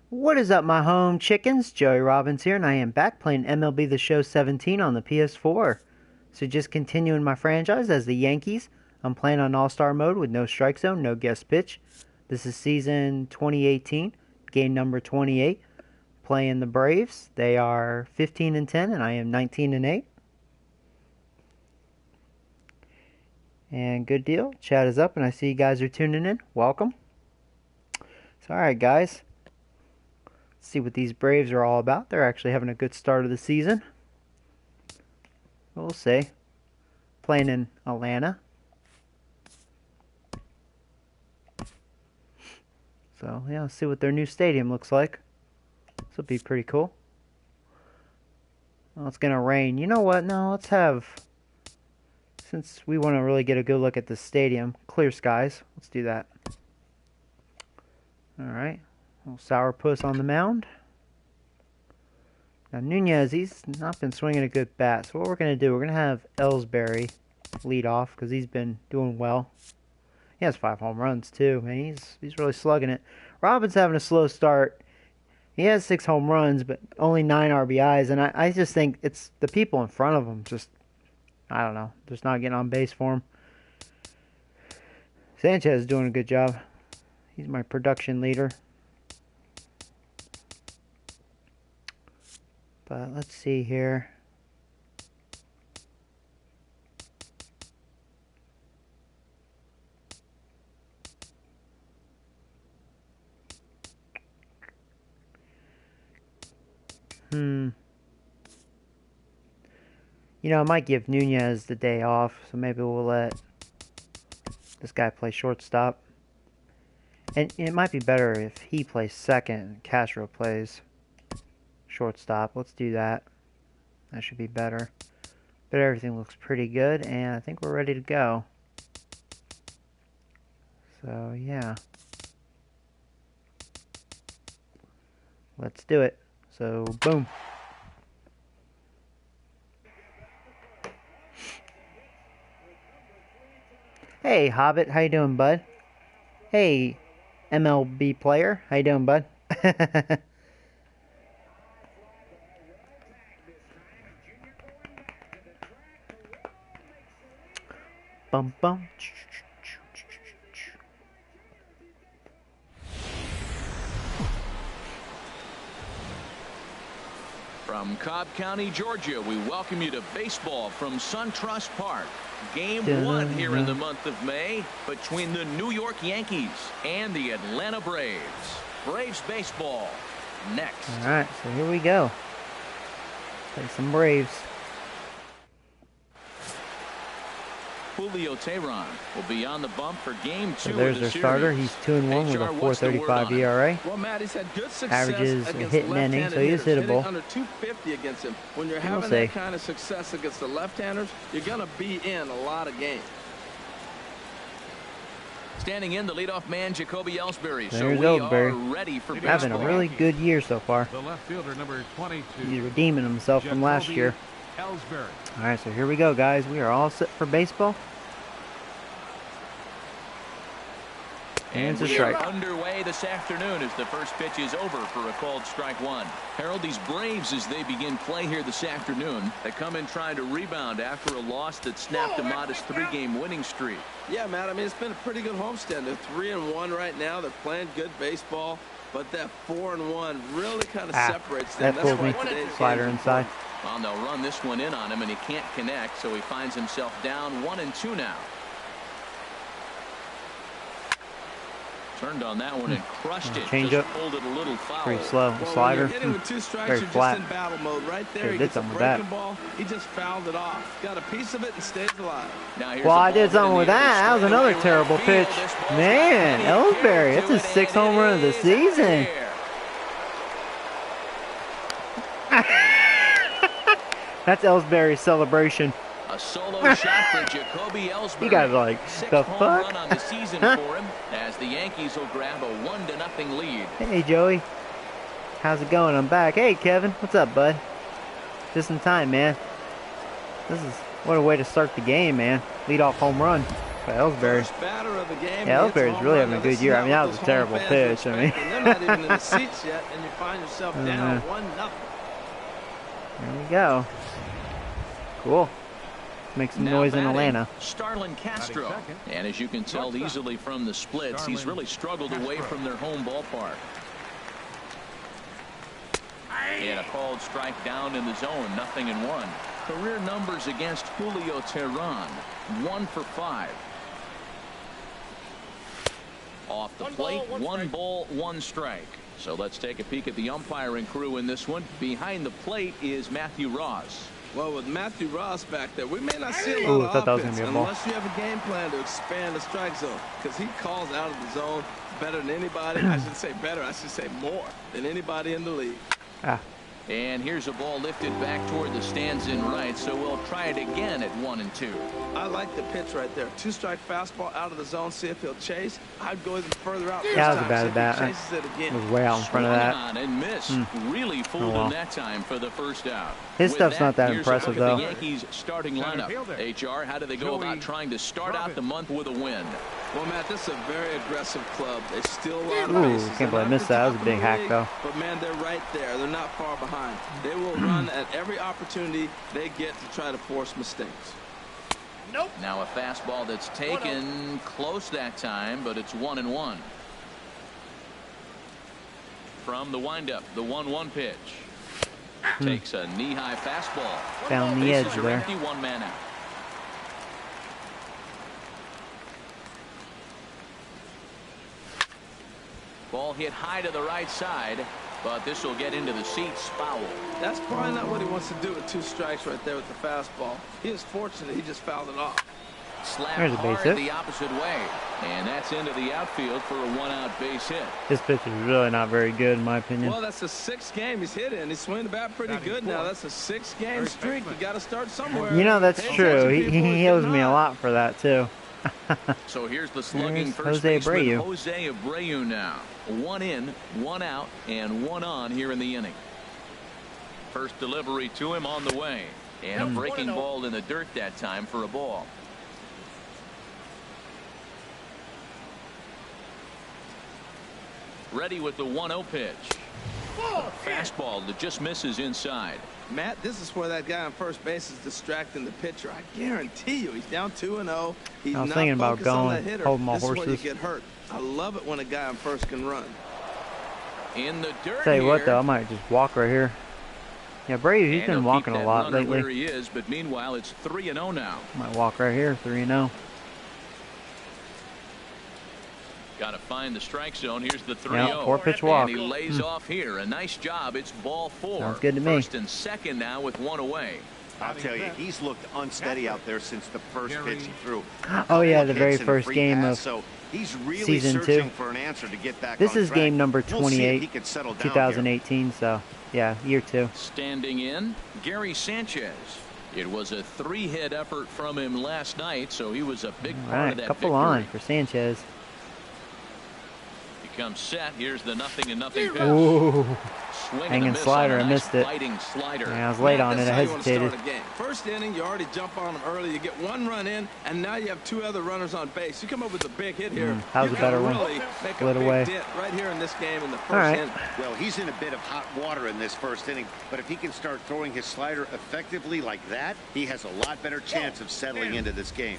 What is up, my home chickens? Joey Robbins here, and I am back playing MLB The Show 17 on the PS4. So just continuing my franchise as the Yankees. I'm playing on All-Star mode with no strike zone, no guest pitch. This is season 2018, game number 28. Playing the Braves. They are 15-10, and I am 19-8. And good deal. Chat is up, and I see you guys are tuning in. Welcome. So, alright, guys. See what these Braves are all about. They're actually having a good start of the season. We'll see. Playing in Atlanta. So, yeah, let's see what their new stadium looks like. This will be pretty cool. Well, it's going to rain. You know what? No, let's have... Since we want to really get a good look at the stadium, clear skies. Let's do that. Alright. Little sourpuss on the mound. Now Nunez, he's not been swinging a good bat. So what we're going to do, we're going to have Ellsbury lead off because he's been doing well. He has 5 home runs too, and he's really slugging it. Robin's having a slow start. He has 6 home runs, but only 9 RBIs, and I just think it's the people in front of him just, I don't know, just not getting on base for him. Sanchez is doing a good job. He's my production leader. But let's see here. You know, I might give Nunez the day off, so maybe we'll let this guy play shortstop. And it might be better if he plays second and Castro plays shortstop. Let's do that. That should be better. But everything looks pretty good, and I think we're ready to go. So, yeah. Let's do it. So, boom. Hey, Hobbit. How you doing, bud? Hey, MLB player. How you doing, bud? Bum bum. From Cobb County, Georgia, we welcome you to baseball from SunTrust Park. Game 1 here in the month of May between the New York Yankees and the Atlanta Braves. Braves baseball next. All right, so here we go. Play some Braves. Julio Teheran will be on the bump for game 2. So there's their starter. He's 2-1 with a 4.35 ERA. Well, Matt, he's had good success. Averages a hit and inning, so he is hittable. Under 250 against him. When you're having that kind of success against the left-handers, you're going to be in a lot of games. Standing in, the leadoff man, Jacoby Ellsbury. There's so we Ellsbury. are ready for baseball. Having a really good year so far. The left fielder, number 22. He's redeeming himself from last year. Ellsbury. All right, so here we go, guys. We are all set for baseball. And it's a strike. Underway this afternoon as the first pitch is over for a called strike 1. Harold, these Braves, as they begin play here this afternoon, they come in trying to rebound after a loss that snapped a modest 3-game winning streak. Yeah, Matt, I mean, it's been a pretty good homestand. They're 3-1 right now. They're playing good baseball, but that 4-1 really kind of separates them. That pulled me. Slider inside. Well, they'll run this one in on him, and he can't connect, so he finds himself down 1-2 now. Turned on that one and crushed it. Change just up. Pulled it a little foul. Pretty slow. Slider. Very flat. Just in battle mode. Right there, he did gets a something with breaking that. ball. He just fouled it off. Got a piece of it and stays alive. Well, I did something with that. That was another terrible pitch. Man, Ellsbury, that's his 6th home run of the season. That's Ellsbury's celebration. A solo shot for Jacoby Ellsbury. You guys like, the home fuck? Run on the season for him as the Yankees will grab a 1-0 lead. Hey, Joey. How's it going? I'm back. Hey, Kevin. What's up, bud? Just in time, man. This is, what a way to start the game, man. Lead off home run. But Ellsbury. First batter of the game. Yeah, Ellsbury's really having a good year. I mean, that was a terrible pitch. I mean, they're not even in the seats yet, and you find yourself down 1-0. There we go. Cool. Make some noise in Atlanta. Starlin Castro. And as you can tell easily from the splits, he's really struggled away from their home ballpark. And a called strike down in the zone, 0-1. Career numbers against Julio Teheran, 1 for 5. Off the plate, 1 ball, 1 strike. So let's take a peek at the umpiring crew in this one. Behind the plate is Matthew Ross. Well, with Matthew Ross back there, we may not see a lot of offense unless you have a game plan to expand the strike zone, because he calls out of the zone better than anybody. I should say better. I should say more than anybody in the league. And here's a ball lifted back toward the stands in right, so we'll try it again at 1-2. I like the pitch right there. 2-strike fastball out of the zone. See if he'll chase. I'd go even further out. Yeah, that was a bad bat. Chases it again. It was way out in front of that. On and missed. Really fooled him that time for the first out. His stuff's not that impressive, though. The Yankees starting lineup. HR, how do they go about trying to start out the month with a win? Well, Matt, this is a very aggressive club. They steal a lot of Ooh, bases. can't believe I missed that. That was a big hack, though. But, man, they're right there. They're not far behind. They will run at every opportunity they get to try to force mistakes. Nope. Now a fastball that's taken close that time, but it's 1-1. From the windup, the 1-1 pitch. Takes a knee-high fastball. Down the edge there. Empty, 1 man out. Ball hit high to the right side, but this will get into the seats, foul. That's probably not what he wants to do with 2 strikes right there with the fastball. He is fortunate he just fouled it off. Slapped hard the opposite way, and that's into the outfield for a 1-out base hit. This pitch is really not very good, in my opinion. Well, that's the 6th game he's hit in. He's swinging the bat pretty good now. That's a 6-game streak. You got to start somewhere. You know, that's true. He owes me a lot for that, too. So here's the slugging first Jose baseman, Abreu. Jose Abreu now. 1 in, 1 out, and 1 on here in the inning. First delivery to him on the way. And a breaking ball in the dirt that time for a ball. Ready with the 1-0 pitch. Fastball that just misses inside. Matt, this is where that guy on first base is distracting the pitcher. I guarantee you, he's down 2-0. He's I was not thinking about focused on going, that hitter. hold my This is horses. where you get hurt. I love it when a guy on first can run. In the dirt. Tell you here. what, though, I might just walk right here. Yeah, Brady, he's been walking a lot lately. Where he is, but meanwhile, it's 3-0 now. Might walk right here, 3-0. Got to find the strike zone. Here's the 3-0. Yeah, 4-pitch walk. And he lays off here. A nice job. It's ball 4. Sounds good to me. First and second now with 1 away. I'll tell you, he's looked unsteady out there since the first pitch he threw. Oh yeah, the very first game of so he's really season 2. For an answer to get back this on is track. game number We'll see if 28, he can settle down 2018. So yeah, year 2. Standing in, Gary Sanchez. It was a 3-hit effort from him last night, so he was a big part of that couple victory. on for Sanchez. Comes set. Here's the 0-0 pitch. Ooh, Swing hanging and a miss slider. on a I nice missed it. fighting slider. Yeah, I was late on it. I hesitated. First inning, you already jump on him early. You get 1 run in, and now you have 2 other runners on base. You come up with a big hit here. That was a better one. Really make Split a big away. dent right here in this game in the first inning. Well, he's in a bit of hot water in this first inning, but if he can start throwing his slider effectively like that, he has a lot better chance of settling into this game.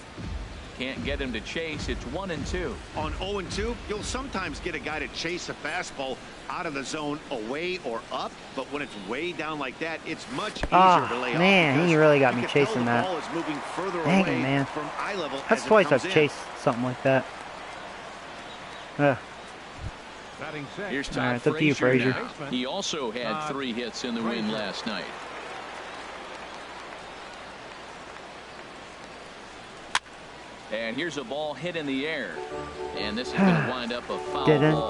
Can't get him to chase. It's 1-2. On 0-2, you'll sometimes get a guy to chase a fastball out of the zone away or up, but when it's way down like that, it's much easier to lay off. Man, he really got me chasing that. The ball is moving further Dang away it, man. from eye level. That's twice I've chased something like that. Here's Todd Alright, it's up to you, Frazier. now. He also had 3 hits in the win last night. And here's a ball hit in the air. And this is going to wind up a foul ball.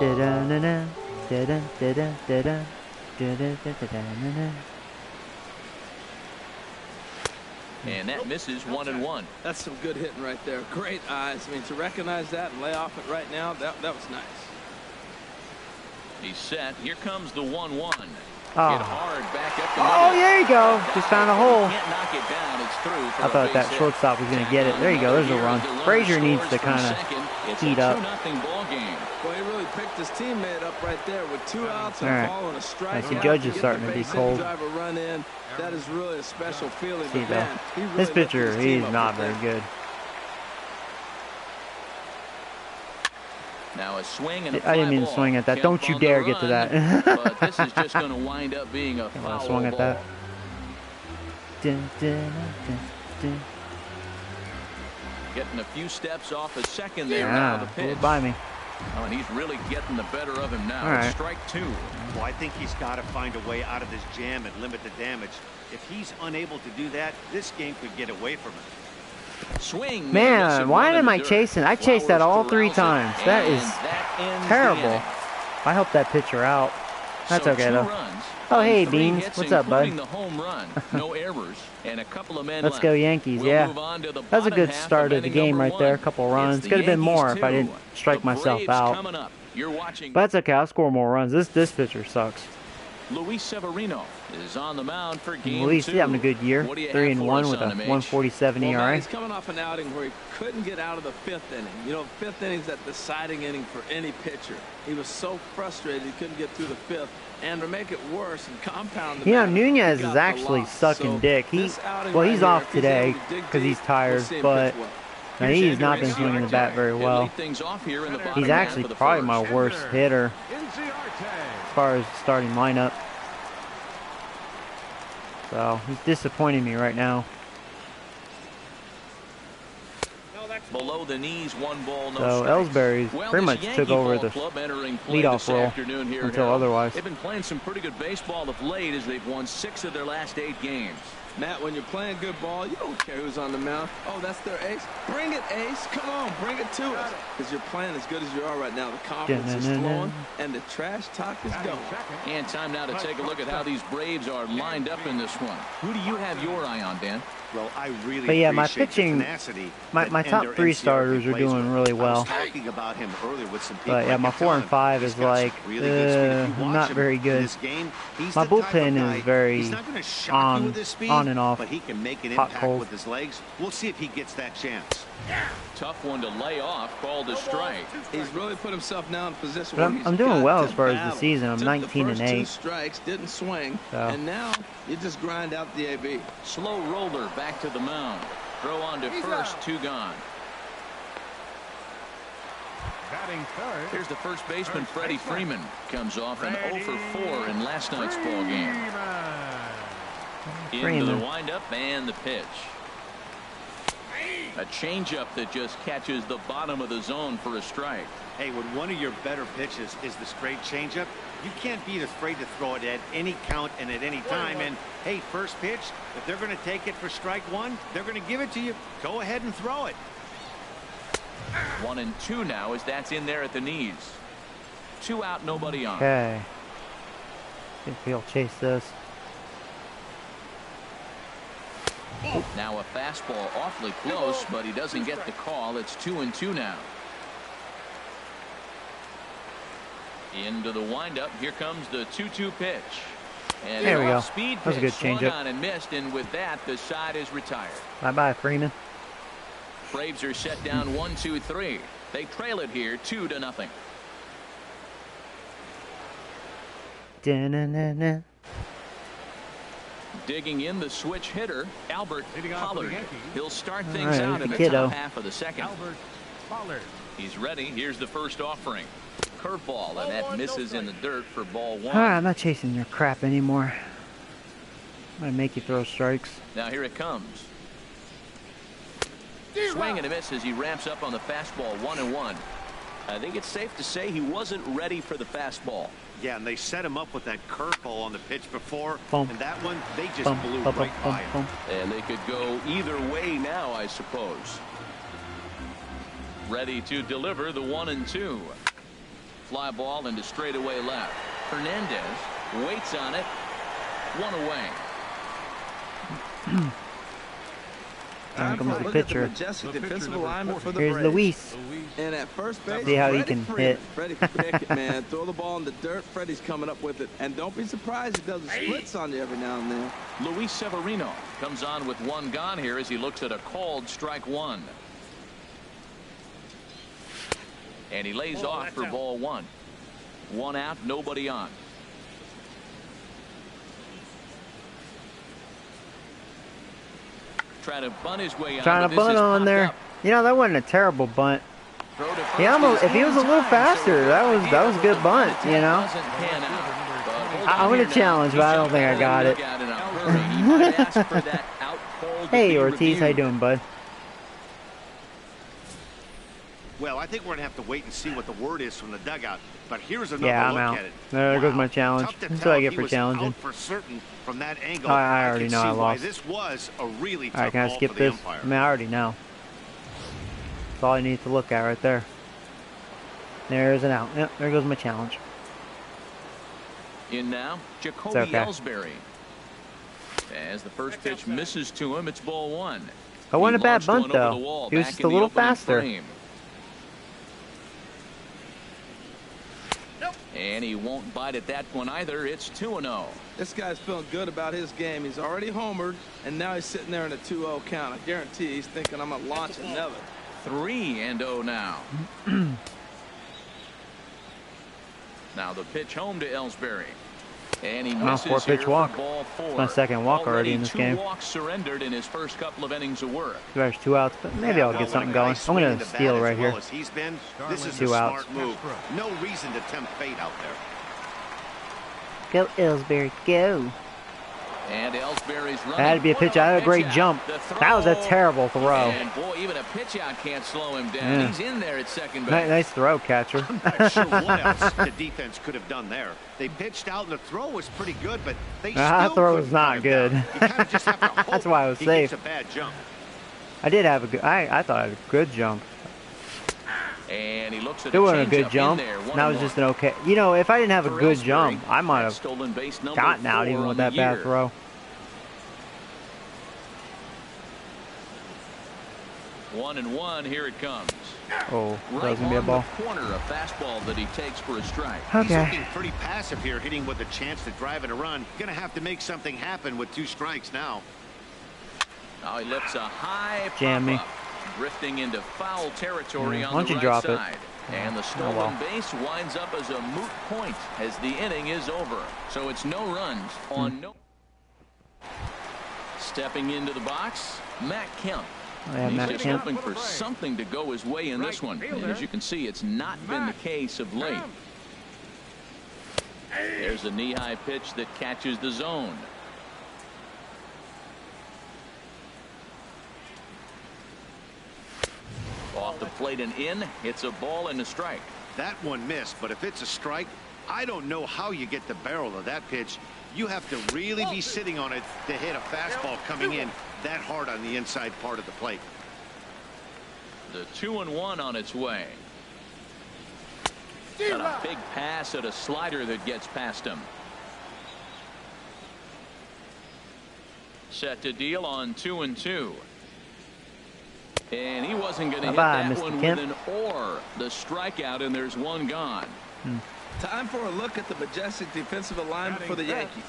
And that misses 1-1. That's some good hitting right there. Great eyes. I mean, to recognize that and lay off it right now, that was nice. He's set. Here comes the 1-1. Oh. Hit hard back up the Oh, middle. there you go. Just found a hole. Can't knock it down. It's through for I a thought that base hit. shortstop was going to get it. There you go. There's a run. Frazier needs to kind of heat up. Ball game. Well, he really picked his teammate up right there with 2 outs and Alright. following a strike. I see Judge is starting to be cold. Driver run in. That is really a special feeling. See, But though, man, he really this lifted pitcher, his team he's up not with very that. good. Now a swing and a I didn't fly mean to ball. swing at that. Kemp Don't you on the dare get to run, that. but this is just going to wind up being a I foul swung at ball. that. Dun, dun, dun, dun. Getting a few steps off a second there. Yeah, Now the blew pitch. it by me. Oh, and he's really getting the better of him now. All right. It's strike 2. Well, I think he's got to find a way out of this jam and limit the damage. If he's unable to do that, this game could get away from him. Swing. Man, why am I chasing? I chased that all 3 Flowers times. corrals it, That and is that ends the terrible. inning. I helped that pitcher out. That's So okay, 2 though. runs Oh, on hey, 3 Beans. hits, What's up, bud? including the home run. No errors and a couple of men Let's left. go Yankees, We'll yeah. move on to the That was a bottom good half start of the inning game number right there. A 1. couple runs. It's the Could have been more Yankees if I didn't 2. strike The myself Braves out. coming up. You're watching. But that's okay. I'll score more runs. This pitcher sucks. Luis Severino is on the mound for game 2. Luis, he's having a good year. What do you 3 have and for 1 us with a on him, H? 147 Well, man, ERA. he's coming off an outing where he couldn't get out of the 5th inning. You know, 5th inning's that deciding inning for any pitcher. He was so frustrated he couldn't get through the 5th. And to make it worse and compound the You know, matter, Nunez he got is the actually loss. sucking So dick. this outing Well, right he's here, off if he's today able to dig because he's deep, tired, we'll see him but pitch well. now, he's not been swinging the bat very well. Lead things off here in the bottom He's half actually of the probably first. my worst hitter as far as starting lineup. So he's disappointing me right now. Below the knees, 1 ball, no So strikes. Ellsbury's Well, pretty this much Yankee took over ball the club entering play leadoff this role afternoon here at until Harold. otherwise. They've been playing some pretty good baseball of late as they've won 6 of their last 8 games. Matt, when you're playing good ball, you don't care who's on the mound. Oh, that's their ace. Bring it, ace. Come on, bring it to us. Because you're playing as good as you are right now. The confidence is flowing, and the trash talk is going. And time now to take a look at how these Braves are lined up in this one. Who do you have your eye on, Dan? Well, I really But yeah, my appreciate the pitching, tenacity my that top Ender 3 NCRP starters are plays doing with. really I well. was talking about him earlier with some people. But yeah, I my kept 4 and telling 5 him, is he's got some like, really good speed. If you watch not him very in good. this game, he's My the type of bullpen guy, is very he's not going to shock you with his speed, on and off, but he can make an hot, impact cold. with his legs. We'll see if he gets that chance. Tough one to lay off, called a strike. He's really put himself now in a position But where I'm doing got well to as far as the battle. season. I'm Took 19 the and first 2 8. strikes, didn't swing, So. and now you just grind out the AB. Slow roller back to the mound. Throw on to first, 2 gone. Batting third. Here's the first baseman, Freddie Freeman. Comes off an 0 for 4 in last night's ball game. Into the Freeman. windup and the pitch. A changeup that just catches the bottom of the zone for a strike. Hey, when one of your better pitches is the straight changeup, you can't be afraid to throw it at any count and at any time. And hey, first pitch, if they're going to take it for strike 1, they're going to give it to you. Go ahead and throw it. 1 and 2 now as that's in there at the knees. 2 out, nobody on. Okay. Think he'll chase this. Now a fastball awfully close, but he doesn't get the call. It's 2 and 2 now. Into the windup. Here comes the 2-2 pitch. And There we go. Speed That was a good pitch swung changeup. on and missed, and with that, the side is retired. Bye-bye, Freeman. Braves are set down 1-2-3. They trail it here 2-0. Da-na-na-na. Digging in the switch hitter, Albert Leading off for the Pollard. Yankees. He'll start All things right, out in the kiddo. top half of the second. Albert Pollard. He's ready. Here's the first offering. Curveball, and that misses in the dirt for ball 1. All right, I'm not chasing your crap anymore. I'm going to make you throw strikes. Now here it comes. Swing and a miss as he ramps up on the fastball. 1-1. I think it's safe to say he wasn't ready for the fastball. Yeah, and they set him up with that curveball on the pitch before, Boom. and that one, they just Bum, blew bum, bum, right bum, by him. bum. And they could go either way now, I suppose. Ready to deliver the 1-2. Fly ball into straightaway left. Hernandez waits on it. 1 away. Here comes the pitcher. Defensive alignment for the Here's Braves. Luis. And at first base, See how he can hit. Freddie can pick it, man. Throw the ball in the dirt. Freddie's coming up with it. And don't be surprised he does the splits on you every now and then. Luis Severino comes on with one gone here as he looks at a called strike one. And he lays off for ball one. One out, nobody on. Trying to bunt his way on. Trying to bunt on there. Up. You know, that wasn't a terrible bunt. He almost, if he was a little faster, that was a good bunt, you know. I'm going to challenge, but I don't think I got it. Hey, Ortiz, how you doing, bud? Well, I think we're going to have to wait and see what the word is from the dugout. But here's another Yeah, I'm look out. at it. There goes my challenge. That's what I get for challenging. For certain from that angle. I already know I lost. This was a really tough All right, can I skip this? I mean, I already know. That's all I need to look at right there. There's an out. Yep, there goes my challenge. In now, Jacoby Ellsbury. As the first pitch misses to him, it's ball one. I wasn't a bad bunt, though. He was just a little faster. And he won't bite at that one either. It's 2-0. This guy's feeling good about his game. He's already homered, and now he's sitting there in a 2-0 count. I guarantee he's thinking, I'm going to launch another. 3-0 now. Now the pitch home to Ellsbury. And he misses 4-pitch walk. Ball four. My second walk already in this game. 2 walks surrendered in his first couple of innings of work. There's 2 outs, but maybe I'll get something going. I'm going to steal right here. This is 2 outs. Smart move. No reason to tempt fate out Go there. Ellsbury, go. And Ellsbury's running. That had to be a pitch out. A great jump. That was a terrible throw. And boy, even a pitch out can't slow him down. Yeah. He's in there at second base. Nice throw, catcher. I'm not sure what else the defense could have done there. They pitched out and the throw was pretty good, but they that still throw was couldn't not cut good. him down. You kind of just have to hope That's why I was he safe. gets a bad jump. I did have a good. I thought I had a good jump. And he looks at It wasn't a good jump. That was just an okay. You know, if I didn't have a good jump, I might have gotten out even with that bad throw. 1-1, here it comes. Oh, that Right was gonna be a on ball. the corner, a fastball that he takes for a strike. He's Okay. looking pretty passive here, hitting with a chance to drive and a run. Gonna have to make something happen with 2 strikes now. Now he lifts a high Jam me. pop-up, drifting into foul territory Why on don't the you right drop it? side. And the stolen base winds up as a moot point as the inning is over. So it's no runs on no. Stepping into the box, Matt Kemp. Yeah, He's Matt just Kemp. hoping for something to go his way in this one. And as you can see, it's not been the case of late. There's a knee-high pitch that catches the zone. Off the plate and in. It's a ball and a strike. That one missed, but if it's a strike, I don't know how you get the barrel of that pitch. You have to really be sitting on it to hit a fastball coming in that hard on the inside part of the plate. The 2-1 on its way. Got a big pass at a slider that gets past him. Set to deal on 2-2. And he wasn't going to hit that Mr. one Kemp. with an or. The strikeout, and there's one gone. Time for a look at the majestic defensive alignment for the Yankees.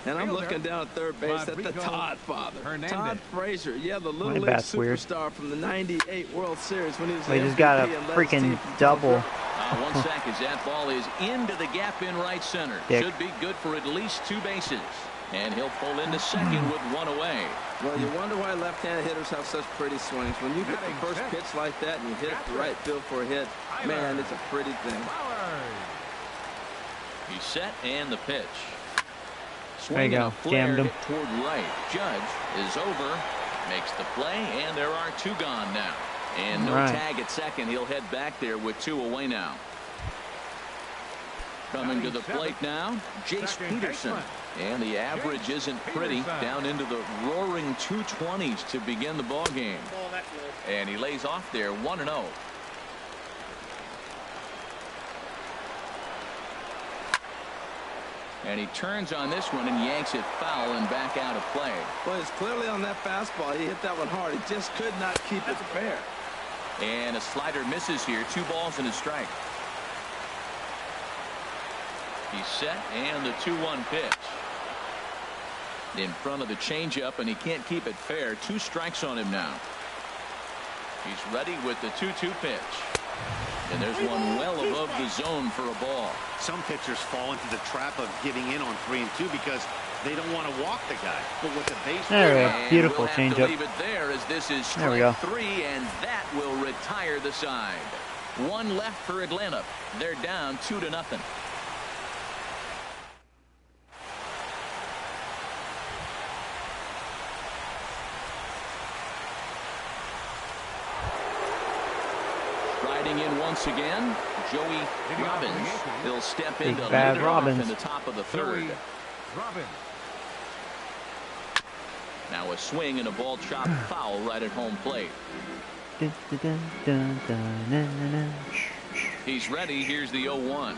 And I'm looking down at third base at the Todd father. Todd Frazier, yeah, the Little League bat's weird. superstar from the '98 World Series when he was We the just got a MVP and led his team freaking from double. 1 second. That ball is into the gap in right center. Dick. Should be good for at least 2 bases. And he'll pull into second with 1 away. Well, you wonder why left-handed hitters have such pretty swings. When you get the first pitch like that and you hit it to right field for a hit, man, it's a pretty thing. He's set and the pitch. There you Swinging go. a flare Jammed him. hit toward right. Judge is over, makes the play, and there are 2 gone now. And no Right. tag at second. He'll head back there with 2 away now. Coming to the plate now, Jace Peterson. And the average isn't pretty, down into the roaring 220s to begin the ball game. And he lays off there 1-0. And he turns on this one and yanks it foul and back out of play. Well, it's clearly on that fastball. He hit that one hard. He just could not keep it fair. And a slider misses here. 2 balls and a strike. He's set, and the 2-1 pitch. In front of the changeup, and he can't keep it fair. 2 strikes on him now. He's ready with the 2-2 pitch. And there's one well above the zone for a ball. Some pitchers fall into the trap of giving in on 3 and 2 because they don't want to walk the guy. But with the base, there we go. Beautiful we'll have changeup. to leave it there as this is strike 3, and that will retire the side. 1 left for Atlanta. They're down 2-0. In once again, Joey Robbins. He'll step into bad Robbins in the top of the 3rd. Now a swing and a ball chopped foul right at home plate. He's ready. Here's the 0-1.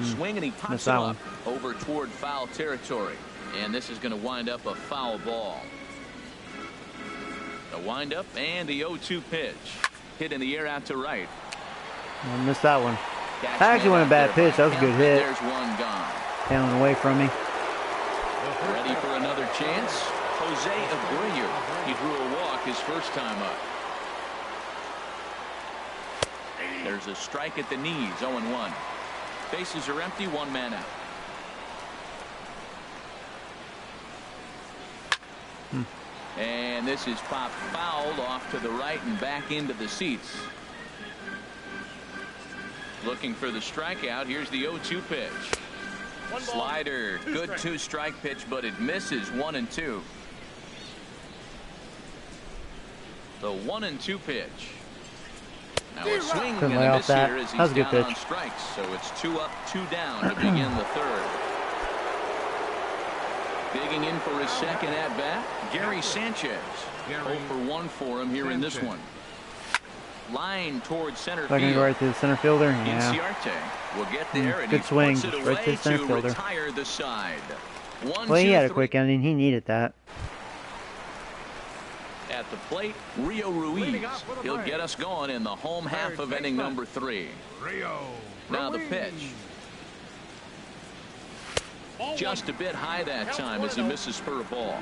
Swing, and he pops it up over toward foul territory. And this is going to wind up a foul ball. The windup and the 0-2 pitch. Hit in the air out to right. I missed that one. That actually wasn't a bad pitch. That was a good hit. There's one gone. Down away from me. Ready for another chance. Jose Abreu. He drew a walk his first time up. There's a strike at the knees. 0-1. Bases are empty. 1 man out. And this is popped fouled off to the right and back into the seats. Looking for the strikeout. Here's the 0-2 pitch. Slider. Good 2-strike pitch, but it misses. 1-2. The 1-2 pitch. Now a swing and a miss here as he's down on strikes. So it's 2 up, 2 down to begin the 3rd. Digging in for his second at-bat, Gary Sanchez. 0 for 1 for him here in this one. Line towards center field. Looking right to the center fielder. Yeah. Inciarte will get there, and good swing. He puts it right to the center fielder. Retire the side. 1, well, he 2, had a 3. quick ending. He needed that. At the plate, Rio Ruiz. He'll get us going in the home half of inning number 3. Now the pitch. Just a bit high that time as he misses for a ball.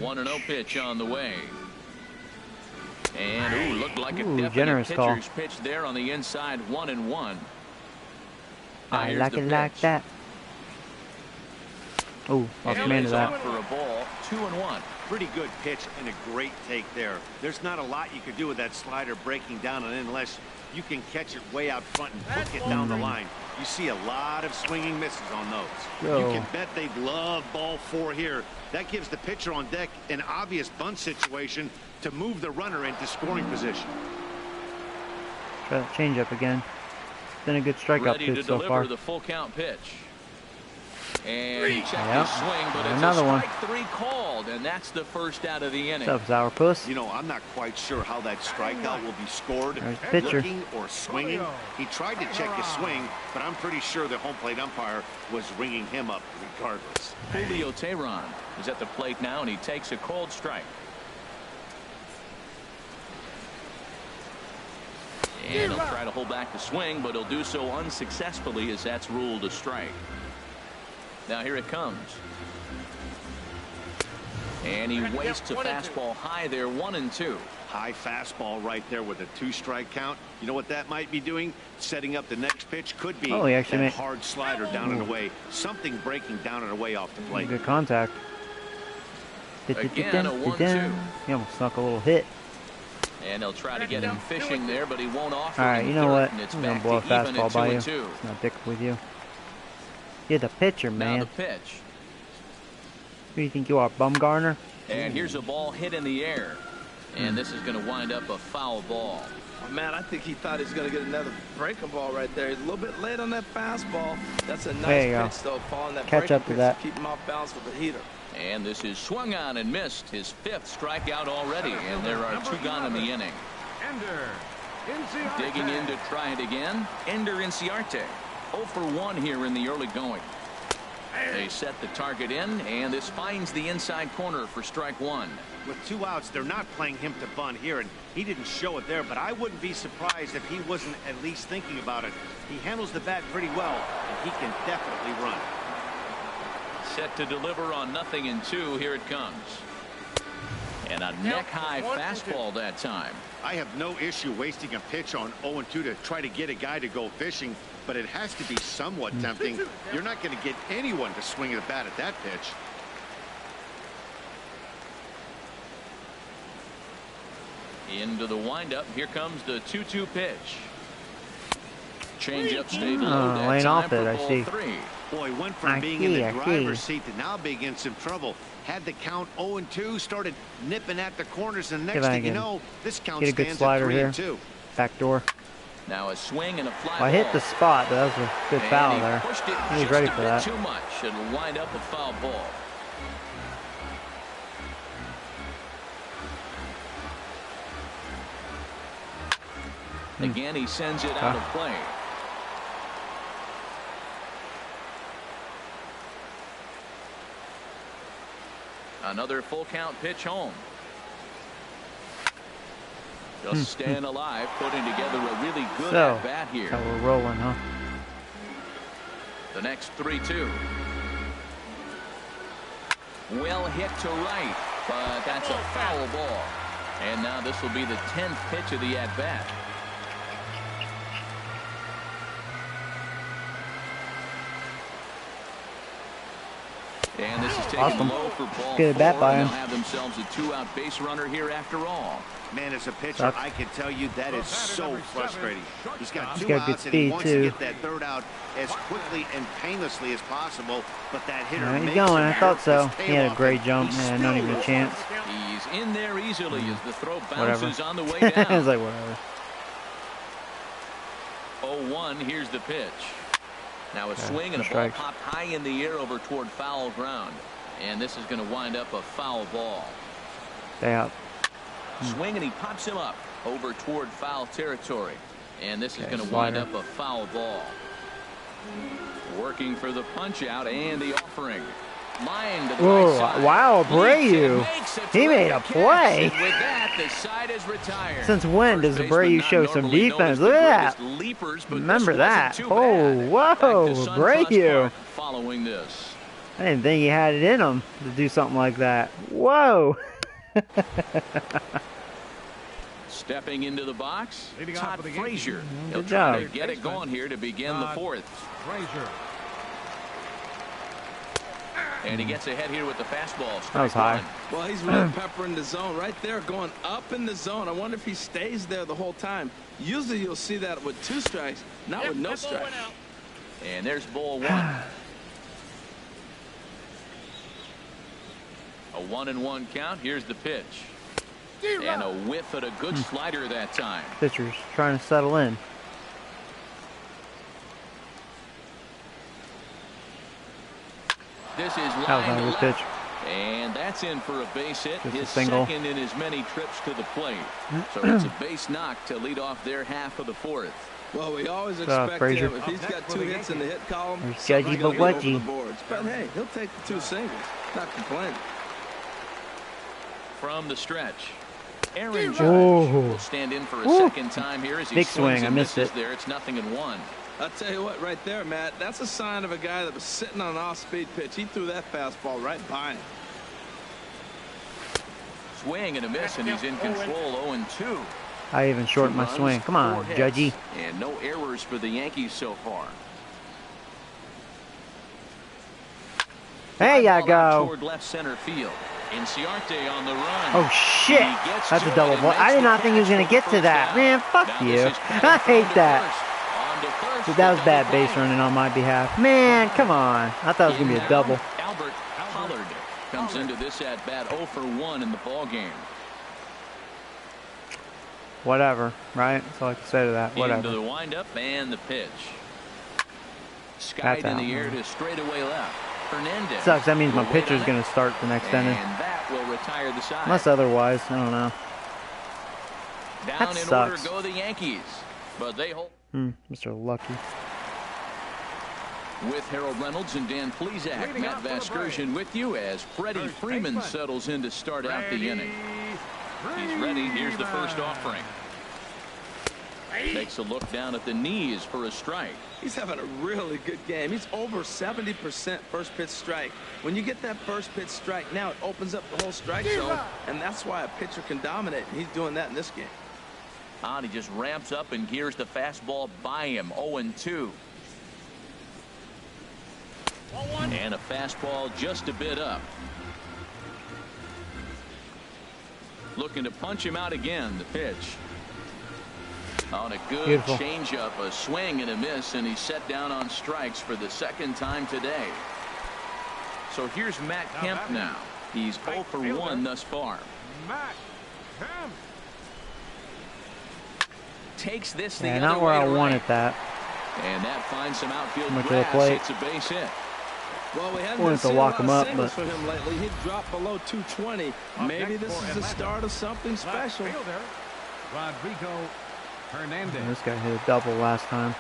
1-0 pitch on the way. And looked like a definite pitcher's pitch there on the inside. 1-1. I like it like that. Oh, lost command of that. For a ball. 2-1. Pretty good pitch and a great take there. There's not a lot you could do with that slider breaking down on it unless you can catch it way out front and hook it down the line. You see a lot of swinging misses on those. You can bet they'd love ball 4 here. That gives the pitcher on deck an obvious bunt situation to move the runner into scoring position. Try that changeup again. Been a good strikeout pitch so far. Ready to deliver the full count pitch. And he checked his swing, but it's another a strike 3 called, and that's the first out of the inning. What's up, Sourpuss? You know, I'm not quite sure how that strikeout will be scored. Pitcher. Looking or swinging. He tried to check his swing, but I'm pretty sure the home plate umpire was ringing him up regardless. Julio Teheran is at the plate now, and he takes a called strike. And he'll try to hold back the swing, but he'll do so unsuccessfully as that's ruled a strike. Now here it comes. And he wastes a fastball high there. 1-2. High fastball right there with a 2-strike count. You know what that might be doing? Setting up the next pitch. Could be that hard slider down and away. Something breaking down and away off the plate. Good contact. Again, a 1-2. He almost snuck a little hit. And they'll try to get him fishing there, but he won't offer. All right, you know what? I'm going to blow a fastball by you. It's not dick with you. You're the pitcher, man. Now the pitch. Who do you think you are, Bumgarner? And here's a ball hit in the air. And this is going to wind up a foul ball. Oh, man, I think he thought he was going to get another breaking ball right there. He's a little bit late on that fastball. That's a nice pitch, though, following that catch up to that. To keep him off balance with the heater. And this is swung on and missed. His 5th strikeout already. And there are 2 gone in the inning. Digging in to try it again. Ender Inciarte. 0 for 1 here in the early going. They set the target in, and this finds the inside corner for strike one. With 2 outs, they're not playing him to bunt here, and he didn't show it there, but I wouldn't be surprised if he wasn't at least thinking about it. He handles the bat pretty well, and he can definitely run. Set to deliver on 0-2. Here it comes. And a neck-high fastball that time. I have no issue wasting a pitch on 0-2 to try to get a guy to go fishing, but it has to be somewhat tempting. You're not going to get anyone to swing the bat at that pitch. Into the windup. Here comes the 2-2 pitch. Change-up stayed low that laying time off it, for I ball see. 3. Boy, went from being in the driver's seat to now being in some trouble. Had the count 0-2, started nipping at the corners, and next thing you know, this count get a good stands slider at 3-2. here. Back door. Now a swing and a fly Well, I hit the spot, but that was a good foul there. Pushed it He was ready for that. too much. It'll wind up a foul ball. Again, he sends it out of play. Another full count pitch home. Just staying alive, putting together a really good at bat here. So we're rolling, huh? The next 3-2. Well hit to right, but that's a foul ball. And now this will be the 10th pitch of the at bat. And this is taken low for ball 4. Good at bat by him. They'll have themselves a 2-out base runner here after all. Man, as a pitcher, I can tell you that is so frustrating. He's got 2 got good outs, and he speed, wants too. to get that 3rd out as quickly and painlessly as possible, but that hitter There makes you going. him I thought work so. his He tail had a off, great and jump, he and still not even a won't. chance. He's in there easily as the throw Whatever. bounces on the way I was down. like, whatever. 0-1, here's the pitch. Now a swing and a ball strike. popped high in the air over toward foul ground. And this is going to wind up a foul ball. Stay out. Swing and he pops him up over toward foul territory. And this is going to slider. wind up a foul ball. Working for the punch out and the offering. Line to the right side. Wow, Abreu. He made a play. And with that, the side is retired. Since when does Abreu show some defense? Look at that. Leapers, but Remember that. too Oh, bad. whoa, Back to SunTrust Abreu. Park following this. I didn't think he had it in him to do something like that. Whoa. Stepping into the box, Leading off Todd for the Frazier. Yankees. He'll Good try job. to get it going here to begin the 4th. Frazier. And he gets ahead here with the fastball. That was high. Well, he's really peppering the zone right there, going up in the zone. I wonder if he stays there the whole time. Usually you'll see that with 2 strikes, not with no strikes. And there's ball 1. A 1-1 count. Here's the pitch. And a whiff at a good slider that time. Pitcher's trying to settle in. This is That was line not to a good left. pitch. And that's in for a base hit. Just a His single. second in as many trips to the plate. So it's a base knock to lead off their half of the 4th. Well, we always expect Frazier? him, if he's got 2 hits in the hit column, There's he's Judgy gonna get over Bogwetty. the boards. But hey, he'll take the 2 singles. Not complaining. From the stretch, Aaron Judge Oh. will stand in for a Ooh. second time here as he Big swings swing. I and missed misses it. there. It's 0-1. I'll tell you what, right there, Matt, that's a sign of a guy that was sitting on an off-speed pitch. He threw that fastball right by him. Swing and a miss, and he's in control. 0-2. I even shortened my Runs, swing. Come 4 on, hits, Judgy. And no errors for the Yankees so far. There you Ball out go. toward left center field. Inciarte on the run. Oh, shit. He gets That's to a it double and play. makes I did the not think he was catch going to for get to first that. down. Man, fuck Now you. this is Patterson I hate on to that. first. On to first But that was for bad double base play. running on my behalf. Man, come on. I thought it was going to be a double. Albert Pollard comes into this at bat 0 for 1 in the ball game. Whatever, right? That's all I can say to that. Into Whatever. the windup and the pitch. Skied in out, the air man. to straightaway left. Hernandez. Sucks. That means my will wait pitcher's on going it, to start the next and inning. that will retire the side. Unless otherwise. I don't know. Down in order go the Yankees, but they hold. Mr. Lucky. With Harold Reynolds and Dan Plesac, Matt Vasgersian with you as Freddie Freeman settles in to start out the inning. He's ready. Here's the first offering. Takes a look down at the knees for a strike. He's having a really good game. He's over 70% first pitch strike. When you get that first pitch strike, now it opens up the whole strike zone, and that's why a pitcher can dominate. And he's doing that in this game. He just ramps up and gears the fastball by him. 0-2. And a fastball just a bit up. Looking to punch him out again. The pitch. On a good changeup, a swing and a miss, and he's set down on strikes for the second time today. So here's Matt Kemp now. He's 0 for 1 thus far. Matt Kemp takes this the yeah, other not where way I wanted that. And that finds some outfield Much grass. It's a base hit. Well, we haven't been seeing a lot of singles for him lately. He dropped below 220. Maybe this is the start of something special. Rodrigo Hernandez. This guy hit a double last time.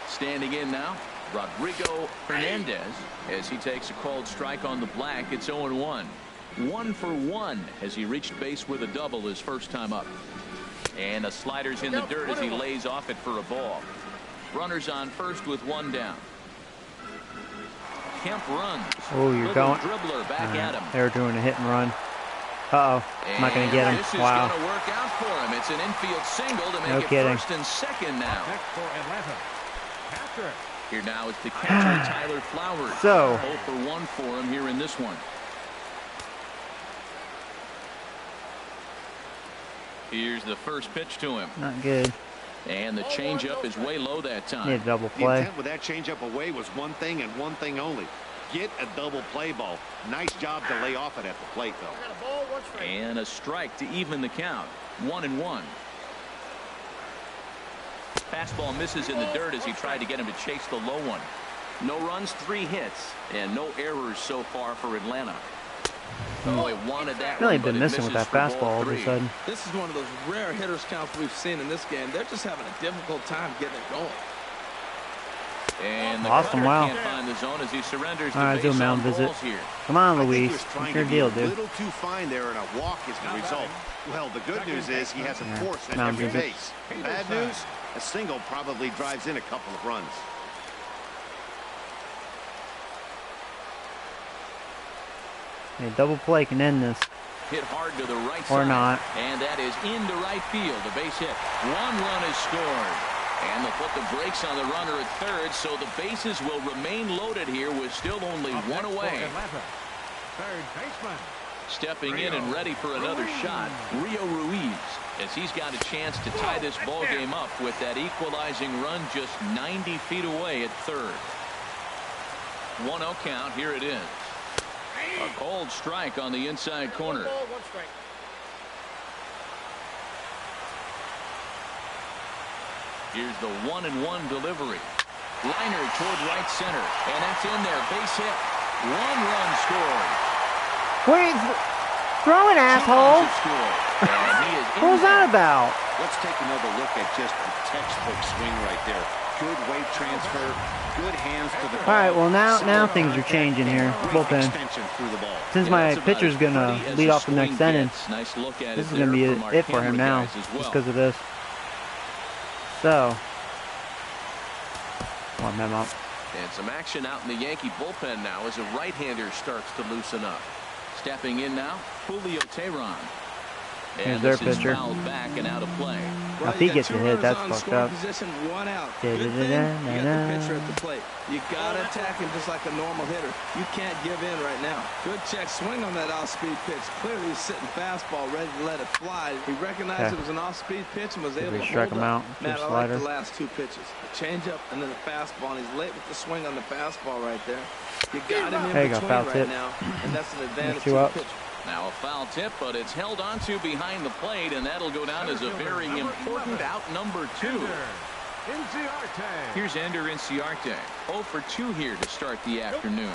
Standing in now, Rodrigo Hernandez, as he takes a called strike on the black. It's 0-1. 1 for 1 as he reached base with a double his first time up. And a slider's in the dirt as he lays off it for a ball. Runners on first with 1 down. Kemp runs. Oh, you're going. Dribbler back at him. They're doing a hit and run. Uh-oh. I'm not going to get him. This is wow. going to work out for him. It's an infield single to make No it kidding. first and second now. Next for Atlanta. Catcher. Here now is the catcher, Tyler Flowers. So. 0 for 1 for him here in this one. Here's the first pitch to him. Not good. And the changeup is way low that time. Need a double The play. intent with that changeup away was one thing and one thing only. Get a double play ball. Nice job to lay off it at the plate, though. And a strike to even the count. 1-1. Fastball misses in the dirt as he tried to get him to chase the low one. No runs, 3 hits, and no errors so far for Atlanta. Oh, he wanted that Really one, been but it missing with misses that for fastball ball all of a 3. sudden. This is one of those rare hitters counts we've seen in this game. They're just having a difficult time getting it going. And the Awesome, wow. can't find the zone as he surrenders All right, the do a base mound on visit. balls here. Come on, I think he Luis. was trying What's your to be deal, a dude? little too fine there, and a walk is the result. Well, the good news is he has a force at mound every visit. base. Bad news, a single probably drives in a couple of runs. A double play can end this. Hit hard to the right Or side. not. And that is into right field. A base hit. 1 run is scored. And they'll put the brakes on the runner at third, so the bases will remain loaded here with still only 1 away. Third baseman. Stepping in and ready for another shot, Rio Ruiz, as he's got a chance to tie this ball game up with that equalizing run just 90 feet away at third. 1-0 count. Here it is. A cold strike on the inside corner. Here's the 1-1 delivery. Liner toward right center, and that's in there. Base hit. 1 run scored. Wait, throw it, asshole. What was that about? Let's take another look at just the textbook swing right there. Good weight transfer, good hands to the ball. All right, well now things are changing here. Bullpen. Extension through the ball. Since my pitcher's gonna lead off the next inning, Nice look at this it is gonna be there from it for our him camera now, guys as just well. because of this. So, one memo up. And some action out in the Yankee bullpen now as a right-hander starts to loosen up. Stepping in now, Julio Teheran. Here's And their this is pitcher. fouled back and out of play. Now, if he gets a hit, that's fucked up. Position, 1 out. Good thing, you got the pitcher at the plate. You gotta attack him just like a normal hitter. You can't give in right now. Good check swing on that off-speed pitch. Clearly he's sitting fastball, ready to let it fly. He recognized it was an off-speed pitch and was able to strike hold him up. out with Man, the I like slider. the last 2 pitches. The changeup and then the fastball. And he's late with the swing on the fastball right there. You got him in There you go, between foul right tip. now, and that's an advantage to 2 the outs. pitcher. Now a foul tip, but it's held onto behind the plate, and that'll go down as a very important out number 2. Here's Ender Inciarte. 0 for 2 here to start the afternoon.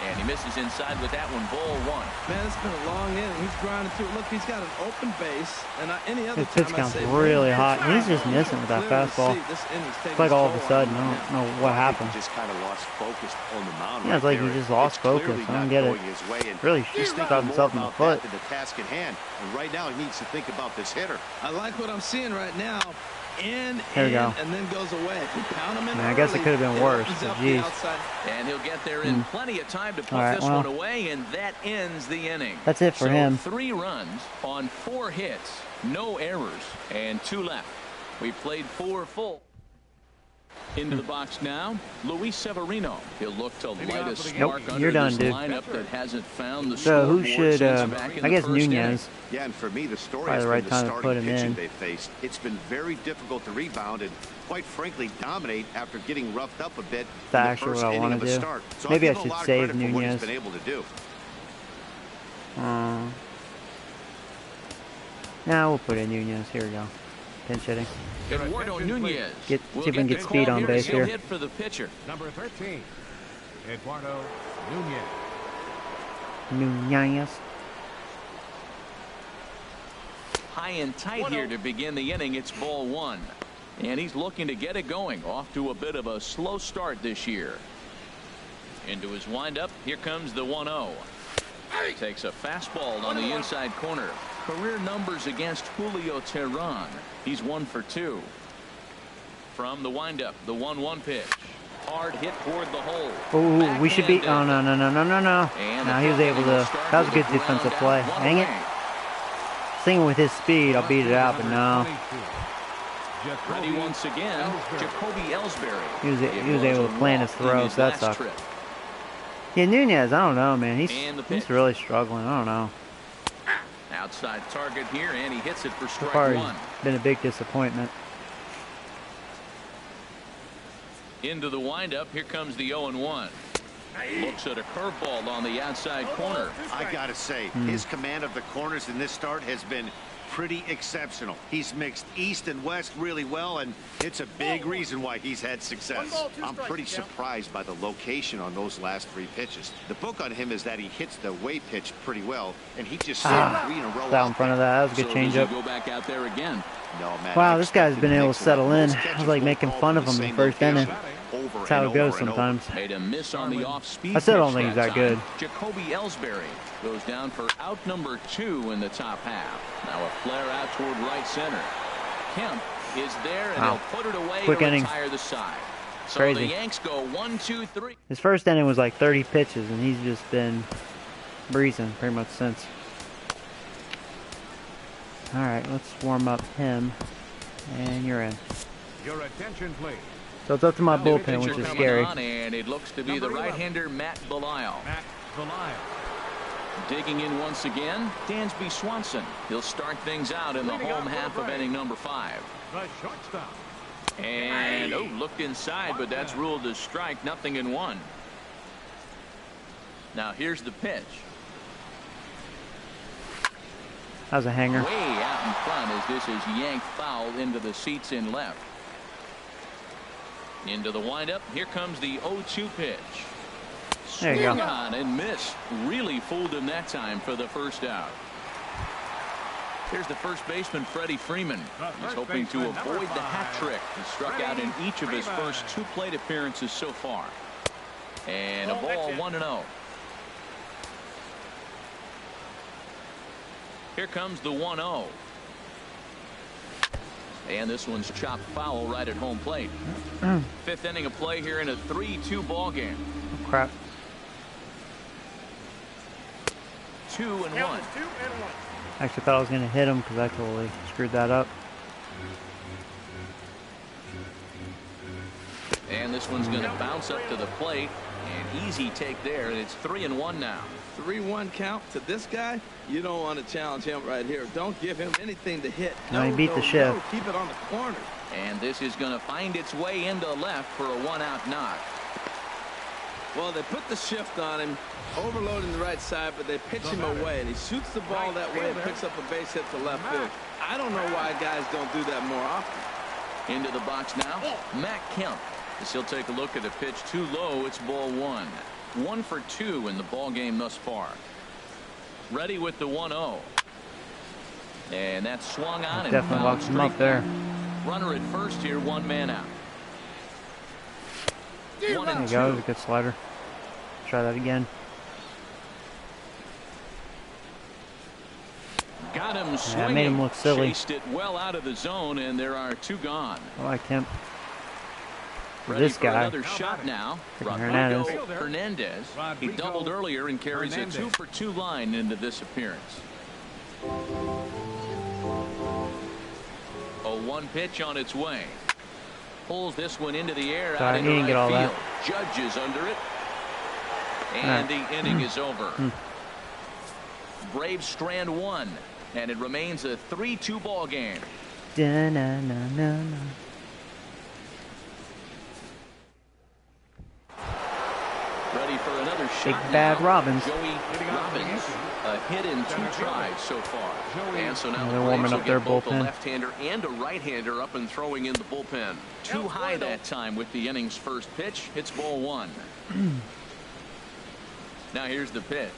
And he misses inside with that one. Ball 1. Man, it's been a long inning. He's grinding through. Look, he's got an open base. And any other His pitch count's really hot. And he's just missing with that fastball. It's like all of a sudden, I don't know what happened. Just kind of lost focus on the mound. Yeah, it's like he just lost focus. I don't get it. Really shot himself in the foot. The task at hand. And right now, he needs to think about this hitter. I like what I'm seeing right now. There we go. And then goes away. If you pound him in I guess it could have been worse. Jeez. And he'll get there in plenty of time to put this one away, and that ends the inning. That's it for him. 3 runs on 4 hits, no errors, and 2 left. We played 4 full. Into the box now, Luis Severino. He'll look to light a spark under this lineup that hasn't found the so who scoreboard should, since back in I guess the first Nunez. inning. Yeah, and for me, the story Probably has the right been time the to put starting him pitching in. they faced. It's been very difficult to rebound and, quite frankly, dominate after getting roughed up a bit That's in the actually first what I inning want of to a do. start. So Maybe I give him a should lot of save credit for what he's Nunez. been able to do. Now we'll put in Nunez. Here we go. Pinch hitting. Eduardo Nunez. See if we can get speed on base here. Hit for the pitcher. Number 13, Eduardo Nunez. Nunez. High and tight here to begin the inning. It's ball 1. And he's looking to get it going. Off to a bit of a slow start this year. Into his windup. Here comes the 1-0. Takes a fastball on the inside corner. Career numbers against Julio Teheran. He's 1 for 2. From the windup, the 1-1 pitch. Hard hit toward the hole. Oh, we should be. Oh, no. Now he was able to. That was a good defensive play. Dang it. Thinking with his speed, I'll beat it out, but no. Ready once again, Jacoby Ellsbury. He was able to plant his throw, so that sucked. Yeah, Nunez, I don't know, man. He's really struggling. I don't know. Outside target here, and he hits it for So strike far, 1. he's been a big disappointment. Into the windup, here comes the 0-1. Looks at a curveball on the outside corner. I gotta say, his command of the corners in this start has been pretty exceptional. He's mixed east and west really well, and it's a big reason why he's had success. I'm pretty surprised by the location on those last 3 pitches. The book on him is that he hits the way pitch pretty well, and he just said 3 in a row. Out in front of that. That was a good changeup. Go back out there again. No, man, wow, this guy's been able to settle in. I was like making fun of him in the first inning. That's how it goes sometimes. Made a miss on the off-speed. I still don't pitch think he's that good. Jacoby Ellsbury goes down for out number 2 in the top half. Now a flare out toward right center. Kemp is there, and he'll put it away Quick to inning. retire the side. So Crazy. the Yanks go 1, 2, 3. His first inning was like 30 pitches, and he's just been breezing pretty much since. All right, let's warm up him, and you're in. Your attention, please. So it's up to my New bullpen, pitcher which is coming scary. on, and it looks to be the right-hander Matt Belisle. Matt Belisle. Digging in once again, Dansby Swanson. He'll start things out in the home half of inning number 5. The shortstop. And, looked inside, but that's ruled as strike, 0-1. Now here's the pitch. That was a hanger. Way out in front as this is yanked foul into the seats in left. Into the windup. Here comes the 0-2 pitch. There you go. Swing on and miss. Really fooled him that time for the first out. Here's the first baseman, Freddie Freeman. He's hoping to avoid the hat trick. He struck out in each of his first 2 plate appearances so far. And a ball 1-0. Here comes the 1-0. And this one's chopped foul right at home plate. 5th inning of play here in a 3-2 ball game. Crap. 2-1. Actually thought I was going to hit him because I totally screwed that up. And this one's going to bounce up to the plate. An easy take there, and it's 3-1 now. 3-1 count to this guy. You don't want to challenge him right here. Don't give him anything to hit. No, he beat the shift. No, keep it on the corner. And this is going to find its way into left for a 1-out knock. Well, they put the shift on him, overloading the right side, but they pitch him away, and he shoots the ball that way and picks up a base hit to left field. I don't know why guys don't do that more often. Into the box now, Matt Kemp. As he'll take a look at a pitch too low, it's ball 1. 1 for 2 in the ball game thus far. Ready with the 1-0. And that's swung on and definitely fouled locked him up there. Runner at first here, 1 man out. 1 There and you go. 2. It was a good slider. Try that again. Got him swinging. Yeah, made him look silly. Chased it well out of the zone, and there are 2 gone. I like him. Ready This for guy. another shot now. Hernandez. Hernandez. He doubled earlier and carries a 2 for 2 line into this appearance. A 1 pitch on its way. Pulls this one into the air. Sorry, out into he didn't get right all field. that. Judges under it. And the inning is over. Braves strand 1. And it remains a 3-2 ball game. Da-na-na-na-na. Ready for another shot. Big bad now. Robbins. Joey Robbins. A hit in 2 tries so far. And so now they're the warming Braves up will their get both a bullpen. left-hander and a right-hander up and throwing in the bullpen. Too high that time with the inning's first pitch. It's ball 1. Now here's the pitch.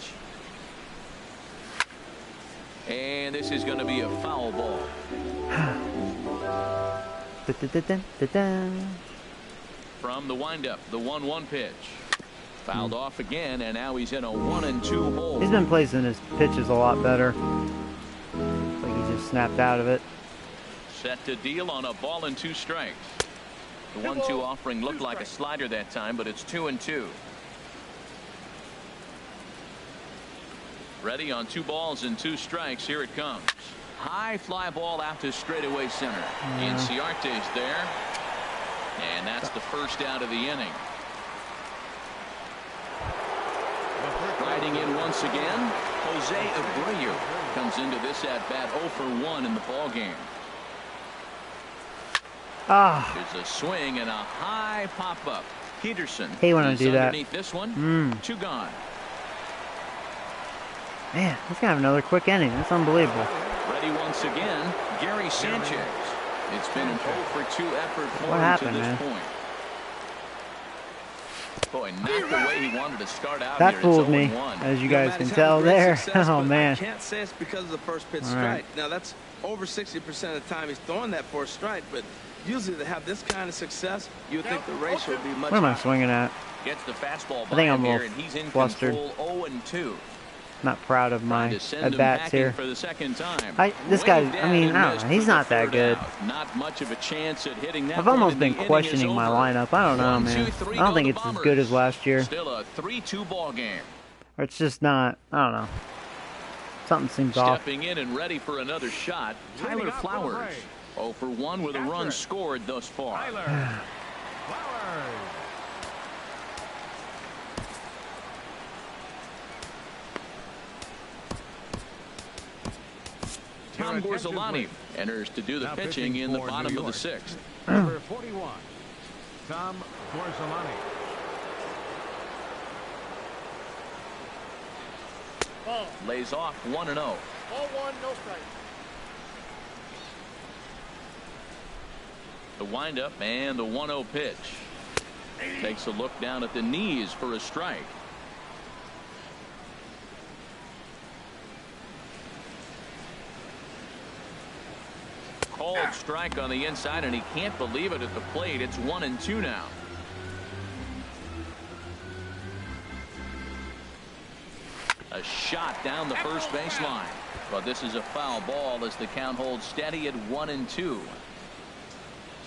And this is going to be a foul ball. Da-da-da-da-da-da. From the windup, the 1-1 pitch. Fouled off again, and now he's in a 1-2 hole. He's been placing his pitches a lot better. Like he just snapped out of it. Set to deal on a ball and 2 strikes. The 1-2 offering looked like a slider that time, but it's 2-2. Ready on 2 balls and 2 strikes. Here it comes. High fly ball out to straightaway center. Inciarte's there. And that's the first out of the inning. Riding in once again, Jose Abreu comes into this at bat 0 for 1 in the ball game. There's a swing and a high pop up. Peterson. Hey, when I do that. Underneath this one. 2 gone. Man, he's gonna have another quick inning. That's unbelievable. Ready once again, Gary Sanchez. It's been an 0 for 2 effort for What him happened, to this man? point. Boy, not the way he wanted to start out That here. fooled It's me, 0-1. as you No, guys Matt, can he's tell having great there. success, Oh but man. I can't say it's because of the first pitch All strike. right. Now that's over 60% of the time he's throwing that for a strike, but usually to have this kind of success, you would think the ratio would be much What am I higher. swinging at? Gets the fastball I think by I'm him a here, little and he's in flustered. control 0-2. Not proud of my To send at him bats packing here. for the second time. This guy, Waved I at mean, and I don't missed know. He's for the not that third good. out. Not much of a chance at hitting that. I've point, almost and been the inning questioning is my over. lineup. I don't know, 1, man. 2, 3 I don't go think the it's as good as Bombers. last year. Still a 3-2 ball game. Or it's just not. I don't know. Something seems off. Stepping in and ready for another shot, Tyler Leading off for the Flowers. Braves. 0 for 1 with a run Catherine. scored thus far. Tyler Flowers. Tom Your attention, Gorzolani please. enters to do the Now pitching in the for bottom New of the York. 6th. Number 41, Tom Gorzolani. Lays off 1-0. Ball 1, no strike. The windup and the 1-0 pitch. Takes a look down at the knees for a strike. Called strike on the inside, and he can't believe it at the plate. It's 1-2 now. A shot down the first baseline. But this is a foul ball as the count holds steady at 1-2.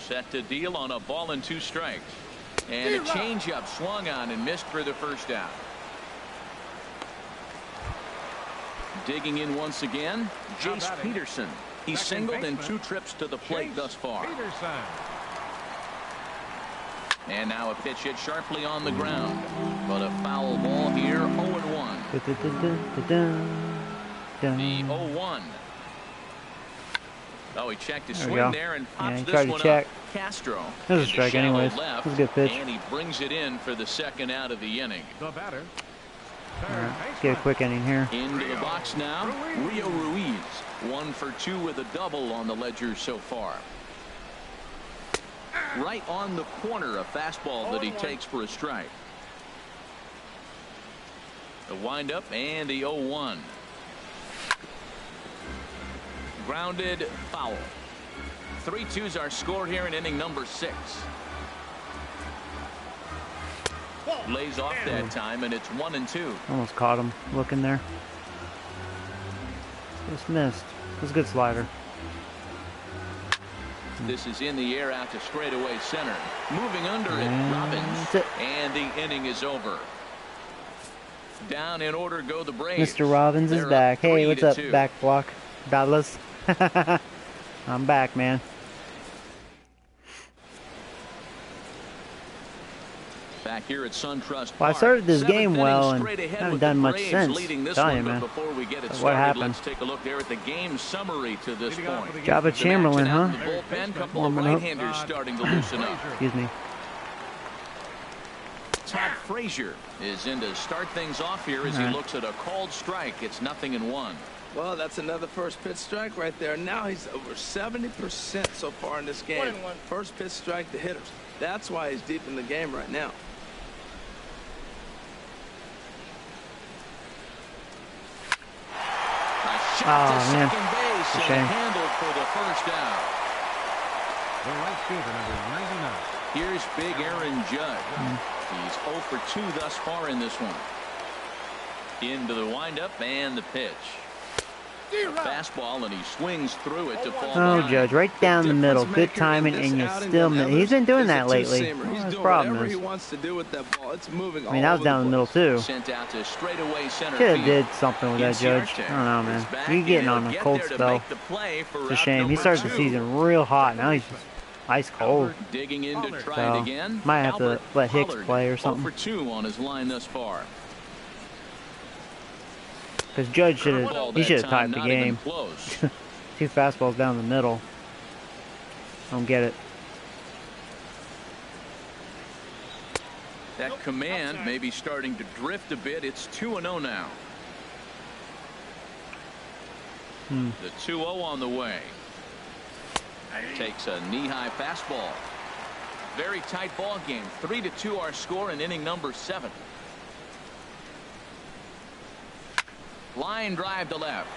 Set to deal on a ball and 2 strikes. And a changeup swung on and missed for the first out. Digging in once again, Jace Peterson. He's Second singled in baseman, 2 trips to the plate Chase thus far. Peterson. And now a pitch hit sharply on the ground. But a foul ball here, 0-1. The 0-1. Oh, he checked his There we swing go. there and Yeah, pops he this tried to one check. up. Castro. That was a into strike shallow anyways. left, That was a good pitch. And he brings it in for the second out of the inning. The batter. All Third right, let's baseman. get a quick inning here. Into the box now, Rio Ruiz. 1 for 2 with a double on the ledger so far. Right on the corner, a fastball that he takes for a strike. The windup and the 0-1. Grounded foul. 3-2's our score here in inning number 6. Lays off that time, and it's 1-2. Almost caught him looking there. Just missed. It was a good slider. This is in the air out to straightaway center. Moving under it, Robbins. And the inning is over. Down in order go the Braves. Mr. Robbins is back. Hey, what's up, 3-2. back block? Dallas. I'm back, man. Back here at SunTrust Park. Well, I started this game Seventh well inning, and straight ahead haven't with done the much Braves since. leading this Tell one, you, but man. before we get it What started, happened? let's take a look there at the game summary to this point. Job of Chamberlain, huh? The bullpen, couple of Warming up. right-handers starting to loosen up. Excuse me. Todd Frazier is in to start things off here as he Alright. looks at a called strike. It's 0-1. Well, that's another first pitch strike right there. Now he's over 70% so far in this game. 1-1. First pitch strike to hitters. That's why he's deep in the game right now. A shot to man. second base It's a and shame. handled for the first out. The right fielder, number 99. Here's big Aaron Judge. He's 0 for 2 thus far in this one. Into the windup and the pitch. Fastball, and he swings through it to fall Oh, behind. Judge, right down the middle. Good timing, and you still miss. He's been doing that lately. He's Well, his doing problem whatever is, he wants to do with that ball. It's moving. I mean, that was down the middle too. Sent out to straightaway center Should have field. did something with that, Judge. I don't know, man. He's getting on a cold spell. It's a shame. He started the season real hot. Now he's just ice cold. Digging in to try So, it again. might have to Albert let Hicks Pollard, play or 0 something. for 2 on his line thus far. Because Judge should Ball have. He that should have time, tied the not even game. close. 2 fastballs down the middle. Don't get it. That command may be starting to drift a bit. It's 2-0 now. The 2-0 on the way. Takes a knee-high fastball. Very tight ball game. 3-2 our score in inning number 7. Line drive to left.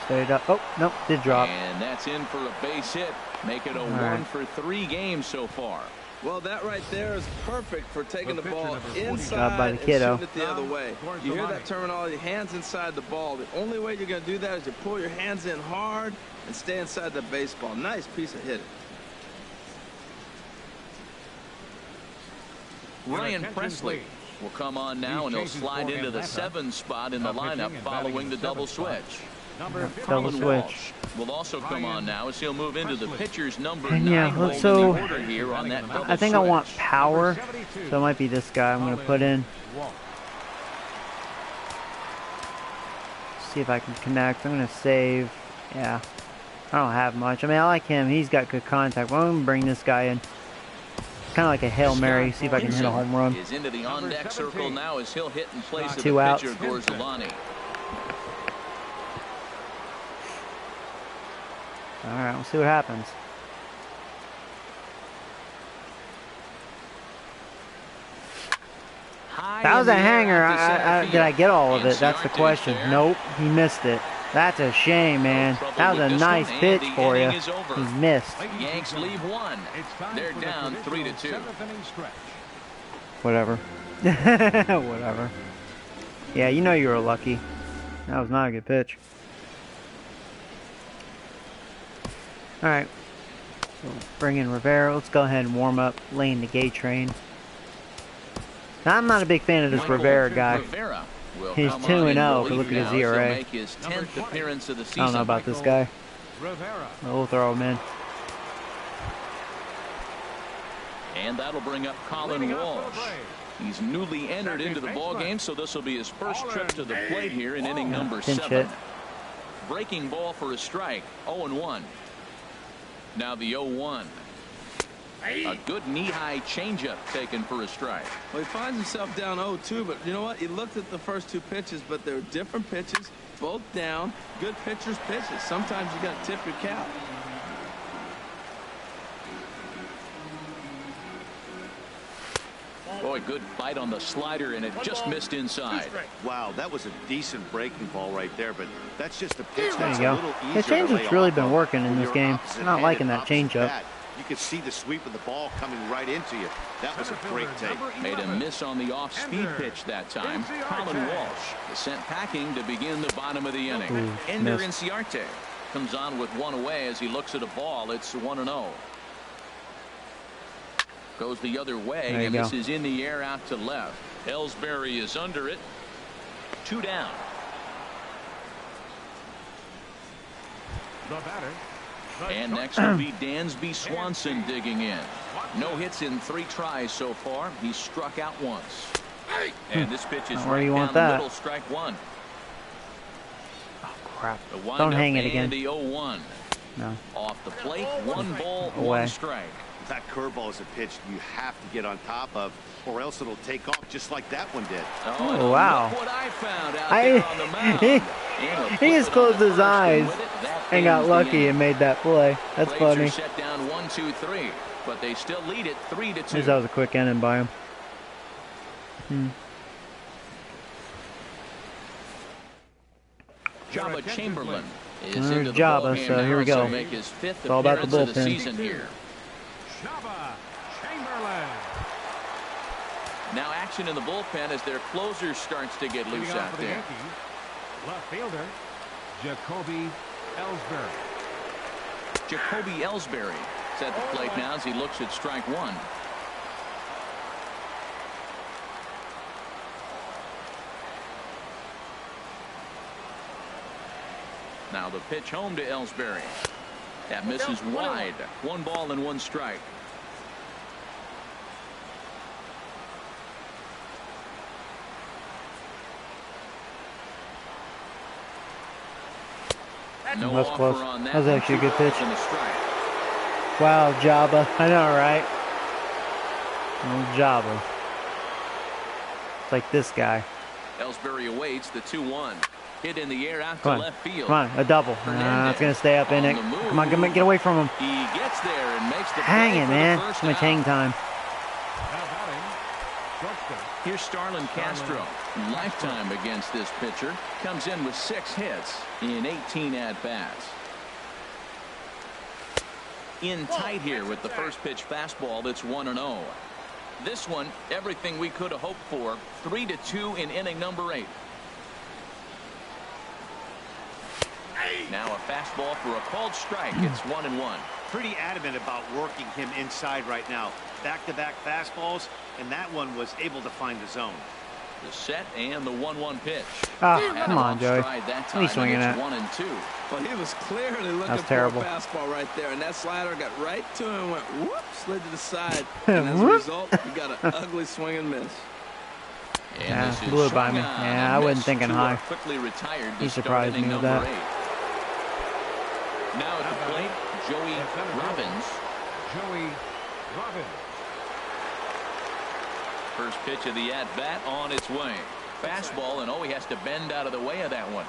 Straight up. Oh, nope, did drop. And that's in for a base hit. Make it a 1 for 3 game so far. Well, that right there is perfect for taking the pitcher, ball number 40. inside Job by the and kiddo. shooting it the other way. You hear that terminology, hands inside the ball. The only way you're going to do that is you pull your hands in hard and stay inside the baseball. Nice piece of hitting. Ryan attention, Presley please. will come on now, and he'll Chasing slide for into the Atlanta. 7 spot in the Now pitching lineup and following batting the in double 7th spot. switch. Number Double 50. Colin switch. Walsh will also come on Ryan now as he'll move into the Presley. pitcher's number And 9 yeah, hole in so- the order here on that double I think I want switch. power, Number 72. so it might be this guy I'm going to put in. Walsh. See if I can connect. I'm going to save. Yeah, I don't have much. I mean, I like him. He's got good contact. Well, I'm going to bring this guy in. Kind of like a Hail Mary. See if I can hit a home run. Is into the Number on-deck 17. circle now as he'll hit in place of 2 the outs. pitcher, Gorzolani. All right, we'll see what happens. High That was in a the air hanger. out to center Did I field. get all of And it? That's the Ciarte's question. there. Nope, he missed it. That's a shame, man. trouble That was with a this nice one, and pitch the for you. inning is over. He missed. Ladies and Yanks gentlemen, leave 1. it's time They're for the down traditional 3-2. 7th inning stretch. Whatever. Whatever. Yeah, you know you were lucky. That was not a good pitch. Alright. So bring in Rivera. Let's go ahead and warm up laying the gate train. Now, I'm not a big fan of this Michael Rivera guy. Rivera will He's come 2-0 on in if you relief look at his now as he'll ERA. make his 10th appearance of the season. I don't know about this guy. Rivera. We'll throw him in. And that'll bring up Colin Leading off Walsh. for the Braves. He's newly entered into the ball game, so this will be his first trip to the plate here in inning number Pinch 7. hit. Breaking ball for a strike. 0-1. Now the 0-1. A good knee-high changeup taken for a strike. Well, he finds himself down 0-2, but you know what? He looked at the first 2 pitches, but they're different pitches, both down. Good pitchers' pitches. Sometimes you got to tip your cap. Boy, good bite on the slider, and it just missed inside. Wow, that was a decent breaking ball right there, but that's just a pitch There that's you a go. little easier The changeup's really been working in this game. I'm not liking that changeup. You could see the sweep of the ball coming right into you. That was a great take. Made a miss on the off-speed pitch that time. Colin Walsh is sent packing to begin the bottom of the inning. Ooh, Ender missed. Inciarte comes on with one away as he looks at a ball. It's 1-0. Goes the other way, and this is in the air out to left. Ellsbury is under it. 2 down. The batter. And next will be Dansby Swanson digging in. No hits in 3 tries so far. He's struck out once. And this pitch is right down the middle, strike 1. Oh, crap. The Don't hang it again. And the 0-1. No. Off the plate, 1 ball, Away. 1 strike. That curveball is a pitch you have to get on top of, or else it'll take off just like that one did. Oh, wow. Look what I found out there on the mound. He just closed his eyes and got lucky and made that play. That's funny. Are set down 1-2-3, but they still lead it 3-2. That was a quick inning by him. Jabba Chamberlain is into the Jabba, ballgame so now, here we go. to make his 5th It's all about the appearance of the bullpen. season here. Jabba Chamberlain. Now action in the bullpen as their closer starts to get loose Leading off out for the there. Yankees, left fielder Jacoby Ellsbury. Jacoby Ellsbury is at the plate now as he looks at strike 1. Now the pitch home to Ellsbury. That misses wide. 1 ball and 1 strike. No That's offer close. on that. That was actually a good pitch. And a strike. Wow, Jabba. I know, right? Oh, Jabba. It's like this guy. Ellsbury awaits the 2-1. Hit in the air out to Come on. left field. Come on, a double. It's going to stay up in it. Come on, get away from him. He gets there and makes the Hang play it, for man. the first Too much out. hang time. Now batting, shortstop. Here's Starlin Castro. Lifetime against this pitcher. Comes in with 6 hits in 18 at-bats. In tight here with the first pitch fastball that's 1-0. This one, everything we could have hoped for. 3-2 in inning number 8. Now a fastball for a called strike. It's 1-1. Pretty adamant about working him inside right now. Back-to-back fastballs, and that one was able to find the zone. The set and the 1-1 pitch. Oh, Had come him on, off Joey. stride that What are time, you swinging and at? it's 1-2. Well, he was clearly looking That's for terrible. a fastball right there, and that slider got right to him and went whoop, slid to the side. And as a result, he got an ugly swing and miss. And Yeah, this is blew it by swung me. on Yeah, and I wasn't missed. thinking 2 high. are quickly retired He to start surprised inning me with number that. 8. Now at the plate, Joey Robbins. Joey Robbins. First pitch of the at-bat on its way. Fastball, and he has to bend out of the way of that one.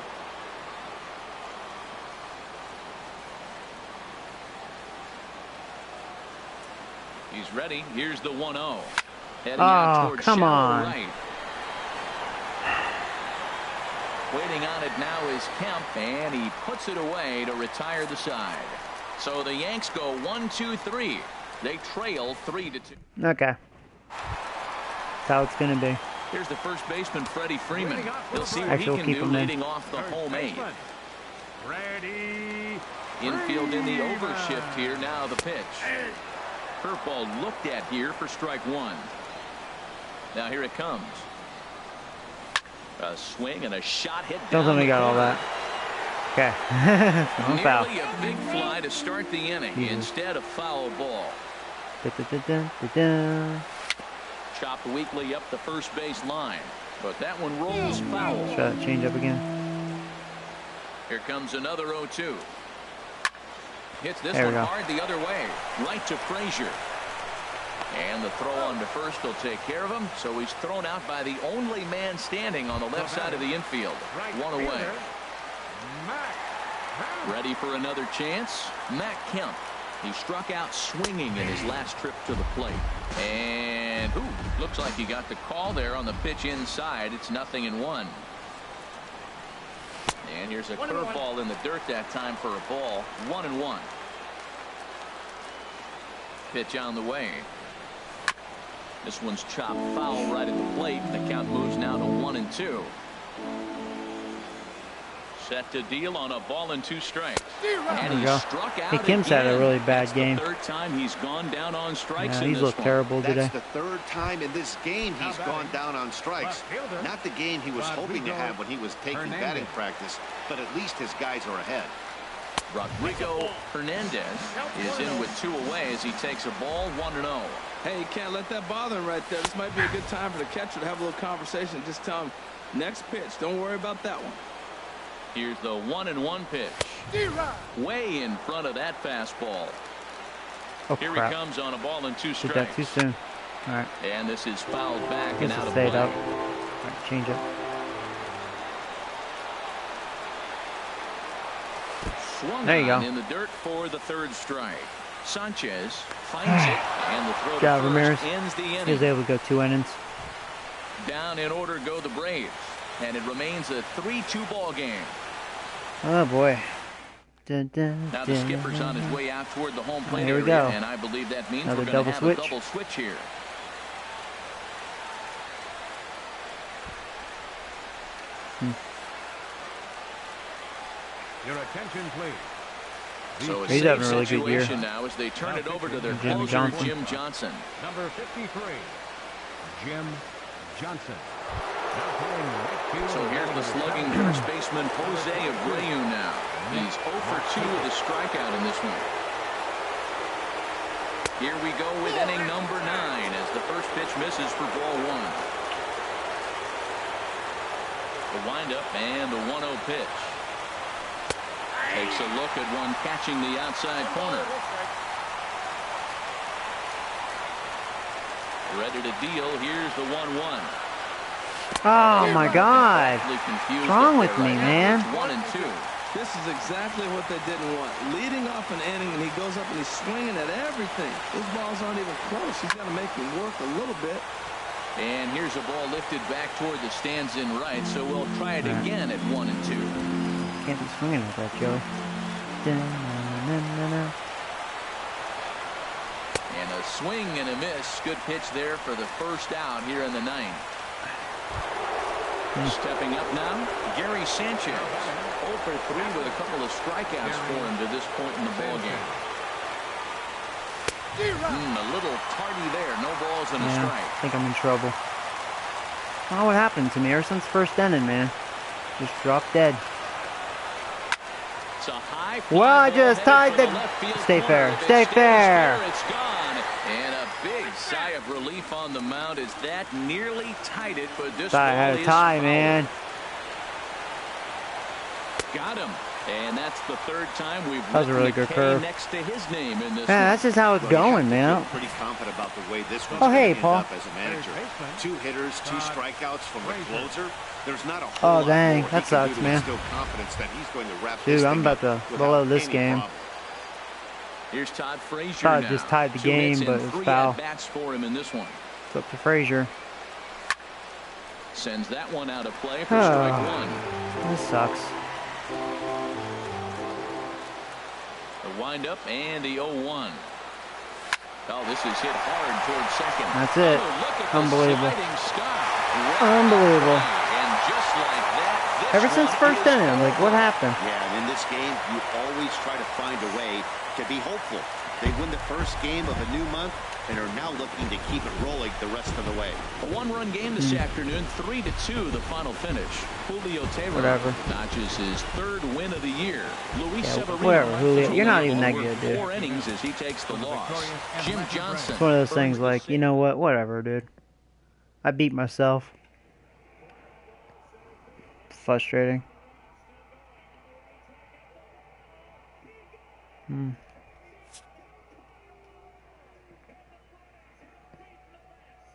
He's ready. Here's the 1-0. Heading out towards come shallow on. right. Waiting on it now is Kemp, and he puts it away to retire the side. So the Yanks go 1-2-3. They trail 3-2. Okay. That's how it's going to be. Here's the first baseman, Freddie Freeman. He'll see what Actually, he can keep do him in. leading off the home 8. Ready. Infield in the overshift here. Now the pitch. Curveball looked at here for strike 1. Now here it comes. A swing and a shot hit down. Don't tell me you got all that. Okay. I'm foul. Nearly a big fly to start the inning. Instead a foul ball. Da-da-da-da-da-da. Chopped weakly up the first base line. But that one rolls foul. Try that change up again. Here comes another 0-2. Hits this There we one go. hard the other way. Right to Frazier. And the throw on to first will take care of him. So he's thrown out by the only man standing on the left side of the infield. 1 away. Ready for another chance. Matt Kemp. He struck out swinging in his last trip to the plate. And looks like he got the call there on the pitch inside. It's 0-1. And here's a curveball in the dirt that time for a ball. 1-1. Pitch on the way. This one's chopped foul right at the plate. The count moves now to 1-2. Set to deal on a ball and 2 strikes. And he struck out. Kim's had a really bad game. The third time he's gone down on strikes. He's looked terrible today. That's the third time in this game he's gone down on strikes. Not the game he was hoping to have when he was taking batting practice, but at least his guys are ahead. Rodrigo Hernandez is in with 2 away as he takes a ball. 1-0. Hey, you can't let that bother him right there. This might be a good time for the catcher to have a little conversation. Just tell him, next pitch. Don't worry about that one. Here's the 1-1 pitch. Way in front of that fastball. Here he comes on a ball and 2 strikes. Did that too soon. All right. And this is fouled back and out of play. play. Up. All right, change it. Swung there you go. In the dirt for the 3rd strike. Sanchez finds it, and the throw to first Ramirez ends the inning. He was able to go 2 innings. Down in order go the Braves, and it remains a 3-2 ball game. Oh boy. Now the skipper's on his way out toward the home plate area, go. and I believe that means Another we're going to have switch. a double switch here. Your attention, please. So a He's having a really good year. Now as they turn it over to their Jim closer, Johnson. Jim Johnson. Number 53, Jim Johnson. So here's the slugging first baseman Jose Abreu now. He's 0 for 2 with a strikeout in this one. Here we go with inning number 9 as the first pitch misses for ball 1. The windup and the 1-0 pitch. Takes a look at one catching the outside corner. Ready to deal. Here's the 1-1. Oh my God! What's wrong with me, man? 1-2. This is exactly what they didn't want. Leading off an inning, and he goes up and he's swinging at everything. Those balls aren't even close. He's got to make them work a little bit. And here's a ball lifted back toward the stands in right, so we'll try it again at 1-2. Can't be swinging like that, Joey. And a swing and a miss. Good pitch there for the first out here in the 9th. Stepping up now, Gary Sanchez. 0 for 3 with a couple of strikeouts for him to this point in the ballgame. A little tardy there. No balls and a strike. I think I'm in trouble. I don't know what happened to me ever since first inning, man. Just dropped dead. It's a high well, I just tied the... Stay fair. Stay fair. It's gone. And a big sigh of relief on the mound as that nearly tied it, but this I had a tie, man. Got him. And that's the 3rd time we've that was a really good curve. Next to his name in this that's just how it's going, man. Pretty confident about the way this one's oh, hey, end Paul. up as a manager. 2 hitters, 2 strikeouts from a closer. There's not a whole lot dang, more that he can sucks, do to man. instill confidence that he's going to wrap Dude, this I'm thing about to up blow without this any game. problem. Here's Todd Frazier Todd now. just tied the 2 game, hits but and it's 3 foul. at-bats for him in this one. It's up to Frazier. Sends that one out of play for strike 1. This sucks. The windup and the 0-1. Oh, this is hit hard towards second. That's it. Oh, Unbelievable. Unbelievable. Unbelievable. And just like that, Ever since first inning, I'm like, what happened? Yeah, and in this game, you always try to find a way to be hopeful. They win the first game of a new month and are now looking to keep it rolling the rest of the way. A 1-run game this afternoon, 3-2 the final finish. Julio Taylor notches his 3rd win of the year. Luis Severino, whatever, Julio. You're not even that good, dude. 4 innings as he takes the loss. Jim Johnson. It's one of those things like, you know what? Whatever, dude. I beat myself. Frustrating.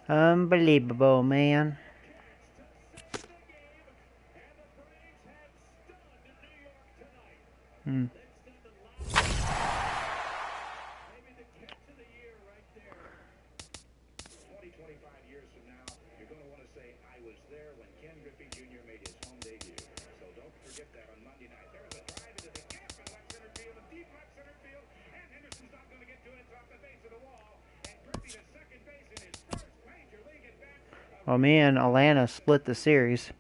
Unbelievable, man. Well, me and Atlanta split the series.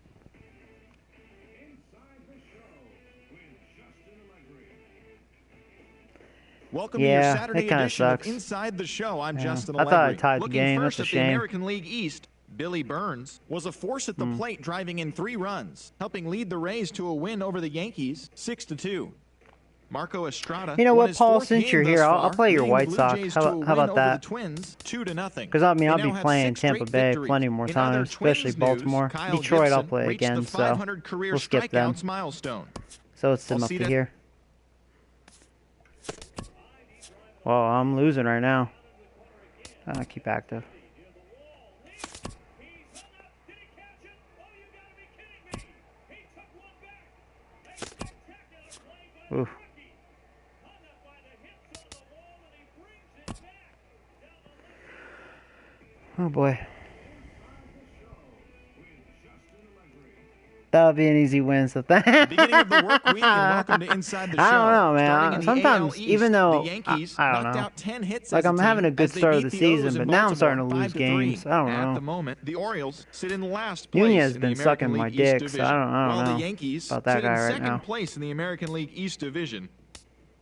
Welcome to your Saturday it kind of edition sucks. of Inside the Show. I'm Justin I Allegri. thought I tied the Looking game. first That's a at the shame. American League East, Billy Burns was a force at the plate, driving in 3 runs, helping lead the Rays to a win over the Yankees, 6-2. Marco Estrada. You know won what, his Paul? 4th Since game you're thus here, I'll far, play your leading the White Blue Sox. Jays How to a about win over that? The Twins, 2-0. Because I mean, I'll They be now have playing 6 Tampa straight Bay victories. plenty more In other times, especially Twins news, Baltimore. Kyle Detroit, I'll Gibson play reached again, the so 500 career we'll skip them. strikeouts milestone. So let's send them up to here. Well, I'm losing right now. Keep active. Ooh. Oh boy. That'll be an easy win, so Beginning of the work week, and welcome to Inside the Show. I don't know, man. Starting in the Sometimes, AL East, even though the Yankees I don't knocked know, out 10 hits like as a I'm team having a good as they start of beat the O's season, in but now I'm starting to Baltimore lose 5-3. games. I don't At know. the moment, the Orioles sit in last place Nunez has in been the sucking American my League East dick, so Division, I don't while know the Yankees about that sit guy in right second now. place in the American League East Division.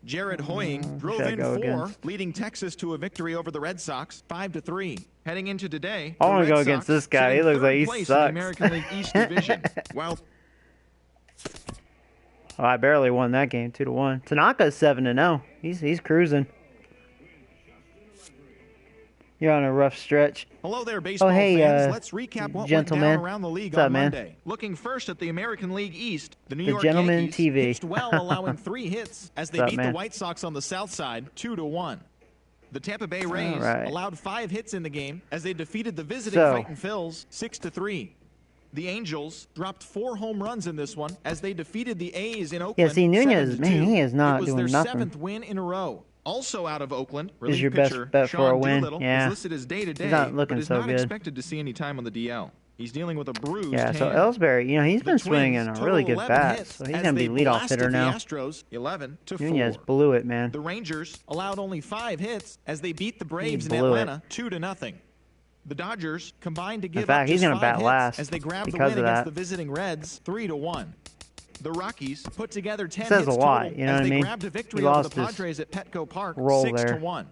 Jared Hoying drove should I in go 4, against? leading Texas to a victory over the Red Sox, 5-3. Heading into today, I the want to Red go against Sox this guy. sit He in looks like third he place in the sucks. American League East Division, while Oh, I barely won that game, 2-1. Tanaka's 7-0. He's cruising. You're on a rough stretch. hello there, baseball hey, fans. Let's recap what gentlemen. went down around the league What's up, on man? Monday. Looking first at the American League East, the New The York Gentleman Yankees TV. pitched well, allowing 3 hits as they What's up, beat man? the White Sox on the south side 2-1. The Tampa Bay Rays right. allowed 5 hits in the game as they defeated the visiting So- Fightin' Phils 6-3. The Angels dropped 4 home runs in this one as they defeated the A's in Oakland. Yeah, see, Nunez, 7-2. man, he is not it was doing their nothing. 7th win in a row. Also out of Oakland, relief your best pitcher bet for Sean a win? Doolittle Yeah. is listed as day-to-day, He's not looking but is so not good. expected to see any time on the DL. He's dealing with a bruised Yeah, so hand. Ellsbury, he's The been Twins swinging a total really good 11 bat, hits so he's as going to be they leadoff blasted hitter the now. Astros 11-4. Nunez blew it, man. The Rangers allowed only 5 hits as they beat the Braves in blew it. Atlanta 2-0. The Dodgers combined to give fact, up he's just gonna 5 bat hits last as they grabbed the because win of against that. the visiting Reds 3-1. The Rockies put together 10 Says hits a lot, total you know as what I they mean? grabbed a victory He over the lost his Padres at Petco Park role 6-1.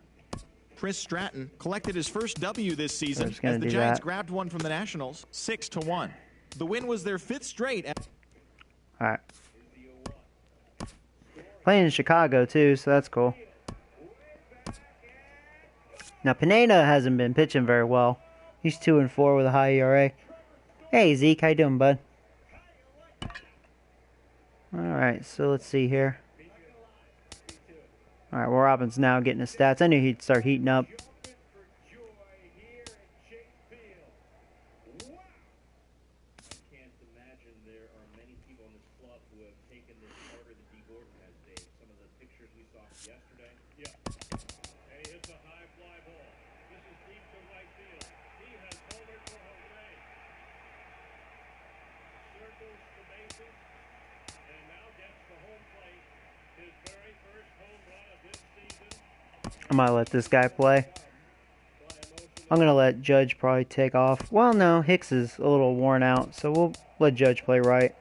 Chris Stratton collected his first W this season just gonna as the do Giants that. grabbed one from the Nationals 6-1. The win was their 5th straight. All right. Playing in Chicago, too, so that's cool. Now, Pineda hasn't been pitching very well. He's 2-4 with a high ERA. Hey, Zeke, how you doing, bud? All right, so let's see here. All right, well, Robin's now getting his stats. I knew he'd start heating up. I might let this guy play. I'm going to let Judge probably take off. Well, no, Hicks is a little worn out, so we'll let Judge play right.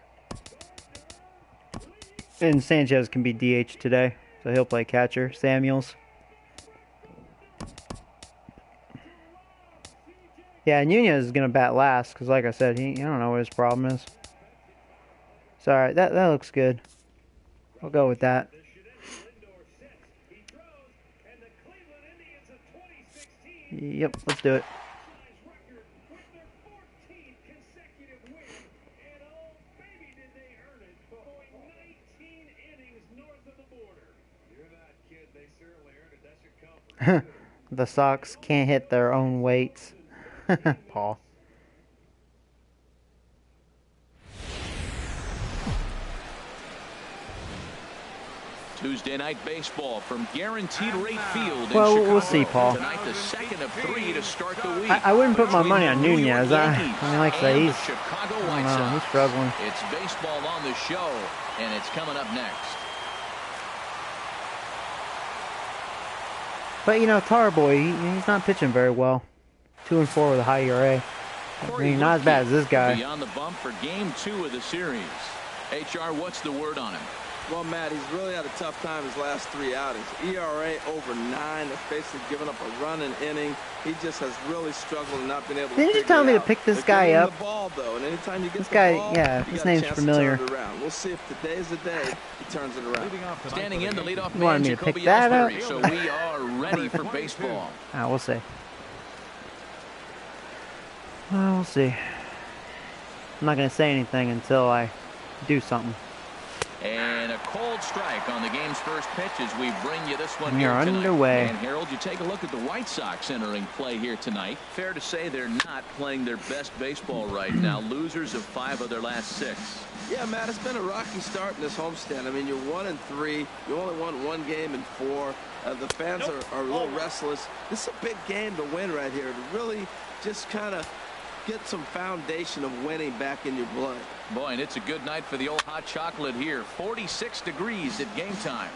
And Sanchez can be DH today, so he'll play catcher. Samuels. Yeah, Nunez is going to bat last, because like I said, I don't know what his problem is. So, alright, that looks good. I'll go with that. Yep, let's do it. The Sox can't hit their own weights. Paul. Tuesday night baseball from Guaranteed Rate Field in Well, Chicago. we'll see, Paul. Tonight, the second of 3 to start the week. I wouldn't put my Between money the on New York Nunez. I Yankees mean, like I say, and he's, the Chicago I White don't know, Sox. he's struggling. It's baseball on the show, and it's coming up next. But, Tarboy, he's not pitching very well. 2-4 with a high ERA. I mean, not as bad as this guy. Be on the bump for game 2 of the series. HR, what's the word on him? Well, Matt, he's really had a tough time his last 3 outings. ERA over 9. That's basically giving up a run an inning. He just has really struggled and not been able to. Didn't you tell me to pick this guy up? The ball, though, and anytime you get this the guy, ball, yeah, his name's familiar. We'll see if today's the day he turns it around. Standing in the leadoff You man, wanted me to pick Jacoby that up? Ellsbury, so we are ready for baseball. We'll see. Well, we'll see. I'm not going to say anything until I do something. And a cold strike on the game's first pitch as we bring you this one We here are tonight. underway. And Harold, you take a look at the White Sox entering play here tonight. Fair to say they're not playing their best baseball right now. Losers of 5 of their last 6. Yeah, Matt, it's been a rocky start in this homestand. I mean, you're 1-3. You only won 1 game in 4. The fans are a little restless. This is a big game to win right here, to really just kind of get some foundation of winning back in your blood. Boy, and it's a good night for the old hot chocolate here. 46 degrees at game time.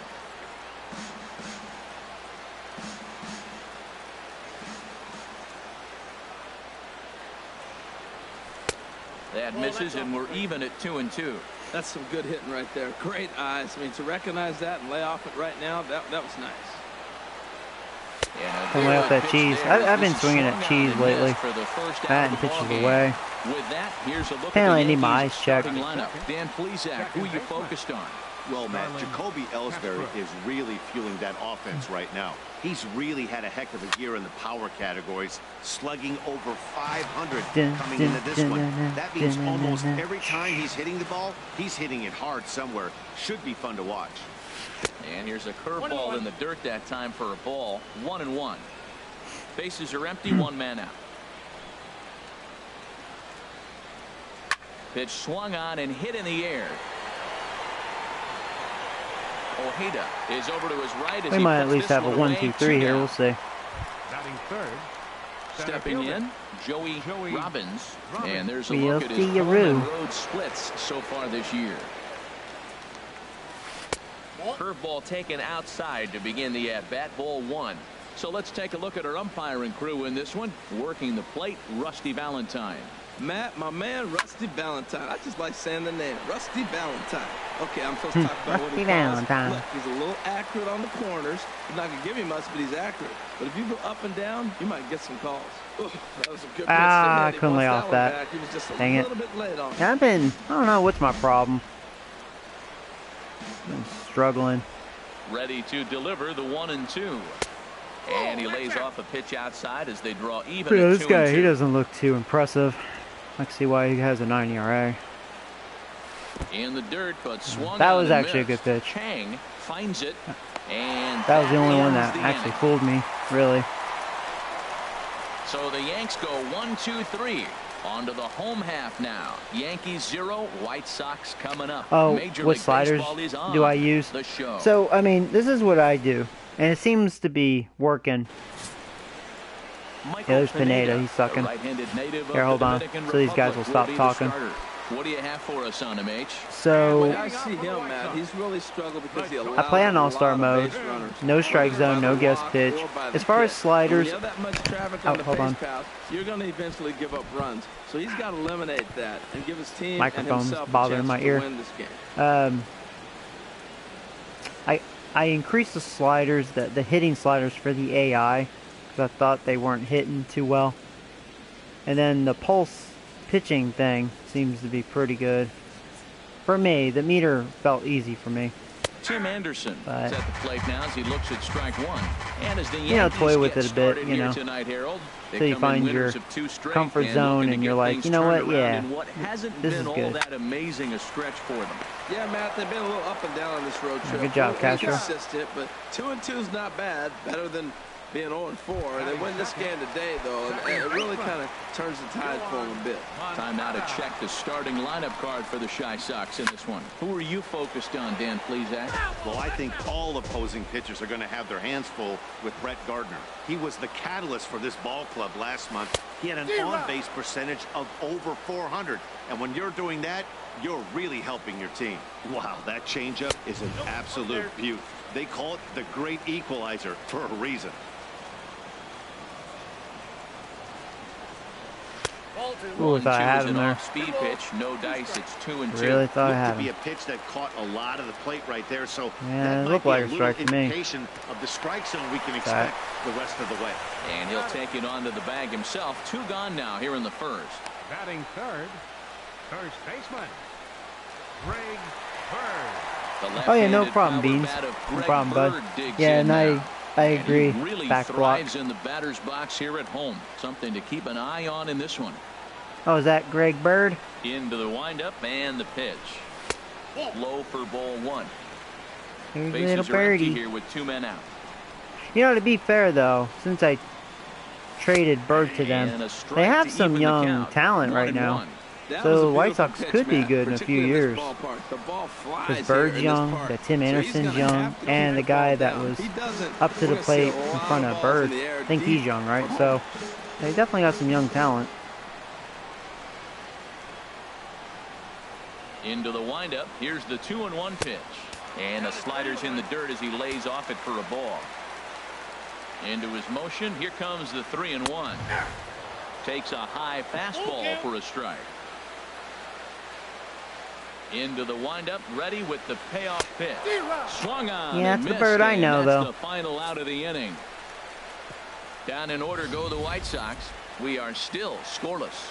That misses, and we're even at 2-2. That's some good hitting right there. Great eyes. I mean, to recognize that and lay off it right now, that was nice. Come lay off that cheese. I've been swinging at cheese lately. Batting pitches away. With that, here's a look Apparently at I the need my Yankees eyes checked. starting lineup. Dan Plesac, who you focused on? Well, Matt, Jacoby Ellsbury is really fueling that offense right now. He's really had a heck of a year in the power categories, slugging over 500 coming into this one. That means almost every time he's hitting the ball, he's hitting it hard somewhere. Should be fun to watch. And here's a curveball in the dirt that time for a ball. 1-1. Bases are empty. 1 man out. Pitch swung on and hit in the air. Ojeda is over to his right. As We might at least have a 1-2-3 here. We'll see. Batting third. Stepping in, Joey Robbins. And there's a We'll look at see his you, home Roo. and road splits so far this year. Curveball taken outside to begin the at-bat. Ball 1. So let's take a look at our umpiring crew in this one. Working the plate, Rusty Valentine. Matt, my man, Rusty Valentine. I just like saying the name, Rusty Valentine. Okay, I'm supposed to talk about what he Rusty calls. Valentine. Look, he's a little accurate on the corners. He's not going to give you much, but he's accurate. But if you go up and down, you might get some calls. Ugh, that was a good pitch. I couldn't lay off that. Back. He was just a Dang it. little bit late on it. I don't know what's my problem. I'm struggling. Ready to deliver the 1-2. And he lays off a pitch outside as they draw even Yeah, at this guy, 2-2. he doesn't look too impressive. I can see why he has a 9 ERA. In the dirt, but swung That on was and actually a good missed. pitch. Chang finds it, and That was the only one ends that the actually inning. fooled me, really. So the Yanks go 1-2-3 on to the home half now. Yankees 0, White Sox coming up. Oh, Major what League sliders Baseball is on do I use? the show. So, I mean, this is what I do, and it seems to be working. Michael Yeah, there's Pineda. He's sucking. a right-handed native of Here, hold the on, Dominican so these guys Republic, will stop be the talking. starter. What do you have for us on him, H? So, When I see him, Matt, he's really struggled because he allowed I play on all-star a lot mode. of base runners. No strike zone, no guest pitch. As far as sliders, When you have that much traffic oh, on the hold base on. path, you're going to eventually give up runs. So he's got to eliminate that and give his team Microphone's and himself a bothering chance my to ear. win this game. I increased the sliders, the hitting sliders for the AI, because I thought they weren't hitting too well. And then the pulse pitching thing seems to be pretty good. For me, the meter felt easy for me. Tim Anderson But- is at the plate now as he looks at strike 1. And as the Yankees You know, toy with get it a bit, started you here know, tonight, Harold, they till you come in find winners your of 2 straight comfort and zone looking to and get you're like, things you know turned what, around yeah, in what hasn't this been is all good. that amazing a stretch for them. Yeah, Matt, they've been a little up and down on this road trip. Good job, A little Castro. inconsistent, but 2-2 is not bad. Better than being 0-4. And they win this game today, though, and it really kind of turns the tide for them a bit. Time now to check the starting lineup card for the Chi Sox in this one. Who are you focused on, Dan Plesac? Well, I think all opposing pitchers are going to have their hands full with Brett Gardner. He was the catalyst for this ball club last month. He had an on-base percentage of over 400. And when you're doing that, you're really helping your team. Wow, that changeup is an absolute beaut. They call it the great equalizer for a reason. Ooh, I thought I had him there. Speed pitch, no dice. It's 2-2. Really thought I had him. Be a pitch that caught a lot of the plate right there. So yeah, that it looked might like be a strike to me. indication of the strike zone we can expect the rest of the way. And he'll take it onto the bag himself. 2 gone now here in the first. Batting third, first baseman, Greg Bird. Oh yeah, no problem, Beans. No problem, bud. Yeah, and I agree. He really Back thrives block. in the batter's box here at home. Something to keep an eye on in this one. Oh, is that Greg Bird? Into the windup and the pitch. Low for ball 1. Here's Bases little are empty birdie. here with 2 men out. You know, to be fair though, since I traded Bird to them, And a strike they have to some even the young count. talent right 1-1. now. That was So a the White beautiful Sox pitch, could be Matt, good in a few particularly in years. this ballpark. The ball flies Because here Bird's in young, this park. that Tim So he's Anderson's gonna young, have to and the keep guy ball that down. was He doesn't up to the wanna see plate a in lot front of of balls Bird. in the air I think deep he's young, right? from So home. they definitely got some young talent. Into the windup. Here's the 2-1 pitch. And the slider's in the dirt as he lays off it for a ball. Into his motion. Here comes the 3-1. Takes a high fastball for a strike. Into the windup, ready with the payoff pitch. Swung on. Yeah, and that's the missed, Bird I and know, that's though. the final out of the inning. Down in order go the White Sox. We are still scoreless.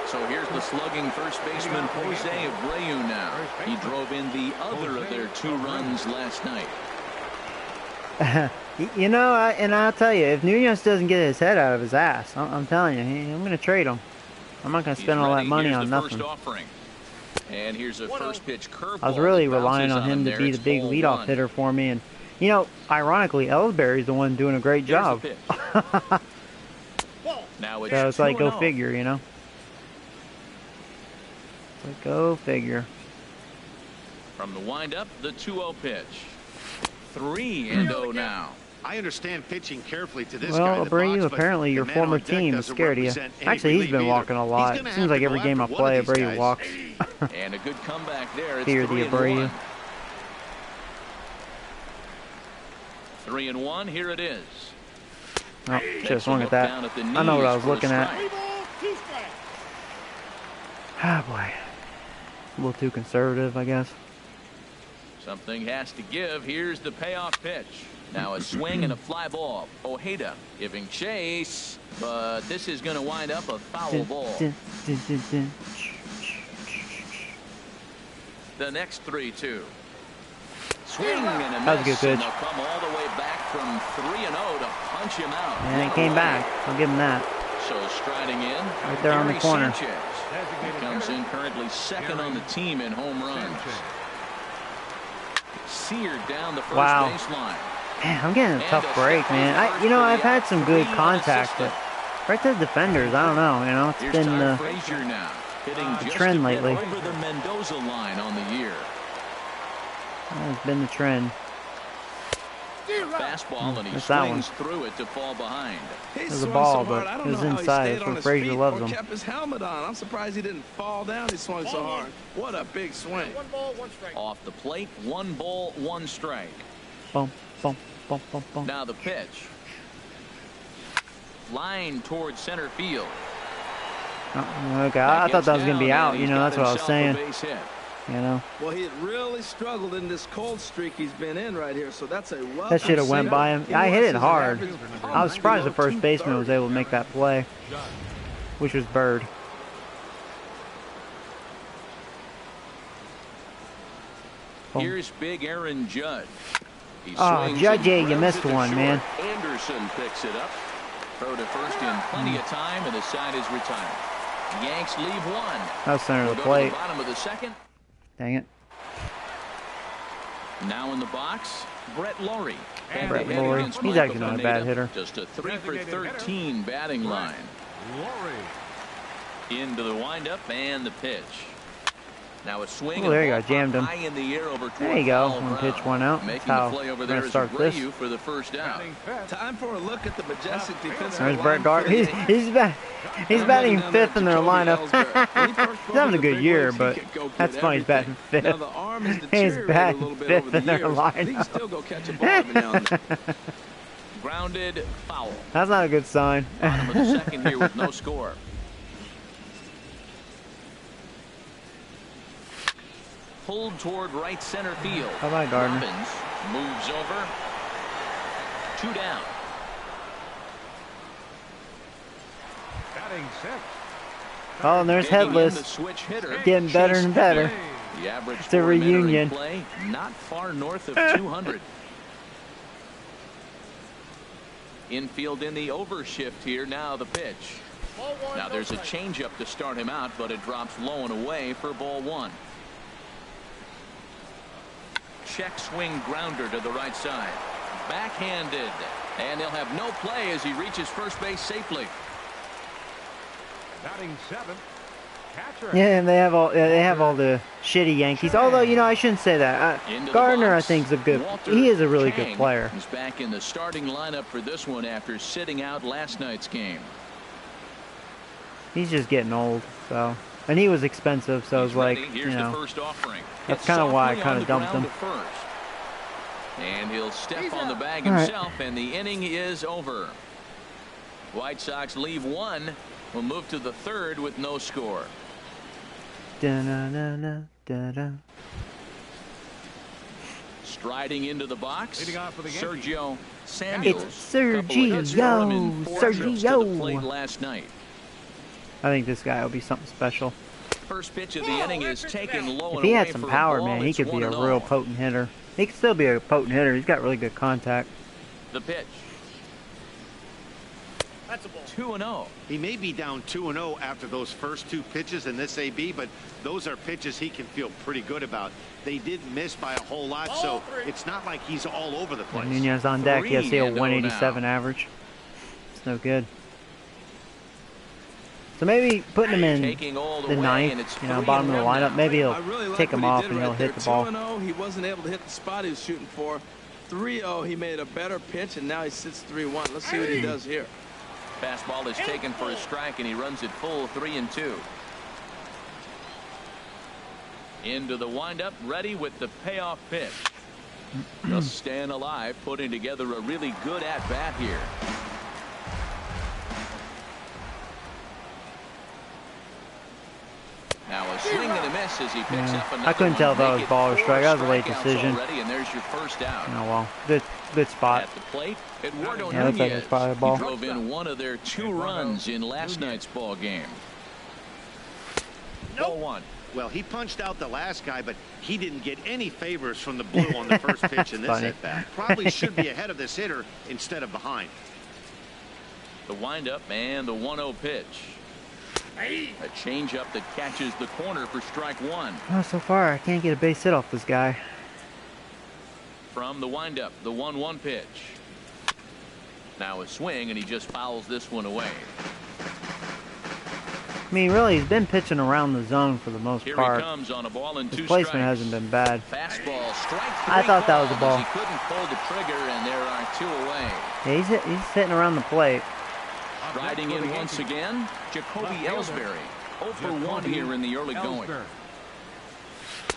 So here's the slugging first baseman Jose Abreu now. He drove in the other of their 2 runs last night. You know, and I'll tell you, if Nunez doesn't get his head out of his ass, I'm telling you, I'm going to trade him. I'm not going to spend all that money on nothing. And here's a first pitch curveball. I was really relying on him to be the big leadoff hitter for me, and you know, ironically, Ellsbury's the one doing a great job. Now So it's like, go figure, you know. It's like, go figure. From the windup, the 2-0 pitch. 3-0 now. I understand pitching carefully to this Well, guy. Abreu, apparently your former team is scared of you. Actually, he's been walking a lot. Seems like every game I play, Abreu walks. And a good comeback there. It's Fear the Abreu. 3-1. Here it is. Oh, should have swung at that. I know what I was looking at. Ah, boy. A little too conservative, I guess. Something has to give. Here's the payoff pitch. Now a swing and a fly ball. Ojeda giving chase, but this is going to wind up a foul ball. The next 3-2. Swing and a miss. That was a good pitch. And they'll come all the way back from 3-0 to punch him out. And it came back. I'll give him that. So striding in, right there on the corner. Sanchez. He comes in currently second on the team in home runs. Seared down the first baseline. Man, I'm getting a tough break, man. I've had some good contact, but right to the defenders, I don't know. You know, it's been the trend lately. Over the Mendoza line on the year. It's been the trend. Fastball and he swings through it to fall behind. It was a ball, but it was inside. That's what Frazier loves him. Kept his helmet on. I'm surprised he didn't fall down. He swung so hard. What a big swing. 1 ball, 1 strike. Off the plate, 1 ball, 1 strike. Boom, boom, boom, boom, boom. Now the pitch. Line towards center field. Oh, okay, I thought that was going to be out. You know, that's what I was saying. You know. Well, he had really struggled in this cold streak he's been in right here, so that's a welcome. That should have went by him. I hit it hard. I was surprised the first baseman was able to make that play, which was Bird. Here's big Aaron Judge. Oh, Judge, you missed one, man. Anderson picks it up. Throw to first in plenty of time, and the side is retired. Yanks leave 1. That was center of the plate. Bottom of the second. Dang it. Now in the box, Brett Lawrie. Brett Lawrie. He's actually not a bad hitter. Just a 3 for 13 batting line. Into the windup and the pitch. Now a swing. Oh, there you go, jammed him. High in the air over there you go. One pitch, one out. That's how we're going to start this. For the first out. Time for a look at the majestic defensive. There's Brett Gardner. He's batting 5th in their lineup. He's having a good year, but that's funny. He's batting 5th. He's batting 5th in their lineup. Grounded, foul. That's not a good sign. Bottom of the second here with no score. Pulled toward right center field. How about Gardner? Robbins moves over. 2 down. Batting six. Oh, and there's Headless. Getting better and better. The average it's a reunion. Play, not far north of 200. Infield in the overshift here. Now the pitch. Now there's a changeup to start him out, but it drops low and away for ball 1. Check swing grounder to the right side. Backhanded. And he'll have no play as he reaches first base safely. Batting 7th. Yeah, and they have all the shitty Yankees. Although, you know, I shouldn't say that. Gardner, I think, is a good. He is a really good player. He's back in the starting lineup for this one after sitting out last night's game. He's just getting old, so. And he was expensive, so it's like, you know, that's kind of why I kind of dumped him. And he'll step on the bag himself, and the inning is over. White Sox leave 1. We'll move to the 3rd with no score. Da-na-na-na-da-da. Striding into the box, Sergio Samuels. It's Sergio. Last night. I think this guy will be something special. First pitch of the inning is taken low. If he had some power, man, he could be a real potent hitter. He could still be a potent hitter. He's got really good contact. The pitch. That's a ball. 2-0. He may be down 2-0 after those first 2 pitches in this AB, but those are pitches he can feel pretty good about. They did miss by a whole lot, so it's not like he's all over the place. Nunez on deck. He has a 187 average. It's no good. So maybe putting him in the 9th, you know, bottom of the lineup, maybe he'll take him off and he'll hit the ball. 2-0, he wasn't able to hit the spot he was shooting for. 3-0, he made a better pitch, and now he sits 3-1. Let's see what he does here. Fastball is taken for a strike, and he runs it full 3-2. Into the windup, ready with the payoff pitch. Just staying alive, putting together a really good at-bat here. Now a swing and a miss as he picks up another. I couldn't tell if that was ball or strike. That was a late decision. And there's your first out. Oh well, good spot. At the plate, Eduardo yeah, looks like it's probably a ball. He drove in one of their 2 runs in last night's ball game. Nope. Ball 1. Well, he punched out the last guy, but he didn't get any favors from the blue on the first pitch in this at-bat. Probably should be ahead of this hitter instead of behind. The windup and the 1-0 pitch. A changeup that catches the corner for strike 1. Oh, so far I can't get a base hit off this guy. From the windup, the 1-1 pitch. Now a swing, and he just fouls this one away. I mean, really, he's been pitching around the zone for the most part. Here he comes on a ball and 2 His placement strikes. hasn't been bad. Fastball, strike 3. I thought that was a ball. He couldn't pull the trigger, and there are 2 away. Yeah, he's hitting around the plate. Riding in once again, Jacoby Ellsbury. 0 for 1 here in the early going.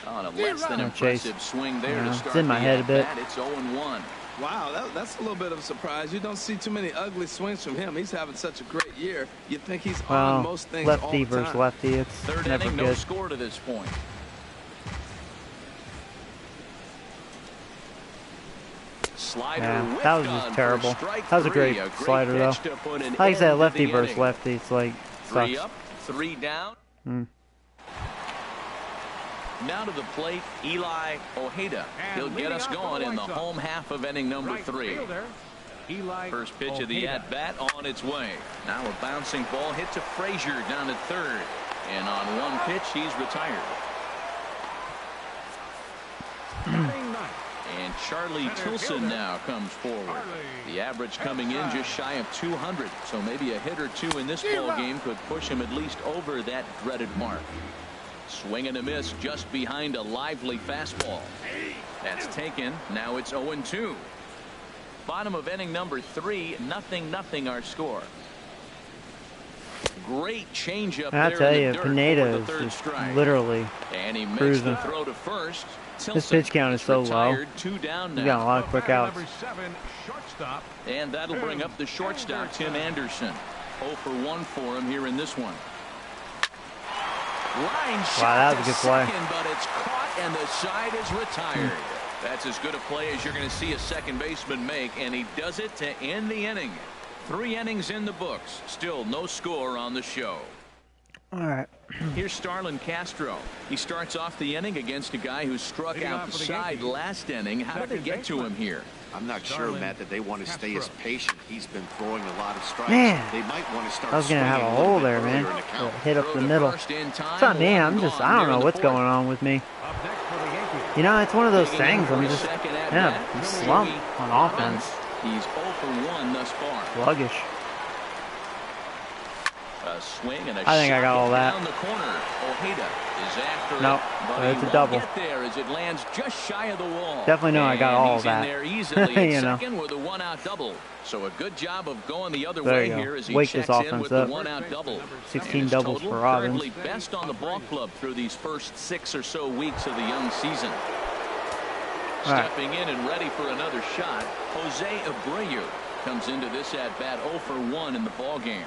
On a less than impressive swing there to start. It's in my head a bit. It's 0-1. Wow, that's a little bit of a surprise. You don't see too many ugly swings from him. He's having such a great year. You think he's on most things all the lefty time. versus lefty. It's Third never inning, good. no score to this point. Slider Yeah, that was just terrible. That was a great slider, though. Like I said, lefty versus lefty. It's like, sucks. 3 up, 3 down. Now to the plate, Eli Ojeda. He'll get us going in the home half of inning number 3. First pitch of the at-bat on its way. Now a bouncing ball hit to Frazier down at third. And on one pitch, he's retired. And Charlie Tilson now comes forward. The average coming in just shy of 200. So maybe a hit or 2 in this ball game could push him at least over that dreaded mark. Swing and a miss just behind a lively fastball. That's taken. Now it's 0-2. Bottom of inning number 3. 0-0 our score. Great changeup there. I tell you, in the dirt Pineda for the is just strike. literally And he makes cruising. the throw to first. This pitch count is so low. Retired, 2 down now. You got a lot of quick outs. Number 7, shortstop. shortstop. And that'll bring up the shortstop, Tim Anderson. 0 for 1 for him here in this one. Line shot, wow, that was a good play. Second, but it's caught and the side is retired. That's as good a play as you're going to see a second baseman make, and he does it to end the inning. 3 innings in the books. Still no score on the show. All right. Here's Starlin Castro. He starts off the inning against a guy who struck out the side last inning. How did they get to him here? I'm not sure, Matt, that they want to stay as patient. He's been throwing a lot of strikes. Man, they might want to start. I was going to have a hole there, man. Hit up the middle. It's not me. I don't know what's going on with me. You know, it's one of those things. I'm just, slump on offense. He's 0 for 1 thus far. Sluggish. A swing and a I think I got all that. Down the corner. Ojeda is after nope, it, it's a double. Get there as it lands just shy of the wall. Definitely know I got all of that. He's in there easily you know. second with a 1-out double. So a good job of going the other there way you go. here as he Wake checks this in offense with up. the 1-out double. 16 doubles for Robbins. Currently best on the ball club through these first 6 or so weeks of the young season. Stepping in and ready for another shot, Jose Abreu comes into this at bat 0 for 1 in the ball game.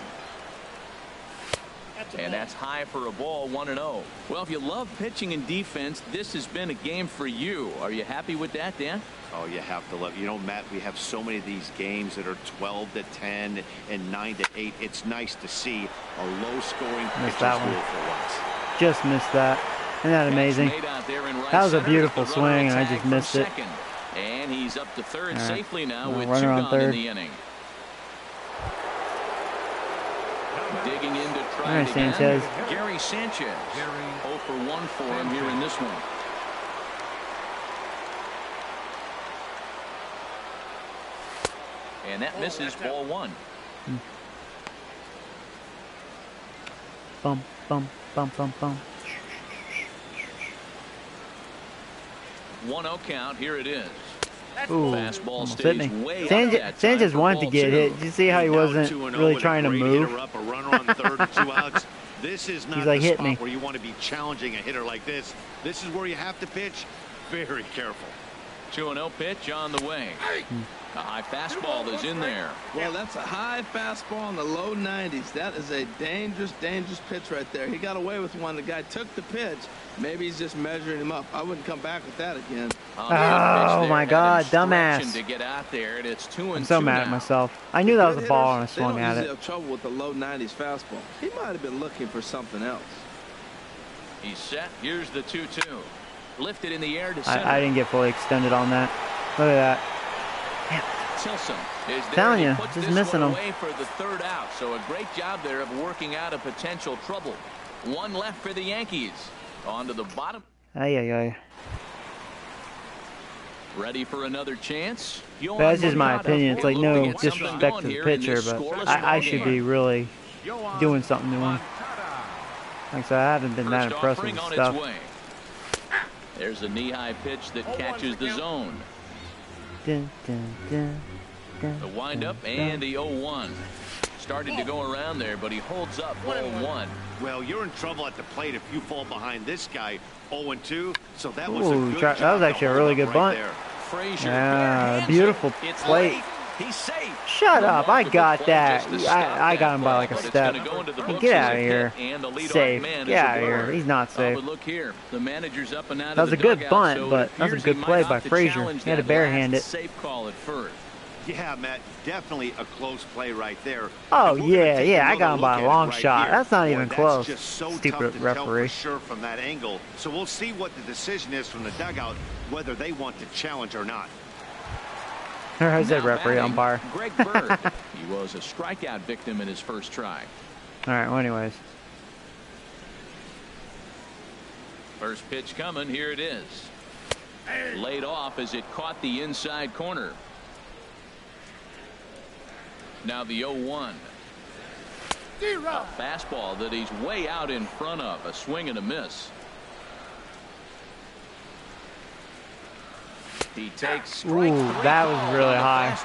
And that's high for a ball, 1-0. Well, if you love pitching and defense, this has been a game for you. Are you happy with that, Dan? Oh, you have to love. You know, Matt, we have so many of these games that are 12-10 and 9-8. It's nice to see a low-scoring pitcher's duel for once. Just missed that. Isn't that amazing? That was a beautiful swing, and I just missed it. And he's up to third safely now with 2 runner on gone third. in the inning. Digging in to try it again. Sanchez. Gary Sanchez. 0 for 1 for him here in this one. And that misses, ball 1. Bum, bum, bum, bum, bum. 1-0 count. Here it is. Ooh, fastball stays way up. Sanchez wanted to get hit. Did you see how he wasn't really trying to move? This is not He's like, the hit spot me. where you want to be challenging a hitter like this. This is where you have to pitch very careful. 2-0 pitch on the way. A high fastball is in there. Well, that's a high fastball in the low 90s. That is a dangerous, dangerous pitch right there. He got away with one. The guy took the pitch. Maybe he's just measuring him up. I wouldn't come back with that again. Oh my God, dumbass. To get out there, and it's 2-2 I'm so mad at myself. I knew that was a ball and I swung at it. They don't usually have trouble with the low 90s fastball. He might have been looking for something else. He's set. Here's the 2-2. Lifted in the air to center. I didn't get fully extended on that. Look at that. Tilson is there. Telling you, puts just this missing one him. away for the 3rd out. So a great job there of working out a potential trouble. 1 left for the Yankees. On to the bottom. Ay. Ready for another chance? That's just my opinion. It's like no disrespect to the pitcher, but I should be really doing something to him. Like I said, I haven't been that impressed with his stuff. There's a knee-high pitch that catches the zone. Dun, dun, dun, dun, the windup and the 0-1. Started to go around there, but he holds up ball 1. Well, you're in trouble at the plate if you fall behind this guy 0-2. So that was Ooh, a good job. that was actually a really good bunt. Frazier, beautiful plate. He's safe. Shut up! I got that. I got him by like a step. Get out of here. Safe. Get out of here. He's not safe. But look here, the manager's up and out. That was a good bunt, but that was a good play by Frazier. He had to barehand it. Safe call at first. Yeah, Matt, definitely a close play right there. Oh yeah, I got him by a long shot. That's not even close. Stupid referee. Sure, from that angle. So we'll see what the decision is from the dugout, whether they want to challenge or not. I said referee umpire. Greg Bird. He was a strikeout victim in his first try. All right. Well, anyways. First pitch coming. Here it is. Laid off as it caught the inside corner. Now the 0-1. A fastball that he's way out in front of. A swing and a miss. He takes strike three. That was really high.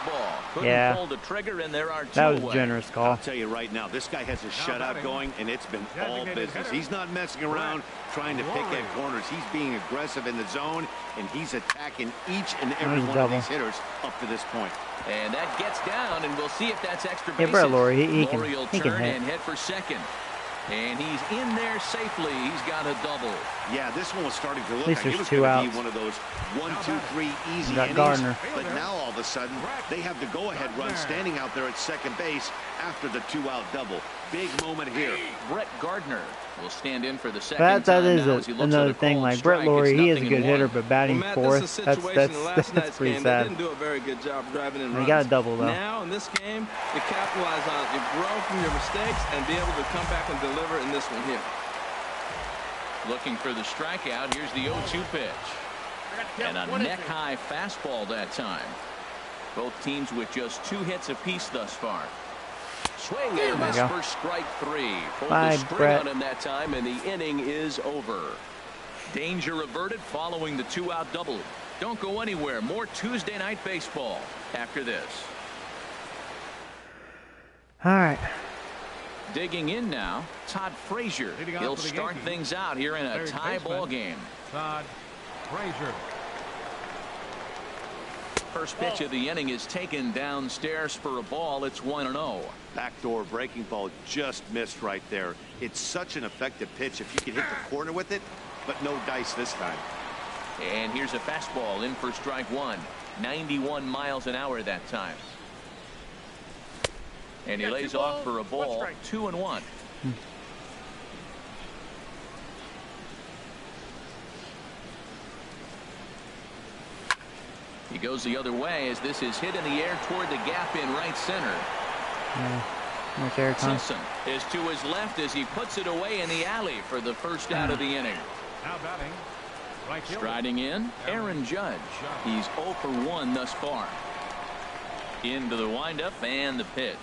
Yeah, pull the trigger, and there are two that was away. a generous call. I'll tell you right now, this guy has a shutout going, and it's been all business. He's not messing around trying to pick at corners. He's being aggressive in the zone, and he's attacking each and every one of these hitters up to this point. And that gets down, and we'll see if that's extra bases. Yeah, Brett Laurie, he can turn hit. and hit for second. And he's in there safely. He's got a double. Yeah, this one was starting to look At like least it there's was two going to outs. be one of those 1, 2, 3 easy Got innings. Gardner. But now all of a sudden, they have the go-ahead run standing out there at second base after the 2-out double. Big moment here. Brett Gardner will stand in for the second That is time now another thing. Like Brett Laurie, he is a good hitter, but batting fourth, that's pretty sad. They didn't do a very good job driving in runs. He got a double though. Now in this game, you capitalize on it. You grow from your mistakes and be able to come back and deliver in this one here. Looking for the strikeout. Here's the 0-2 pitch. And a neck-high fastball that time. Both teams with just 2 hits apiece thus far. Swing and a miss for strike 3. Pulled the string on him that time, and the inning is over. Danger averted following the 2-out double. Don't go anywhere. More Tuesday night baseball after this. All right. Digging in now, Todd Frazier. He'll start things out here in a tie ball game. Todd Frazier. First pitch of the inning is taken downstairs for a ball. It's 1-0. Backdoor breaking ball just missed right there. It's such an effective pitch if you can hit the corner with it, but no dice this time. And here's a fastball in for strike 1. 91 miles an hour that time. And he lays off for a ball. 2-1. He goes the other way as this is hit in the air toward the gap in right center. Simpson is to his left as he puts it away in the alley for the first out of the inning. Now batting. Right Striding in, Aaron Judge. He's 0 for 1 thus far. Into the windup and the pitch.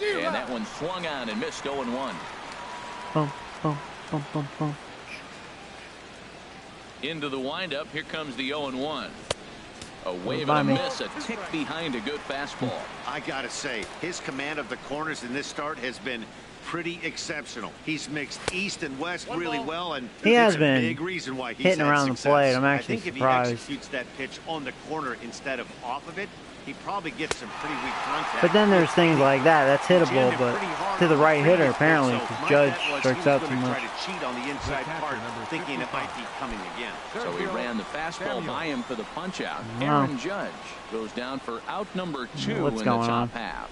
And that one swung on and missed 0-1. Boom, boom, boom, boom, boom. Into the windup. Here comes the 0-1. A wave and a miss, a tick behind a good fastball. I gotta say, his command of the corners in this start has been pretty exceptional. He's mixed east and west really well, and he has a been big reason why he's hitting had around success. the plate. I'm actually I think surprised. If he executes that pitch on the corner instead of off of it, he probably gets some pretty weak contact. But then there's things like that. That's hittable, but to the right hitter apparently, because Judge strikes out too much. Try to cheat on the inside part, thinking it might be coming again. So he ran the fastball by him for the punch out. Aaron Judge goes down for out number 2 in the top half.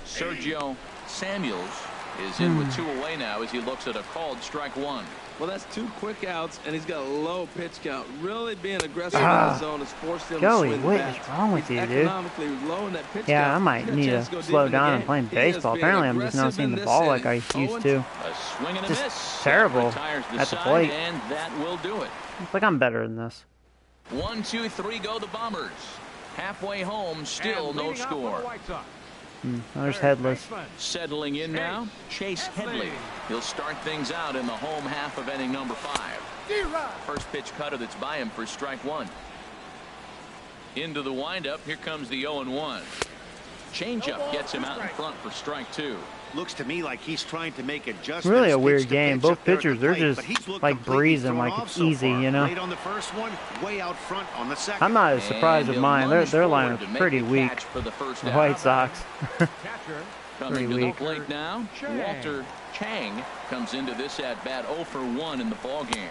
Sergio Samuels is in with 2 away now as he looks at a called strike 1. Well, that's 2 quick outs, and he's got a low pitch count. Really being aggressive in the zone has forced him to swing what back. is wrong with you, dude? Economically low in that pitch Yeah, count. I might need to slow down and playing baseball. Apparently, I'm just not seeing the ball like I used to. A swing and a Just miss. terrible Retires the at the side, plate. and that will do it. It's like I'm better than this. 1, 2, 3 go the Bombers. Halfway home, still no score. There's Headless. Settling in now, Chase Headley. He'll start things out in the home half of inning number 5. First pitch cutter that's by him for strike 1. Into the windup. Here comes the 0-1. Changeup gets him out in front for strike 2. Looks to me like he's trying to make adjustments. Really a weird game. Both pitchers, they're just like breezing, like it's easy, you know. Late on the first one, way out front on the second. I'm not as surprised with mine. Their lineup's pretty weak. For the first The White Sox. Coming to the plate now, Walter Chang comes into this at bat 0 for 1 in the ball game.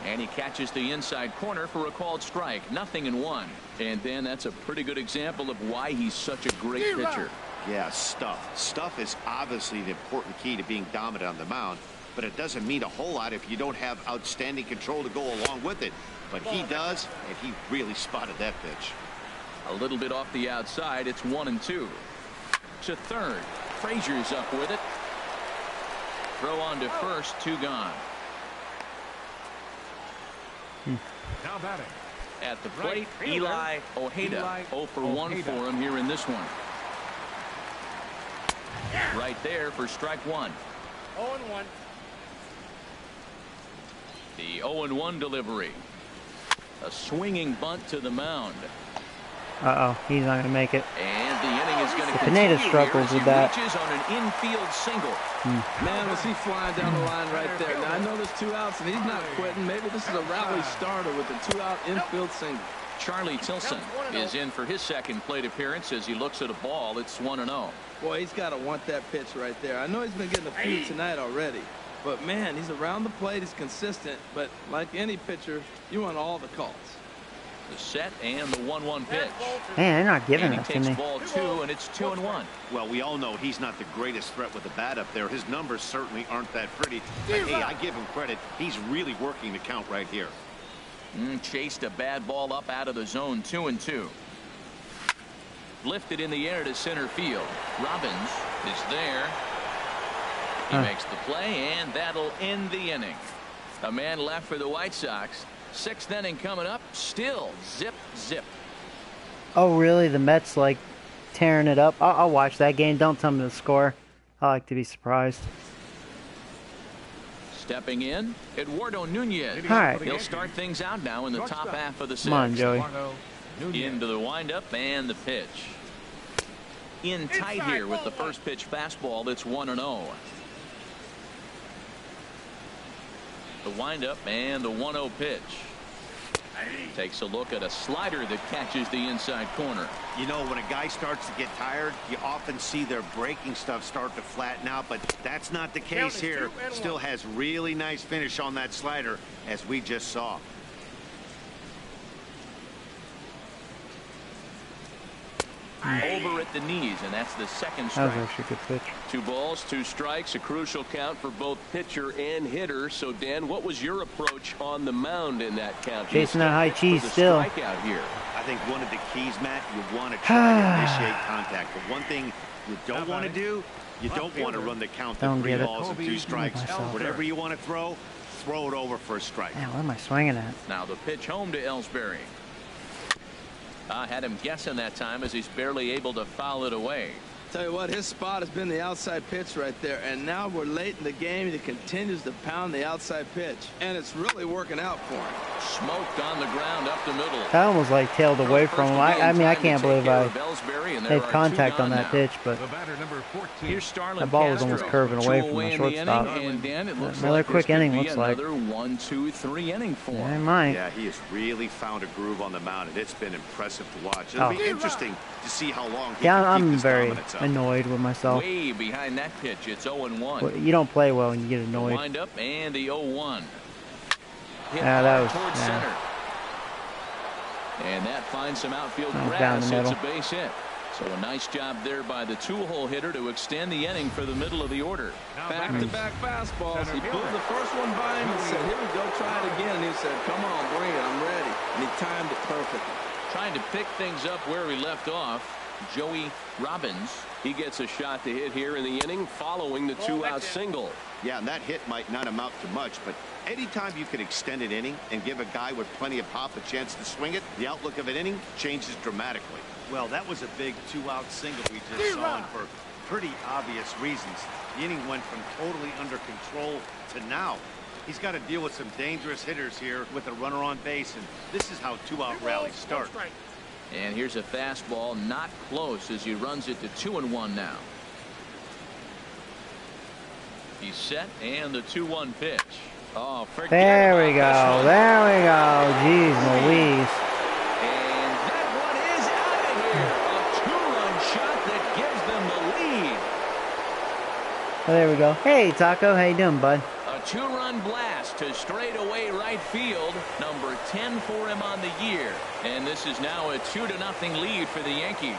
And he catches the inside corner for a called strike. 0-1. And then that's a pretty good example of why he's such a great pitcher. Yeah, stuff. Stuff is obviously the important key to being dominant on the mound, but it doesn't mean a whole lot if you don't have outstanding control to go along with it. But he does, and he really spotted that pitch. A little bit off the outside. It's 1-2. To third. Frazier's up with it. Throw on to first. 2 gone. Now batting. At the plate, Eli Ojeda. 0 for 1 for him here in this one. Right there for strike 1. 0-1. The 0-1 delivery. A swinging bunt to the mound. Uh-oh, he's not going to make it. And the inning is going to Pineda continue struggles here with as that. he reaches on an infield single. Man, was he flying down the line right there. Now, I know there's 2 outs, and he's not quitting. Maybe this is a rally starter with a 2-out infield single. Charlie Tilson is in for his second plate appearance as he looks at a ball. It's 1-0. Boy, he's got to want that pitch right there. I know he's been getting a few tonight already. But, man, he's around the plate. He's consistent. But like any pitcher, you want all the calls. The set and the 1-1 pitch. Man, they're not giving And he that to takes me. ball 2, and it's 2-1. Well, we all know he's not the greatest threat with the bat up there. His numbers certainly aren't that pretty. But, hey, I give him credit. He's really working the count right here. Chased a bad ball up out of the zone. 2-2. Lifted in the air to center field. Robbins is there. He makes the play, and that'll end the inning. A man left for the White Sox. 6th inning coming up. Still zip, zip. Oh, really? The Mets, like, tearing it up? I'll watch that game. Don't tell me the score. I like to be surprised. Stepping in, Eduardo Nunez. All right. He'll start things out now in the top half of the 6th. Come on, Joey. Into the windup and the pitch. In tight here with the first pitch fastball. It's 1-0. The windup and the 1-0 pitch. Takes a look at a slider that catches the inside corner. You know, when a guy starts to get tired, you often see their breaking stuff start to flatten out, but that's not the case here. Still has really nice finish on that slider, as we just saw. Over at the knees, and that's the second That strike. was actually a good pitch. 2 balls, 2 strikes, a crucial count for both pitcher and hitter. So, Dan, what was your approach on the mound in that count? Chasing that high cheese still. Strikeout here. I think one of the keys, Matt, you want to try to initiate contact. But one thing you don't want to do, you don't want to run the count to Don't 3 get it. balls and 2 strikes. Myself. Whatever you want to throw it over for a strike. Man, what am I swinging at? Now the pitch home to Ellsbury. Had him guessing that time as he's barely able to foul it away. Tell you what, his spot has been the outside pitch right there, and now we're late in the game and he continues to pound the outside pitch, and it's really working out for him. Smoked on the ground up the middle. That almost like tailed away from him. I mean, I can't believe I made contact on that pitch, but The batter, number 14. Here's Starlin that ball was almost Castro. curving away from 2 the in shortstop. inning, and Dan, it looks Another like quick this could inning, be looks like. another 1-2-3 inning for I him. might. Yeah, he has really found a groove on the mound, and it's been impressive to watch. It'll be interesting to see how long he Yeah, can keep I'm this very dominance up. annoyed with myself. Way behind that pitch. It's 0-1. Well, you don't play well when you get The annoyed. wind up and the 0-1. Hit Yeah, that hard was- towards yeah. center. And that finds some outfield That was grass. down the It's a middle. base hit. So a nice job there by the 2-hole hitter to extend the inning for the middle of the order. Back-to-back fastballs. He blew the first one by him and said, here we go, try it again. And he said, come on, bring it, I'm ready. And he timed it perfectly. Trying to pick things up where we left off. Joey Robbins. He gets a shot to hit here in the inning following the 2-out single. Yeah, and that hit might not amount to much, but anytime you can extend an inning and give a guy with plenty of pop a chance to swing it, the outlook of an inning changes dramatically. Well, that was a big 2-out single we just saw, and for pretty obvious reasons. The inning went from totally under control to now. He's got to deal with some dangerous hitters here with a runner on base, and this is how 2-out rallies start. And here's a fastball not close as he runs it to 2-1 now. He's set and the 2-1 pitch. Oh, There we go. There we go. Jeez Louise. And that one is out of here. A 2-run shot that gives them the lead. Oh, there we go. Hey, Taco. How you doing, bud? A 2-run blast to straightaway right field. Number 10 for him on the year. And this is now a 2-0 lead for the Yankees.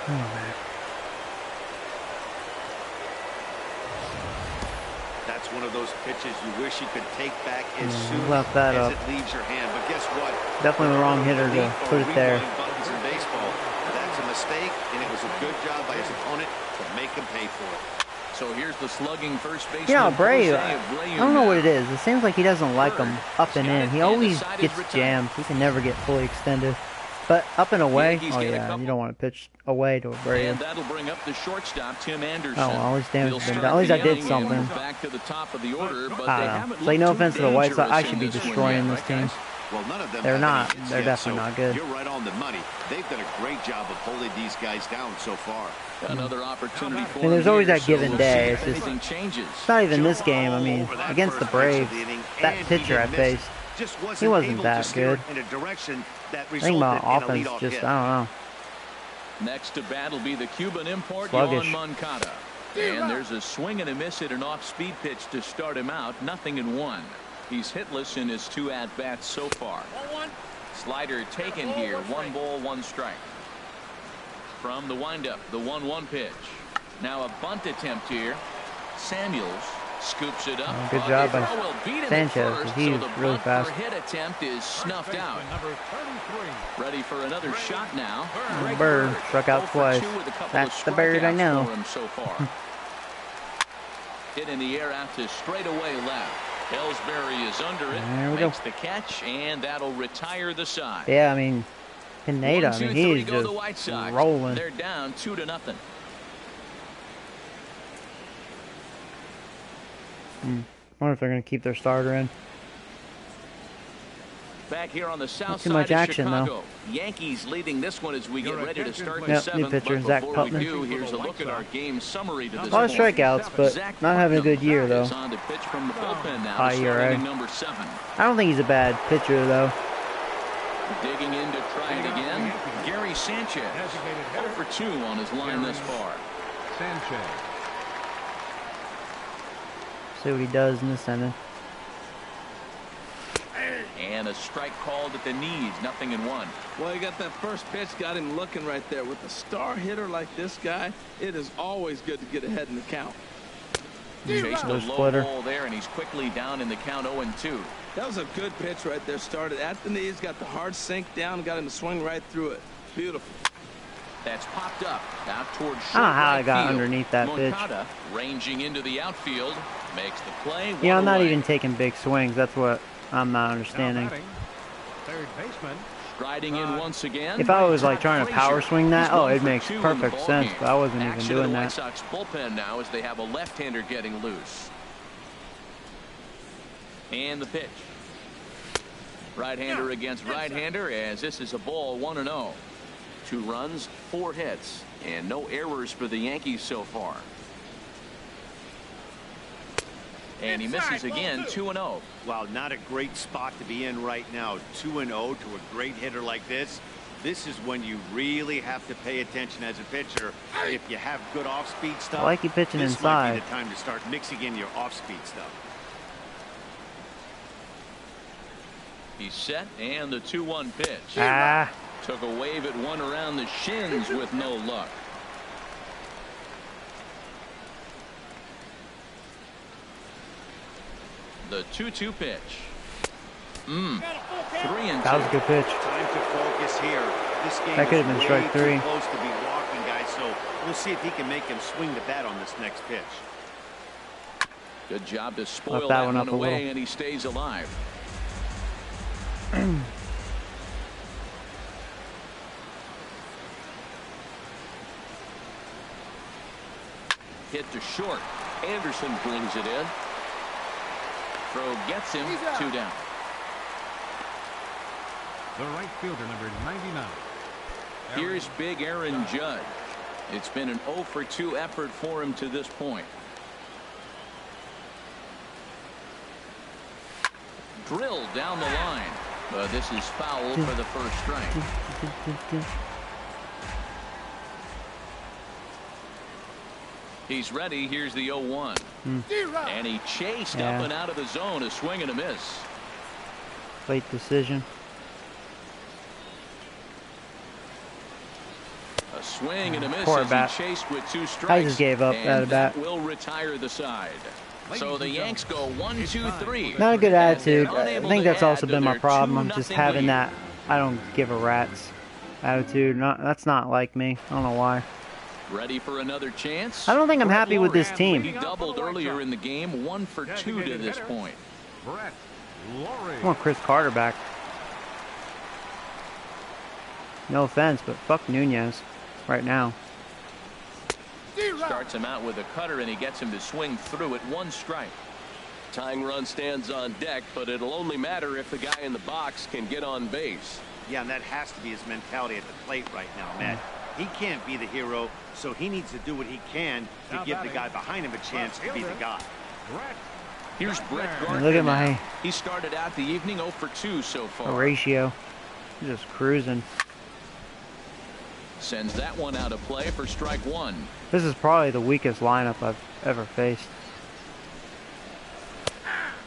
Oh, man. That's one of those pitches you wish you could take back as soon left that as up. it leaves your hand. But guess what? Definitely the wrong hitter to put it there. Buttons in baseball. That's a mistake, and it was a good job by his opponent to make him pay for it. So here's the slugging first baseman. You know, Bray, Jose I Abreu don't know now. what it is. It seems like he doesn't like them up and in. He always gets jammed. He can never get fully extended. But up and away, Yankees oh get a yeah, couple. you don't want to pitch away to a Brave. And that'll bring up the shortstop, Tim Anderson. Oh, well, all this damage has been He'll done. At least I start the did inning and something. move back to the top of the order, but I they don't know. haven't It's like, no looked too offense to the White Sox, I dangerous should be in this one destroying yet, this right, team. guys? Well, none of them They're have not. any hits They're yet, definitely so not good. You're right on the money. They've done a great job of holding these guys down so far. Another opportunity for And there's him always here, that give so and we'll day. see It's if just anything changes. It's not even this game. I All mean, over that against the first pitch of Braves, the inning, that and pitcher I he didn't miss. faced, Just he wasn't able that to steer good. in a direction that I think my resulted in a offense leadoff just, hit. I don't know. Next to bat will be the Cuban import, Sluggish. Yohan Moncada. And there's a swing and a miss at an off-speed pitch to start him out. 0-1. He's hitless in his 2 at-bats so far. Slider taken here. 1 ball, 1 strike. From the windup, the 1-1 pitch. Now a bunt attempt here. Samuels scoops it up. Good job by Will beat him at Sanchez, first, he's so the really bunt fast. for hit attempt is snuffed out. Number 33. Ready for another shot now. Greg Bird struck out 0 for twice. 2 with a couple That's of the Bird I strikeouts know. for him so far. Hit in the air out to straightaway left. Ellsbury is under it. There we go. Makes the catch, and that'll retire the side. Yeah, I mean, Pineda, I mean, he's go the just White Sox. rolling. They're down 2-0. I wonder if they're going to keep their starter in. Back here on the south too side much of action, though. Chicago. Yankees leading this one as we get ready to start the Yep, 7th. new pitcher, But Zach before we Putman. do, here's a look at our game summary to this A lot of point. strikeouts, but Zach not having a good year, though. is on to pitch from the bullpen now High to start ERA. inning number 7. I don't think he's a bad pitcher, though. Digging in to try it again. Gary Sanchez. Designated 0 hitter. for 2 on his line thus far. Sanchez. See what he does in this inning. And a strike called at the knees. 0-1. Well, you got that first pitch, got him looking right there. With a star hitter like this guy, it is always good to get ahead in the count. Chased a Another low splitter. ball there, and he's quickly down in the count 0-2. That was a good pitch right there. Started at the knees, got the hard sink down, got him to swing right through it. Beautiful. That's popped up out towards short I don't know how I right got field. underneath that pitch. Moncada ranging into the outfield, makes the play. Yeah, I'm one not away. even taking big swings. That's what I'm not Now understanding. batting, third baseman. Striding in once again. If I was like trying to power swing that, He's oh, 1 it for makes 2 in the perfect ball sense, game. but I wasn't even Action in doing the White that. Sox bullpen now as they have a left-hander getting loose. And the pitch. Right-hander against right-hander, as this is a ball 1-0. 2 runs, 4 hits, and no errors for the Yankees so far. And he misses again, 2-0. Wow, not a great spot to be in right now. 2-0 to a great hitter like this. This is when you really have to pay attention as a pitcher. If you have good off-speed stuff, I like you pitching this might be inside. the time to start mixing in your off-speed stuff. He's set, and the 2-1 pitch. Ah, Took a wave at one around the shins with no luck. The 2-2 pitch. 3-2. that was a good pitch. Time to focus here. This game That could have been is strike way 3. too close to be walking, guys, so we'll see if he can make him swing the bat on this next pitch. Good job to spoil Left that that one one up a away, little. and he stays alive. Hit to short. Anderson brings it in. Throw gets him. 2 down. The right fielder, number 99. Here's big Aaron Judge. It's been an 0 for 2 effort for him to this point. Drilled down the line. But this is foul for the first strike. He's ready. Here's the 0-1. And he chased up Yeah. and out of the zone. A swing and a miss. Late decision. A swing and a miss Poor as bat. he chased with 2 strikes. I just gave up and at a bat. that will retire the side. So the Yanks go 1-2-3. Not a good And attitude. they're I unable think to that's also add to been my their problem. I'm just 2-0 having lead. that I don't give a rat's attitude. That's not like me. I don't know why. Ready for another chance? I don't think I'm happy with this He team. doubled earlier in the game, 1 for 2 to this point. Brett Laurie. I want Chris Carter back. No offense, but fuck Nunez right now. Starts him out with a cutter, and he gets him to swing through it. 1 strike. Tying run stands on deck, but it'll only matter if the guy in the box can get on base. Yeah, and that has to be his mentality at the plate right now, Matt. He can't be the hero, so he needs to do what he can to give the guy behind him a chance to be the guy. Here's Brett Gardner. Look at my He started out the evening 0 for 2 so far. ratio. Just cruising. Sends that one out of play for strike 1. This is probably the weakest lineup I've ever faced.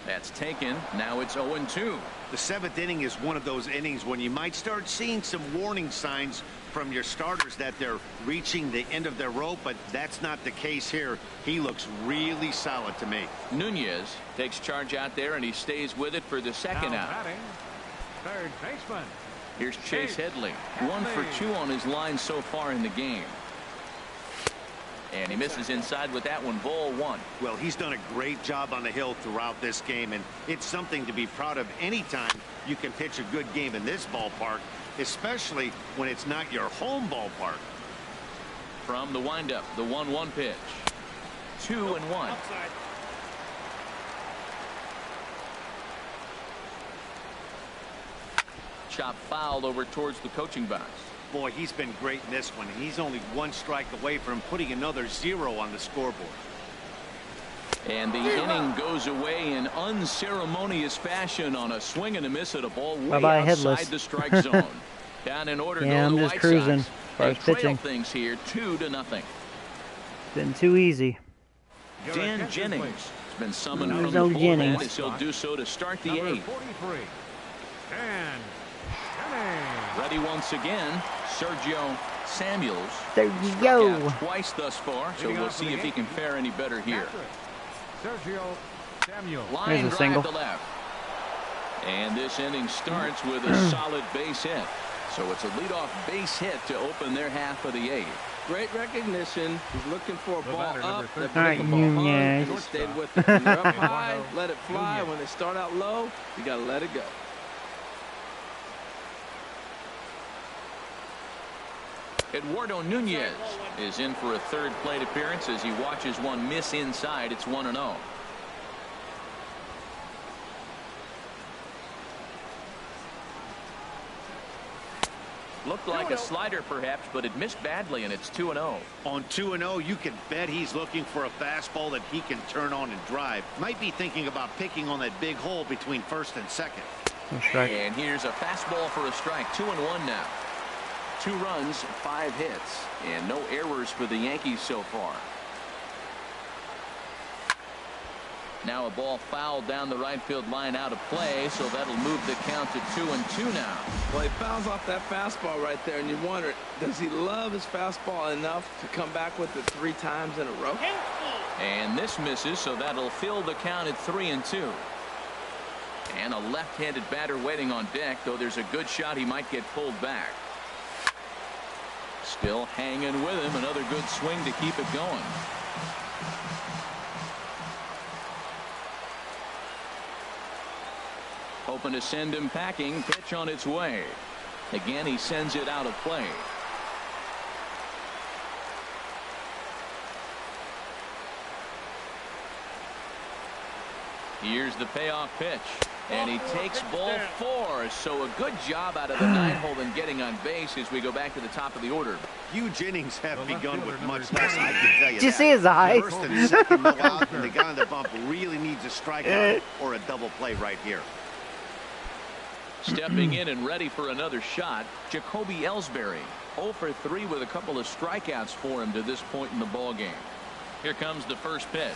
That's taken. Now it's 0-2. The 7th inning is one of those innings when you might start seeing some warning signs from your starters that they're reaching the end of their rope, but that's not the case here. He looks really solid to me. Nunez takes charge out there, and he stays with it for the second out. Third baseman. Here's Chase Headley. 1 for 2 on his line so far in the game. And he misses inside with that one. Ball 1. Well, he's done a great job on the hill throughout this game, and it's something to be proud of anytime you can pitch a good game in this ballpark, especially when it's not your home ballpark. From the windup, the 1-1 pitch. 2-1. Chop foul over towards the coaching box. Boy, he's been great in this one, and he's only 1 strike away from putting another 0 on the scoreboard. And the inning goes away in unceremonious fashion on a swing and a miss at a ball way outside Headless. the strike zone. Down in order Yeah, go I'm the just White cruising Sox. as far as They trail pitching. things here 2-0. Been too easy. Dan Jennings has been summoned There's from no the bullpen Jennings. as he'll do so to start the Number 8th. 43. Dan Jennings. Ready once again, Sergio Samuels. There you Struck go. out twice thus far, so Leading we'll off for see the if he can fare any better here. Sergio Samuel. Line There's a drive single. to left. And this inning starts with a solid base hit. So it's a leadoff base hit to open their half of the 8th. Great recognition. He's looking for a The ball batter, up. number They're 13. putting the ball hung, Nunez. and he stayed with it. When they're up high, Eduardo let it fly. Nunez. When they start out low, you got to let it go. Eduardo Nunez is in for a 3rd plate appearance as he watches one miss inside. It's 1-0. Looked like a slider perhaps, but it missed badly, and it's 2-0. On 2-0, you can bet he's looking for a fastball that he can turn on and drive. Might be thinking about picking on that big hole between 1st and 2nd. No strike. And here's a fastball for a strike. 2-1 now. 2 runs, 5 hits, and no errors for the Yankees so far. Now a ball fouled down the right field line out of play, so that'll move the count to 2-2 now. Well, he fouls off that fastball right there, and you wonder, does he love his fastball enough to come back with it 3 times in a row? And this misses, so that'll fill the count at 3-2. And a left-handed batter waiting on deck, though there's a good shot he might get pulled back. Still hanging with him. Another good swing to keep it going. Hoping to send him packing. Pitch on its way. Again, he sends it out of play. Here's the payoff pitch. And he takes ball 4. So a good job out of the 9-hole in getting on base as we go back to the top of the order. Huge innings have begun with much less, I can tell you. Did you see his eyes? First and 2nd go out, and the guy on the bump really needs a strikeout or a double play right here. Stepping in and ready for another shot, Jacoby Ellsbury. 0 for 3 with a couple of strikeouts for him to this point in the ball game. Here comes the first pitch.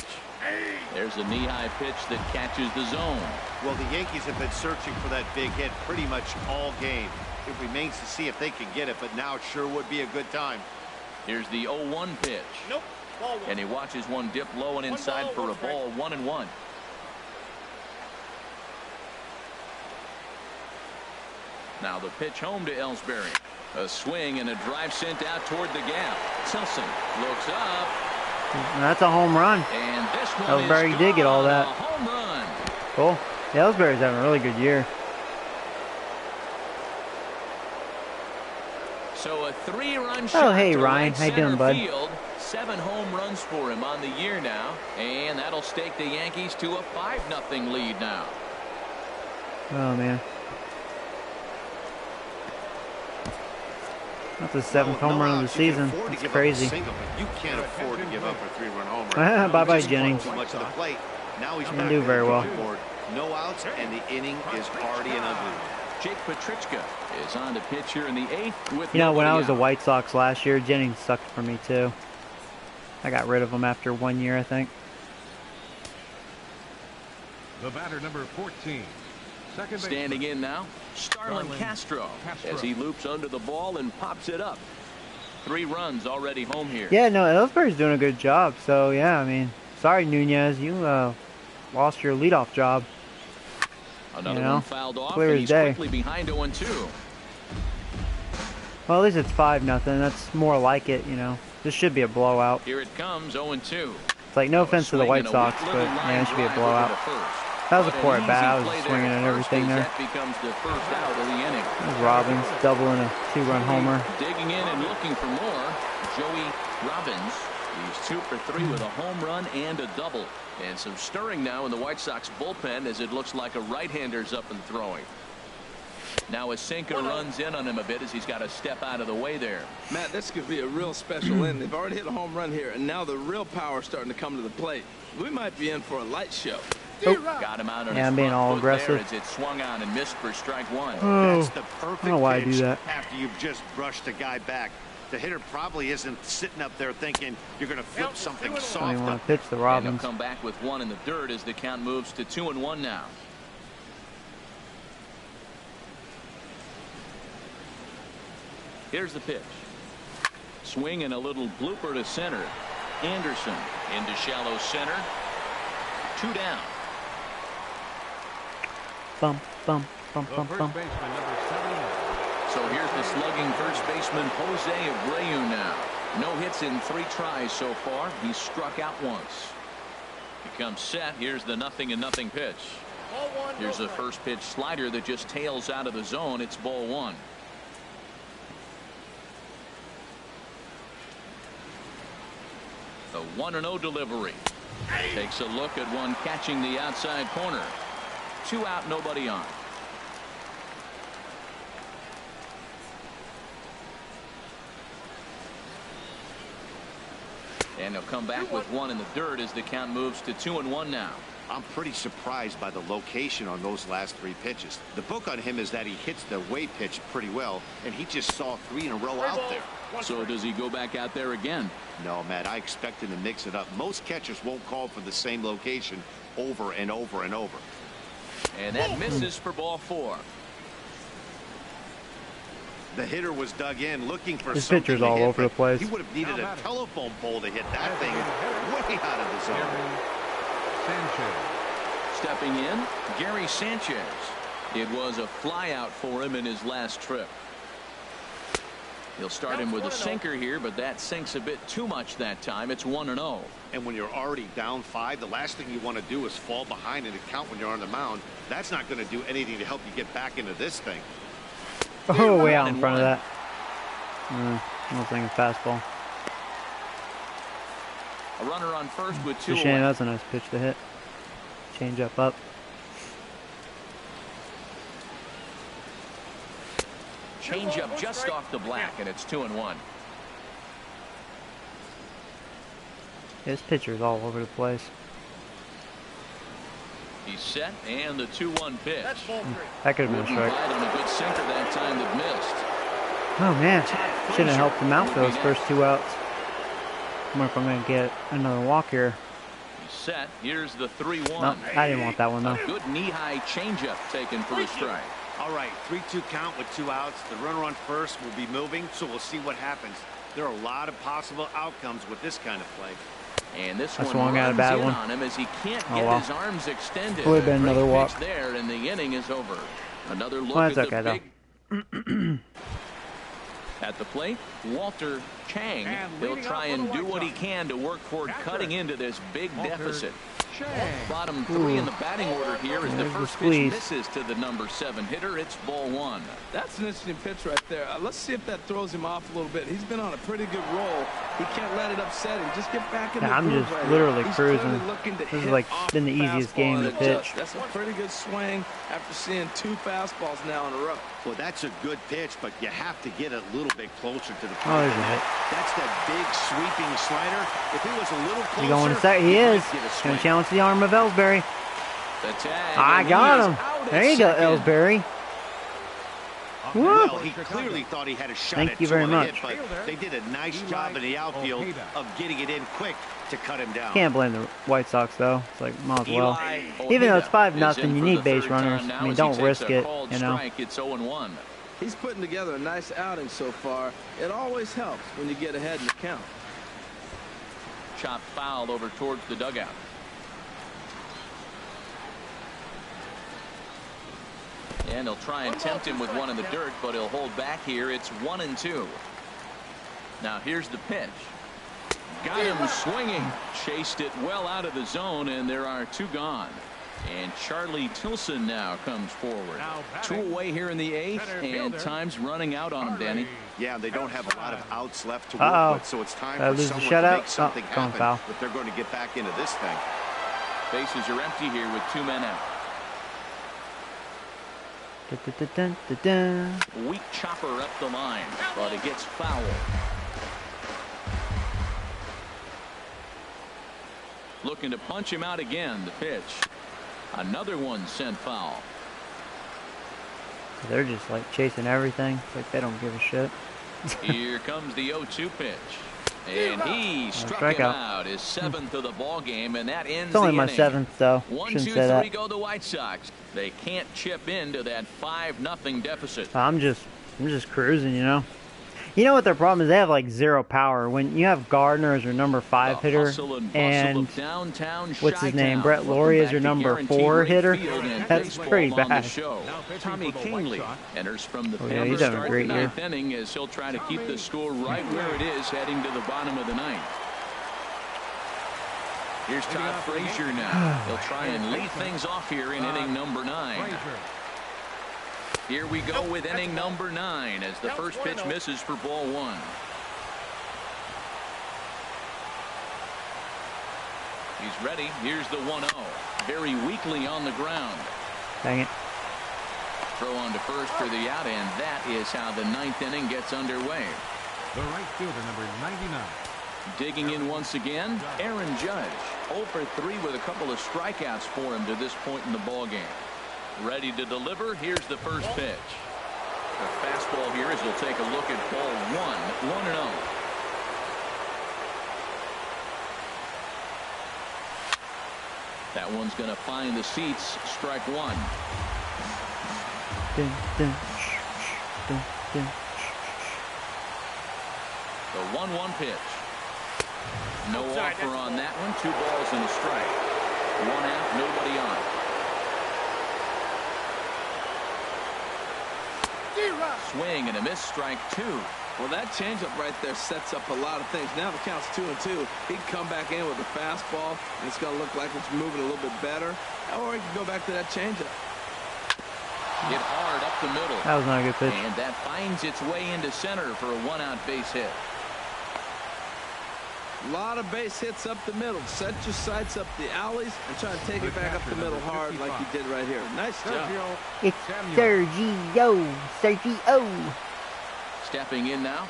There's a knee-high pitch that catches the zone. Well, the Yankees have been searching for that big hit pretty much all game. It remains to see if they can get it, but now it sure would be a good time. Here's the 0-1 pitch. Nope. Ball 1. And he watches one dip low and inside for a ball. 1-1. Now the pitch home to Ellsbury. A swing and a drive sent out toward the gap. Tilson looks up. That's a home run. And this one Ellsbury is did get all gone. that. A home run. Cool. Ellsbury's having a really good year. So a 3-run shot. Oh, hey, to Ryan. right How you doing, center bud? field. 7 home runs for him on the year now. And that'll stake the Yankees to a 5-0 lead now. Oh, man. That's the 7th home run of the season. It's crazy. You can't afford to give up a 3-run home run. Bye-bye, Jennings. Too much of the plate. Now he's Didn't do very well. No outs, and the inning is already an ugly. Jake Petrichka is on to pitch here in the 8th with You know, when I nobody was the out. White Sox last year, Jennings sucked for me, too. I got rid of him after 1 year, I think. The batter, number 14. Second Standing baseman. in now, Starlin Castro, as he loops under the ball and pops it up. 3 runs already home here. Yeah, no, Ellsbury's doing a good job. So, yeah, I mean, sorry, Nunez, you lost your leadoff job. Another you know, one fouled off, clear and as he's day. quickly behind 0-2. Well, at least it's 5-0. That's more like it, you know. This should be a blowout. Here it comes, 0-2. It's like, no offense to the White Sox, but, man, it should be a blowout. That was a poor at bat. I was swinging and everything there. That becomes the first out of the inning. There's Robbins doubling a 2-run homer. Digging in and looking for more. Joey Robbins. He's 2 for 3 with a home run and a double. And some stirring now in the White Sox bullpen as it looks like a right-hander's up and throwing. Now a sinker runs in on him a bit as he's got to step out of the way there. Matt, this could be a real special inning. They've already hit a home run here, and now the real power is starting to come to the plate. We might be in for a light show. Got him out on his I'm being front all foot aggressive. there as it swung on and missed for strike 1. Oh, That's the perfect I don't know why I do pitch that. after you've just brushed a guy back. The hitter probably isn't sitting up there thinking you're going to flip something I don't soft even want up. to pitch the And Robbins. he'll come back with 1 in the dirt as the count moves to 2-1 now. Here's the pitch. Swing and a little blooper to center. Anderson into shallow center. 2 down. Bum, bum, bum, The bum, first bum. baseman, number 79. So here's the slugging first baseman Jose Abreu now. No hits in 3 tries so far. He's struck out once. He comes set. Here's the 0-0 pitch. Here's the first pitch slider that just tails out of the zone. It's ball 1. The 1-0 delivery. Takes a look at one catching the outside corner. 2 out, nobody on. And he'll come back with 1 in the dirt as the count moves to 2-1 now. I'm pretty surprised by the location on those last 3 pitches. The book on him is that he hits the way pitch pretty well, and he just saw 3 in a row out there. So does he go back out there again? No, Matt, I expect him to mix it up. Most catchers won't call for the same location over and over and over. And that misses for ball 4. The hitter was dug in looking for His something pitcher's to all hit, over the but place. He would have needed a telephone pole to hit that thing way out of the zone. Sanchez. Stepping in, Gary Sanchez. It was a flyout for him in his last trip. He'll start him with a sinker here, but that sinks a bit too much that time. It's 1-0. And when you're already down 5, the last thing you want to do is fall behind and count when you're on the mound. That's not going to do anything to help you get back into this thing. Oh, way out in front of that. I was thinking fastball. A runner on first with 2 It's a shame. away. That's a nice pitch to hit. Change up. Change up just off the black, and it's 2-1. His pitcher's all over the place. He's set, and the 2-1 pitch. That could have been a Wouldn't strike. bite on a good sinker that time that missed. Oh, man. Should have helped him out for those first 2 outs. I wonder if I'm going to get another walk here. He's set. Here's the 3-1. No, I didn't want that one, though. A good knee-high changeup taken for a strike. All right, 3-2 count with 2 outs. The runner on first will be moving, so we'll see what happens. There are a lot of possible outcomes with this kind of play. And this I one swung out a runs bad in one. on him as he can't Oh, get well. his arms extended. Would have been Great another walk. pitch there, and the inning is over. Another look Well, at that's the okay, big. At the plate, Walter Chang. And He'll leading try off for and the do White what he Sox. can to work toward Catcher, cutting into this big Walter deficit. Bottom three in the batting order here as the first pitch misses to the number 7 hitter. It's ball 1. That's an interesting pitch right there. Let's see if that throws him off a little bit. He's been on a pretty good roll. He can't let it upset him. Just get back in the I'm groove just right literally here. cruising. This is like been the easiest game to pitch. That's a pretty good swing after seeing 2 fastballs now in a row. Well, that's a good pitch, but you have to get a little bit closer to the plate. Oh, there's a hit. That's that big sweeping slider. If he was a little closer, He going to second. He is going to challenge the arm of Ellsbury. I got him. There you go, Ellsbury. Well, he clearly thought he had a shot Thank at you very much. Hit, but they did a nice job in the outfield of getting it in quick to cut him down. Can't blame the White Sox though. It's like might as well. Even though it's 5-0, you need base runners. I mean, don't risk it. You know. It's 0-1. He's putting together a nice outing so far. It always helps when you get ahead in the count. Chop foul over towards the dugout. And he'll try and tempt him with one in the dirt, but he'll hold back here. It's 1-2. Now here's the pitch. Got him swinging. Chased it well out of the zone, and there are 2 gone. And Charlie Tilson now comes forward. 2 away here in the 8th, and time's running out on him, Danny. Yeah, they don't have a lot of outs left to work with, so it's time for someone to make something happen if they're going to get back into this thing. Bases are empty here with 2 men out. Weak chopper up the line, but it gets foul. Looking to punch him out again. The pitch. Another one sent foul. They're just like chasing everything. It's like they don't give a shit. Here comes the 0-2 pitch. And he struck him out. His 7th of the ball game, and that ends the inning. It's only my 7th, though. 1, 2, 3 go the White Sox. They can't chip into that 5-0 deficit. I'm just cruising, you know. You know what their problem is? They have like 0 power. When you have Gardner as your number 5 hitter, and what's his name, Brett Laurie as your number 4 hitter, that's pretty bad. Tommy Kingley enters from the he's having a great year. Inning as he'll try to keep the score right where it is heading to the bottom of the 9th. Here's Todd Frazier now. He'll try and lead things off here in inning number 9. Here we go with inning number 9 as the first pitch misses for ball 1. He's ready. Here's the 1-0. Very weakly on the ground. Dang it. Throw on to first for the out, and that is how the 9th inning gets underway. The right fielder, number 99. Digging in once again, Aaron Judge. 0 for 3 with a couple of strikeouts for him to this point in the ballgame. Ready to deliver. Here's the first pitch. A fastball here as he'll take a look at ball 1. 1-0. That one's going to find the seats. Strike 1. The 1-1 pitch. No offer on that one. 2 balls and a strike. 1 out, nobody on. Swing and a miss, strike 2. Well, that changeup right there sets up a lot of things. Now the count's 2-2. He'd come back in with a fastball, and it's going to look like it's moving a little bit better. Or he can go back to that changeup. Hit hard up the middle. That was not a good pitch. And that finds its way into center for a 1-out base hit. A lot of base hits up the middle. Set your sights up the alleys and try to take it back up the middle hard like you did right here. Nice job. It's Sergio. Stepping in now,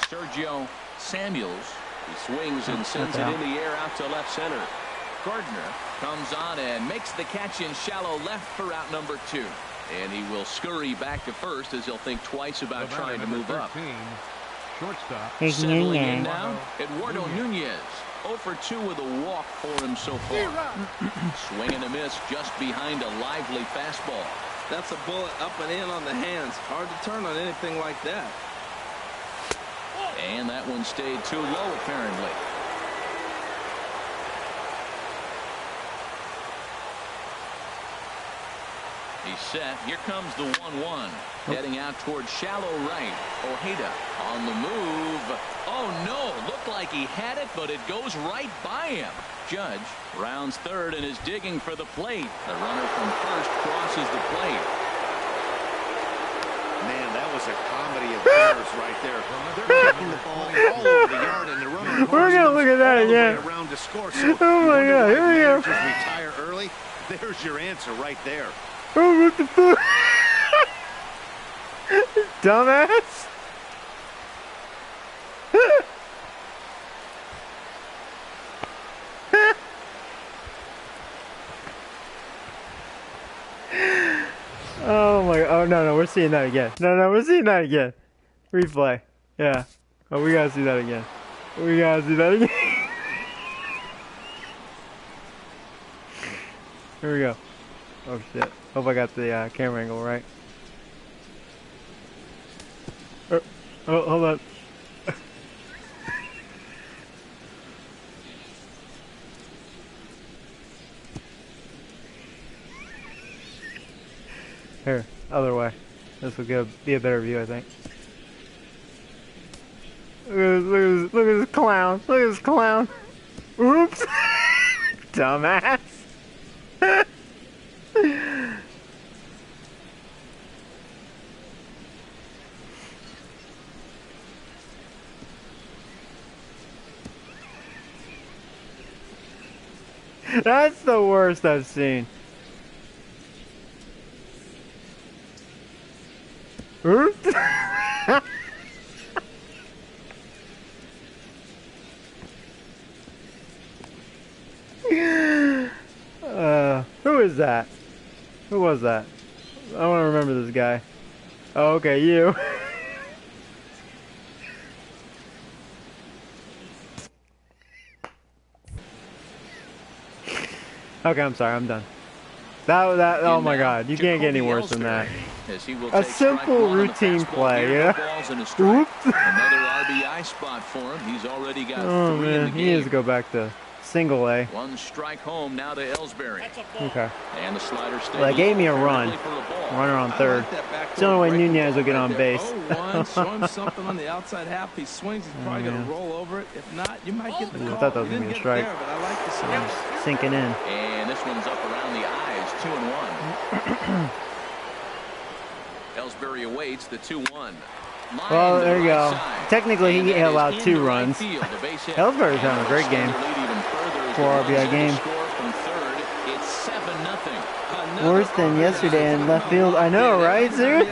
Sergio Samuels. He swings and sends it in the air out to left center. Gardner comes on and makes the catch in shallow left for out number 2. And he will scurry back to first as he'll think twice about trying to move up. Shortstop. Settling in now, Eduardo Nunez. 0 for 2 with a walk for him so far. Swing and a miss just behind a lively fastball. That's a bullet up and in on the hands. Hard to turn on anything like that. And that one stayed too low apparently. He's set. Here comes the 1-1. Heading out towards shallow right. Ojeda on the move. Oh, no. Looked like he had it, but it goes right by him. Judge rounds third and is digging for the plate. The runner from first crosses the plate. Man, that was a comedy of errors right there. They're kicking the ball all over the yard, and the runner we're gonna look at that again. Around to score. So oh my God! Here we go. Retire early. There's your answer right there. Oh, what the fuck? Dumbass. Oh my, oh no, we're seeing that again. No, we're seeing that again. Replay. Yeah. Oh, we gotta see that again. We gotta see that again. Here we go. Oh shit. Hope I got the camera angle right. Oh, hold on. Here, other way. This will be a better view, I think. Look at this clown. Look at this clown. Oops. Dumbass. That's the worst I've seen. Oops. Who is that? Who was that? I want to remember this guy. Oh, okay, you. Okay, I'm sorry, I'm done. That oh my God, you can't get any worse than that. A simple routine play, yeah. Oops. Another RBI spot for him. He's already got 3 in the game. He needs to go back to single A. 1 strike home now to Ellsbury. Okay. And the slider stays. Well, that gave me a run. Runner on third. It's the only way Nunez will get on base. Show him something on the outside half. He swings. He's probably going to roll over it. If not, you might get the call. I thought that was going to be a strike. There, but I like the swing. Sinking in. And this one's up around the eyes. 2-1. Ellsbury awaits the 2-1. Well, there you go. Technically, he allowed 2 runs. Ellsbury's having a great game. 4 RBI game. Worse than yesterday in left field. I know, right, sir?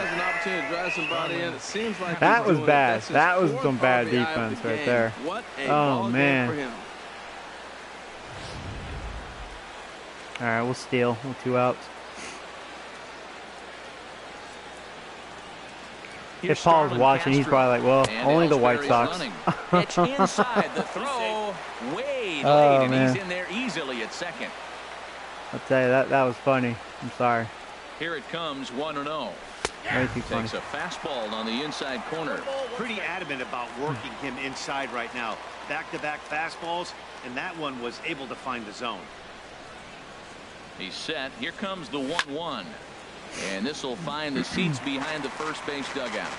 That was bad. That was some bad defense right there. Oh, man. All right, we'll steal. We'll 2 outs. If Paul's watching, he's probably like, well, only the White Sox. It's inside the throw. Way late, and he's in there easily at second. I'll tell you, that was funny. I'm sorry. Here it comes, 1-0. Way too funny. Takes a fastball on the inside corner. Pretty adamant about working him inside right now. Back-to-back fastballs, and that one was able to find the zone. He's set. Here comes the 1-1. And this will find the seats behind the first base dugout.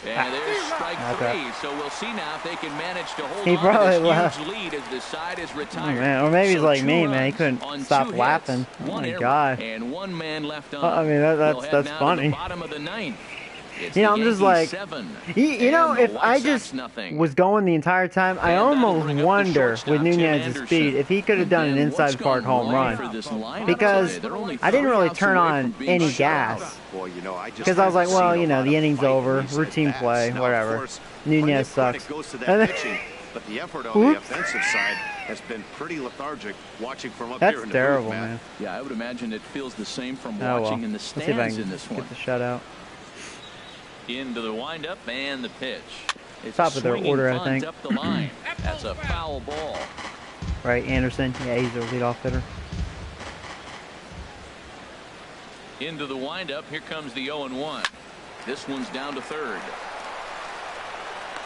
And there's strike 3. So we'll see now if they can manage to hold on to this huge lead as the side is retired. Oh, man. Or maybe he's like me, man. He couldn't stop laughing. Oh my God. And 1 man left on. I mean, that's funny. Bottom of the 9th. You know, I'm just like, you know, if I just was going the entire time, I almost wonder with Nunez's speed if he could have done an inside park home run, because I didn't really turn on any gas, because I was like, well, you know, the inning's over, routine play, whatever. Nunez sucks. And then, but the effort on the offensive side has been pretty lethargic watching from up here in the terrible, booth, man. Yeah, I would imagine it feels the same from watching in the stands in this one. Get the shutout. Into the windup and the pitch. It's top of their order, I think. Up the line. That's a foul ball. Right, Anderson. Yeah, he's their leadoff hitter. Into the windup. Here comes the 0-1. This one's down to third.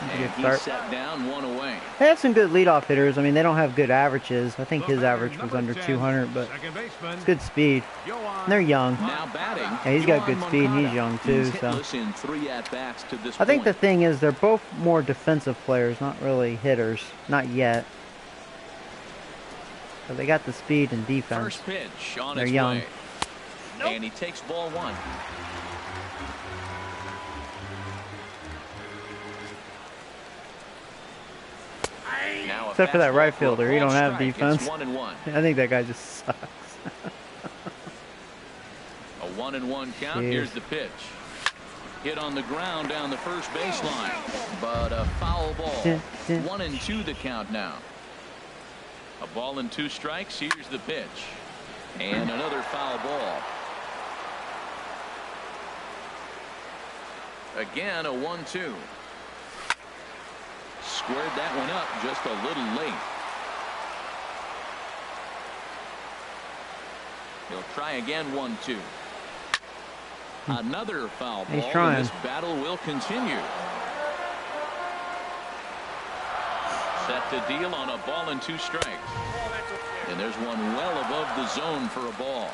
And he's set down, 1 away. They have some good leadoff hitters. I mean, they don't have good averages. I think his average was under 200, but it's good speed. And they're young. Now batting. Yeah, he's got good speed, and he's young too. He's So hitless in 3 at-bats to this I think the point. thing is they're both more defensive players, not really hitters. Not yet. But they got the speed and defense. First pitch on They're its young. way. And he takes ball 1. Now Except for that right fielder, he don't have strike. defense. It's 1-1. I think that guy just sucks. A 1-1 count. Jeez. Here's the pitch. Hit on the ground down the first baseline, but a foul ball. 1-2 the count now. A ball and 2 strikes. Here's the pitch, and another foul ball. Again, a 1-2. Squared that one up just a little late. He'll try again, 1-2. Another foul ball. He's trying. And this battle will continue. Set to deal on a ball and 2 strikes. And there's one well above the zone for a ball.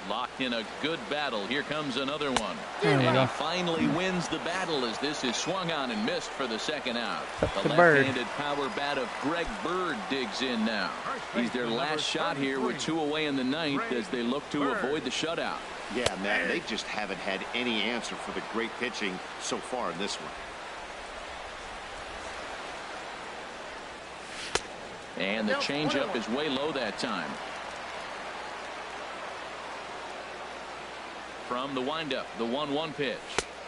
Locked in a good battle. Here comes another one. And he finally wins the battle as this is swung on and missed for the second out. The left-handed power bat of Greg Bird digs in now. He's their last shot here with 2 away in the 9th as they look to avoid the shutout. Yeah, Matt, they just haven't had any answer for the great pitching so far in this one. And the changeup is way low that time. From the windup, the 1-1 pitch.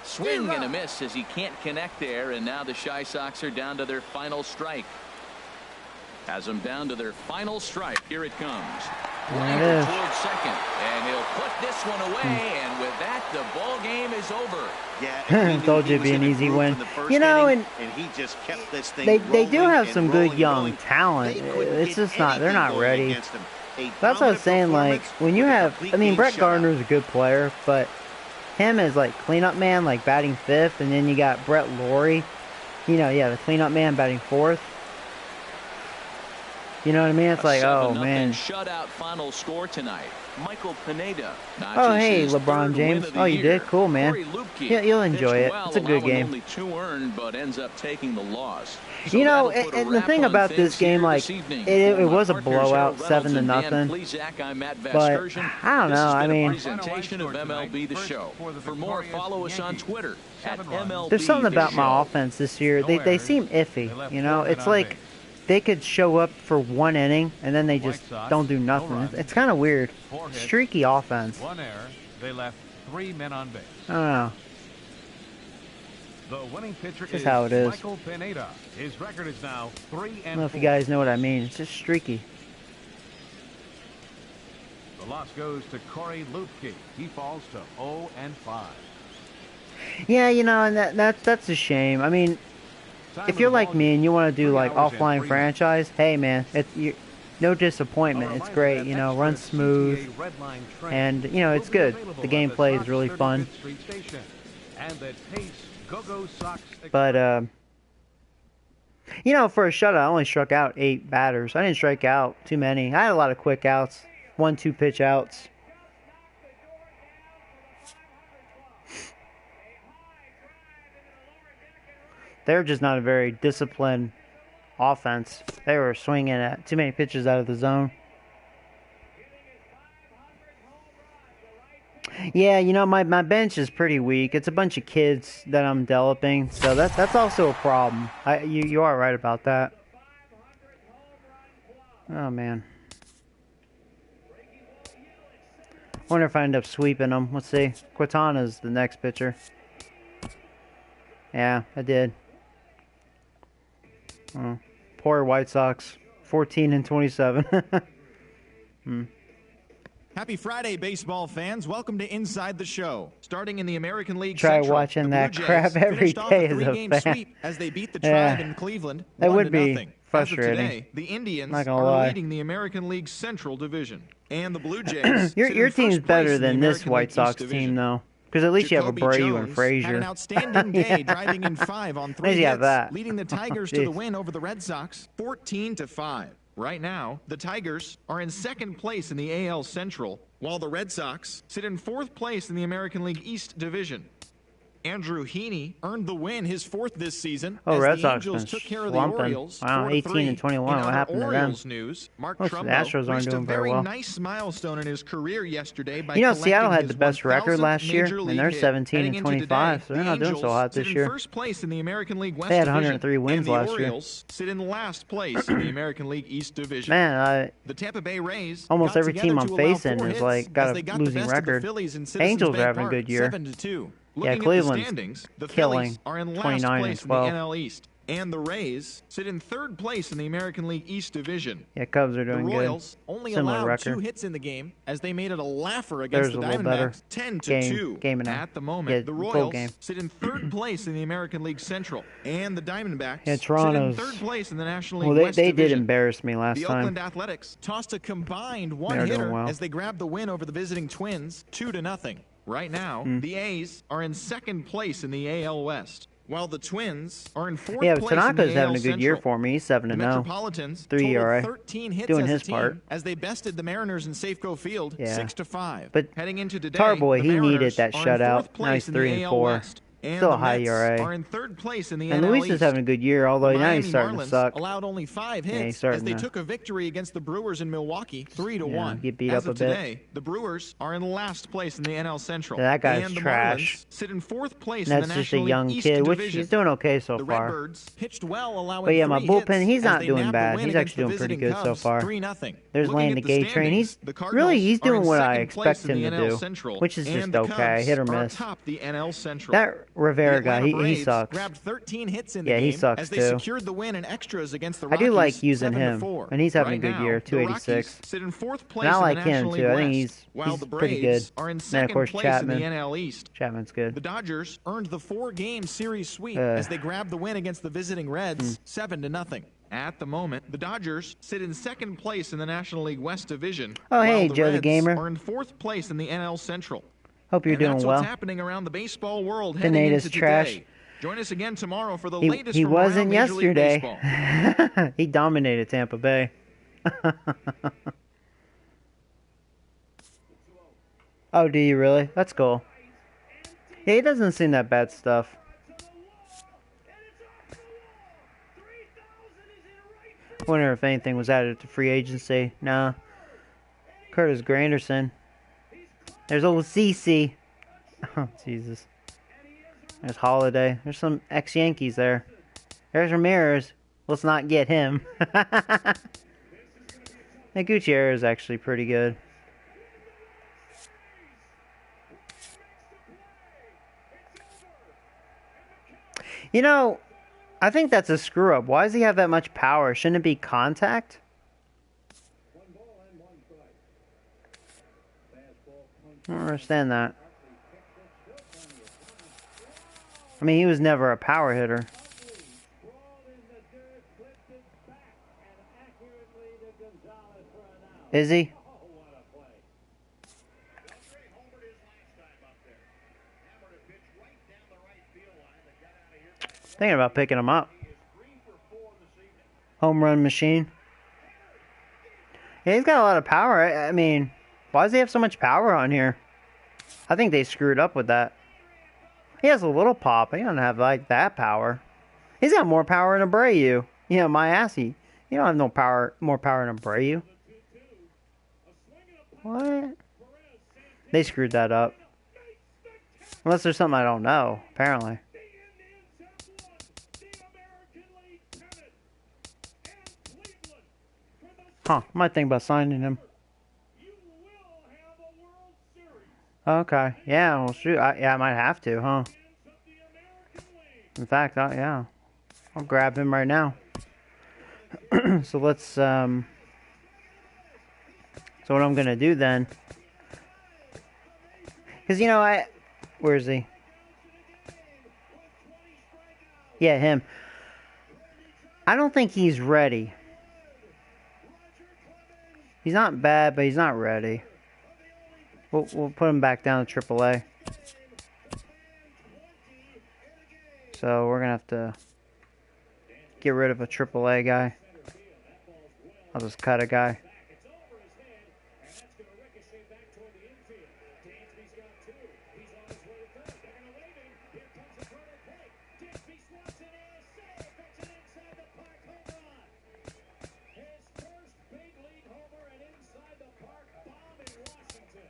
Swing and a miss as he can't connect there, and now the Chi Sox are down to their final strike. Has them down to their final strike. Here it comes. Liner towards second, and he'll put this one away, and with that, the ball game is over. Yeah, told you it'd be an easy win. You know, and he just kept this thing they do have some good rolling, young talent. It's just not, they're not ready. A That's what I was saying, like, when you have, I mean, Brett Gardner's a good player, but him as, like, cleanup man, like, batting 5th, and then you got Brett Laurie, you know, yeah, the cleanup man batting 4th. You know what I mean? It's like, oh, man. Shutout final score tonight. Michael Pineda. Oh, hey, LeBron James. Oh, you did? Cool, man. Yeah, you'll enjoy it. It's a good game. Only 2 earned, but ends up taking the loss. So you know, and the thing about this game, like, it was a blowout, 7-0. But I don't know. I mean, presentation of MLB The Show. For more, follow us on Twitter at MLB. There's something about my offense this year. They seem iffy. You know, it's like they could show up for 1 inning and then they just don't do nothing. It's kind of weird. Streaky offense. 1 error. They left 3 men on base. I don't know. The winning pitcher is how it is. Michael Pineda. His record is now 3-4. I don't know if you guys know what I mean. It's just streaky. The loss goes to Corey Lupke. He falls to 0-5. Yeah, you know, and that's a shame. I mean, if you're like me and you want to do like offline franchise, hey man, no disappointment. It's great, you know, runs smooth, and you know it's good. The gameplay is really fun. But you know, for a shutout, I only struck out 8 batters. I didn't strike out too many. I had a lot of quick outs, 1-2 pitch outs. They're just not a very disciplined offense. They were swinging at too many pitches out of the zone. Yeah, you know, my bench is pretty weak. It's a bunch of kids that I'm developing, so that's also a problem. You are right about that. Oh, man. Wonder if I end up sweeping them. Let's see. Quintana's the next pitcher. Yeah, I did. Oh, poor White Sox, 14-27. Happy Friday, baseball fans. Welcome to Inside the Show. Starting in the American League Try Central, watching the that Blue crap Jays every finished off day a as a 3-game fan. sweep as they beat the Tribe in Cleveland. That would 1-0. be frustrating. As of today, the Indians Not are gonna lie. leading the American League Central Division. And the Blue Jays your sit in team's first place better in the than this American White League Sox East team, Division. though. Because at least you have Jacoby Abreu and Jones Frazier. had an outstanding day, Yeah. driving in 5 on 3 At least you have hits, that. leading the Tigers to the win over the Red Sox 14-5. Right now, the Tigers are in 2nd place in the AL Central, while the Red Sox sit in 4th place in the American League East Division. Andrew Heaney earned the win, his 4th this season, Oh, as Red the Sox Angels been took care of the slumping. Orioles. Wow, 18 and 21. In What happened to them? Orioles news, Mark Most of the Trumbo Astros aren't reached a doing very very well. nice milestone in his career yesterday by You know, Seattle collecting had his the best record 1000th last year, Major and League they're hit. 17 Heading and into 25, today, so they're not the doing so Angels hot sit this in year. 1st place in the American League West They had Division, 103 wins and the last year. Orioles sit in last place in the American League East Division. Man, The Tampa Bay Rays almost got every team together I'm to allow facing 4 is hits like got as a they got the losing best of the record. Phillies in Citizens Angels are Bank having a Park, good year. 7-2. Yeah, Looking at the Cleveland's standings, the killing, Phillies are in last 29 and place in 12. the NL East, and the Rays sit in 3rd place in the American League East Division. Yeah, Cubs are doing The good. Royals only Similar allowed record. 2 hits in the game as they made it a laugher against There's the a little better. Diamondbacks, 10-2. Game and a- At the moment, yeah, the full Royals game. sit in 3rd place in the American League Central, and the Diamondbacks Yeah, sit in Toronto's. 3rd place in the National League Well, West they did Division. embarrass me last The time. Oakland Athletics tossed a combined They're one-hitter doing well. as they grabbed the win over the visiting Twins 2-0. Right now, the A's are in 2nd place in the AL West, while the Twins are in 4th Yeah, place but in Tanaka's the AL having a good year Central. for me. He's 7 The and 0. Metropolitans 3 totaled ERA. 13 hits Doing as his a team part. as they bested the Mariners in Safeco Field Yeah. 6-5. But heading into today, Tarboy, the he needed Mariners that are in shutout. 4th Now place he's in 3 the and AL 4. West, and Still the a high Mets ERA. are in 3rd place in the And NL Luis East. is having a good year, although The now Miami he's starting to Marlins suck. allowed only 5 Yeah, he's hits starting as they to- took a victory against the Brewers in Milwaukee 3-1. get beat as up of a bit. today, the Brewers are in last place in the NL Central. Yeah, that guy's and the trash. Marlins sit in 4th place And in that's the just a National young League East kid, which Division. he's doing okay so The far. Redbirds pitched well, allowing But yeah, my 3 bullpen, hits he's as not they doing nabbed the bad. win He's against actually the doing pretty visiting good so Cubs, far. 3-0. There's Looking Lane at the the Gate Train. standings, He's the Cardinals really he's are in doing what I 2nd expect place in him the to NL do, Central, which is and just the okay, Cubs hit or are miss. atop the NL Central. That Rivera The guy, Atlanta he Braves sucks. grabbed 13 hits in the Yeah, he game sucks as they too. secured the win in extras against the I Rockies. do like using him, 7-4. and he's having Right a good now, year, the 286. Rockies sit in 4th place And I in like the him National too. League I think West, he's while the pretty Braves good. are in And then, 2nd of course, place Chapman. in the NL East. Chapman's good. The Dodgers earned the 4-game series sweep as they grabbed the win against the visiting Reds 7-0. At the moment, the Dodgers sit in 2nd place in the National League West Division. Oh, while hey, the Joe the Reds Gamer. are in 4th place in the NL Central. Hope you're And doing that's well. what's happening around the baseball world heading Pineda's into trash. today. Join us again tomorrow for the He latest from wasn't around Major League yesterday. Baseball. He dominated Tampa Bay. Oh, do you really? That's cool. Yeah, he doesn't seem that bad stuff. Wonder if anything was added to free agency. Nah. Curtis Granderson. There's old CC. Oh, Jesus. There's Holiday. There's some ex-Yankees there. There's Ramirez. Let's not get him. Hey, Gutierrez is actually pretty good. You know, I think that's a screw-up. Why does he have that much power? Shouldn't it be contact? I don't understand that. I mean, he was never a power hitter. Is he? Thinking about picking him up. Home run machine. Yeah, he's got a lot of power. I mean, why does he have so much power on here? I think they screwed up with that. He has a little pop. He doesn't have like that power. He's got more power than Abreu. You know, my ass. You don't have no power, more power than Abreu. What? They screwed that up. Unless there's something I don't know, apparently. Huh, might think about signing him. Okay, yeah, well shoot, I might have to, huh? In fact, yeah. I'll grab him right now. So let's, so what I'm gonna do then, because you know, where is he? Yeah, him. I don't think he's ready. He's not bad, but he's not ready. We'll put him back down to AAA. So we're going to have to get rid of a AAA guy. I'll just cut a guy.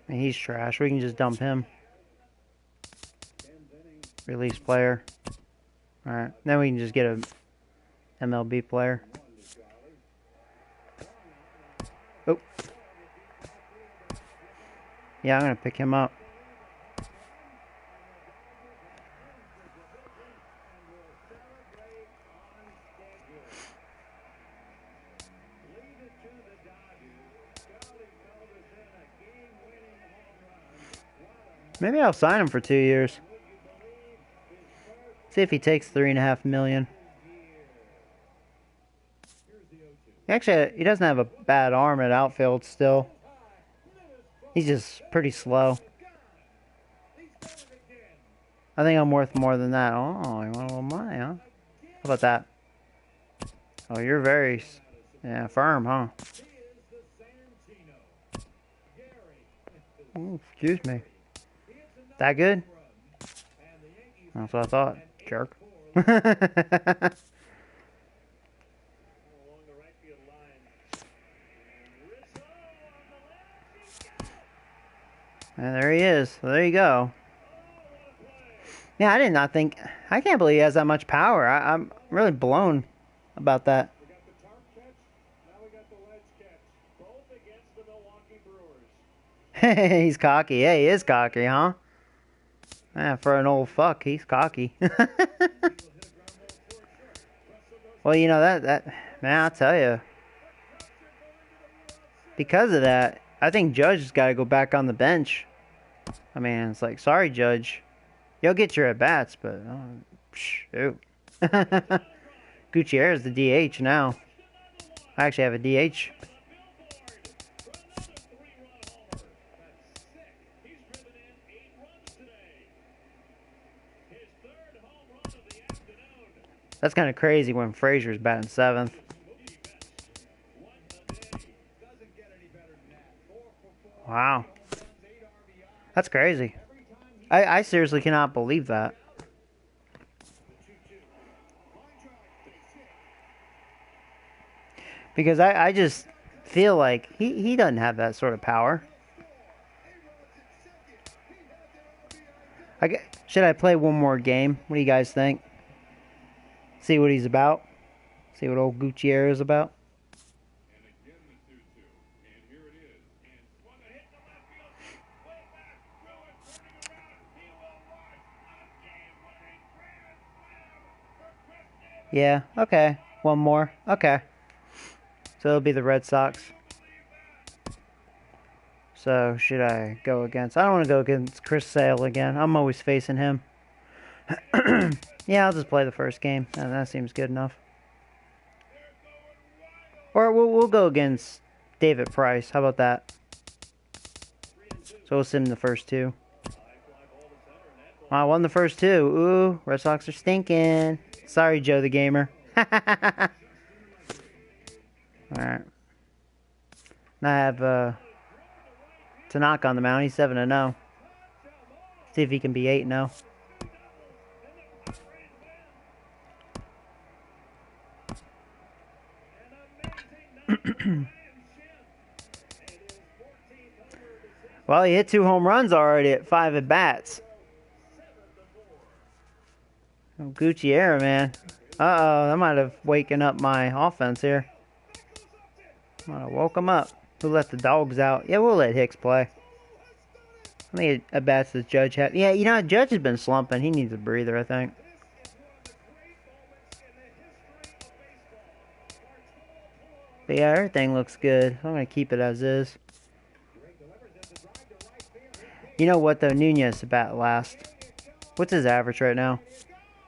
And he's trash. We can just dump him. Release player. Alright. Then we can just get a MLB player. Oh. Yeah, I'm going to pick him up. Maybe I'll sign him for 2 years. See if he takes $3.5 million. Actually, he doesn't have a bad arm at outfield still. He's just pretty slow. I think I'm worth more than that. Oh, you want a little money, huh? How about that? Oh, you're very, firm, huh? Oh, excuse me. That good? That's what I thought. Jerk. And there he is. So there you go. Yeah, I did not think... I can't believe he has that much power. I'm really blown about that. He's cocky. Yeah, he is cocky, huh? Yeah, for an old fuck, he's cocky. Well, you know, that man, I'll tell you. Because of that, I think Judge has got to go back on the bench. I mean, it's like, sorry, Judge. You'll get your at-bats, but... shoot. Gutierrez is the DH now. I actually have a DH. That's kind of crazy when Frazier's batting 7th. Wow. That's crazy. I seriously cannot believe that. Because I just feel like he doesn't have that sort of power. Should I play one more game? What do you guys think? See what he's about. See what old Gutierrez is about. Yeah, okay. One more. Okay. So it'll be the Red Sox. So, should I go against... I don't want to go against Chris Sale again. I'm always facing him. Yeah, I'll just play the first game. That seems good enough. Or we'll go against David Price. How about that? So we'll send him the first 2. I won the first 2. Ooh, Red Sox are stinking. Sorry, Joe the Gamer. Alright. Now I have Tanaka on the mound. He's 7-0. See if he can be 8-0. Well, he hit 2 home runs already at 5 at-bats. Oh, Gutierrez, man. Uh-oh, that might have waken up my offense here. Might have woke him up. We'll let the dogs out. Yeah, we'll let Hicks play. How many at-bats does Judge have? Yeah, you know, Judge has been slumping. He needs a breather, I think. But yeah, everything looks good. I'm going to keep it as is. You know what, though? Nunez is about last. What's his average right now?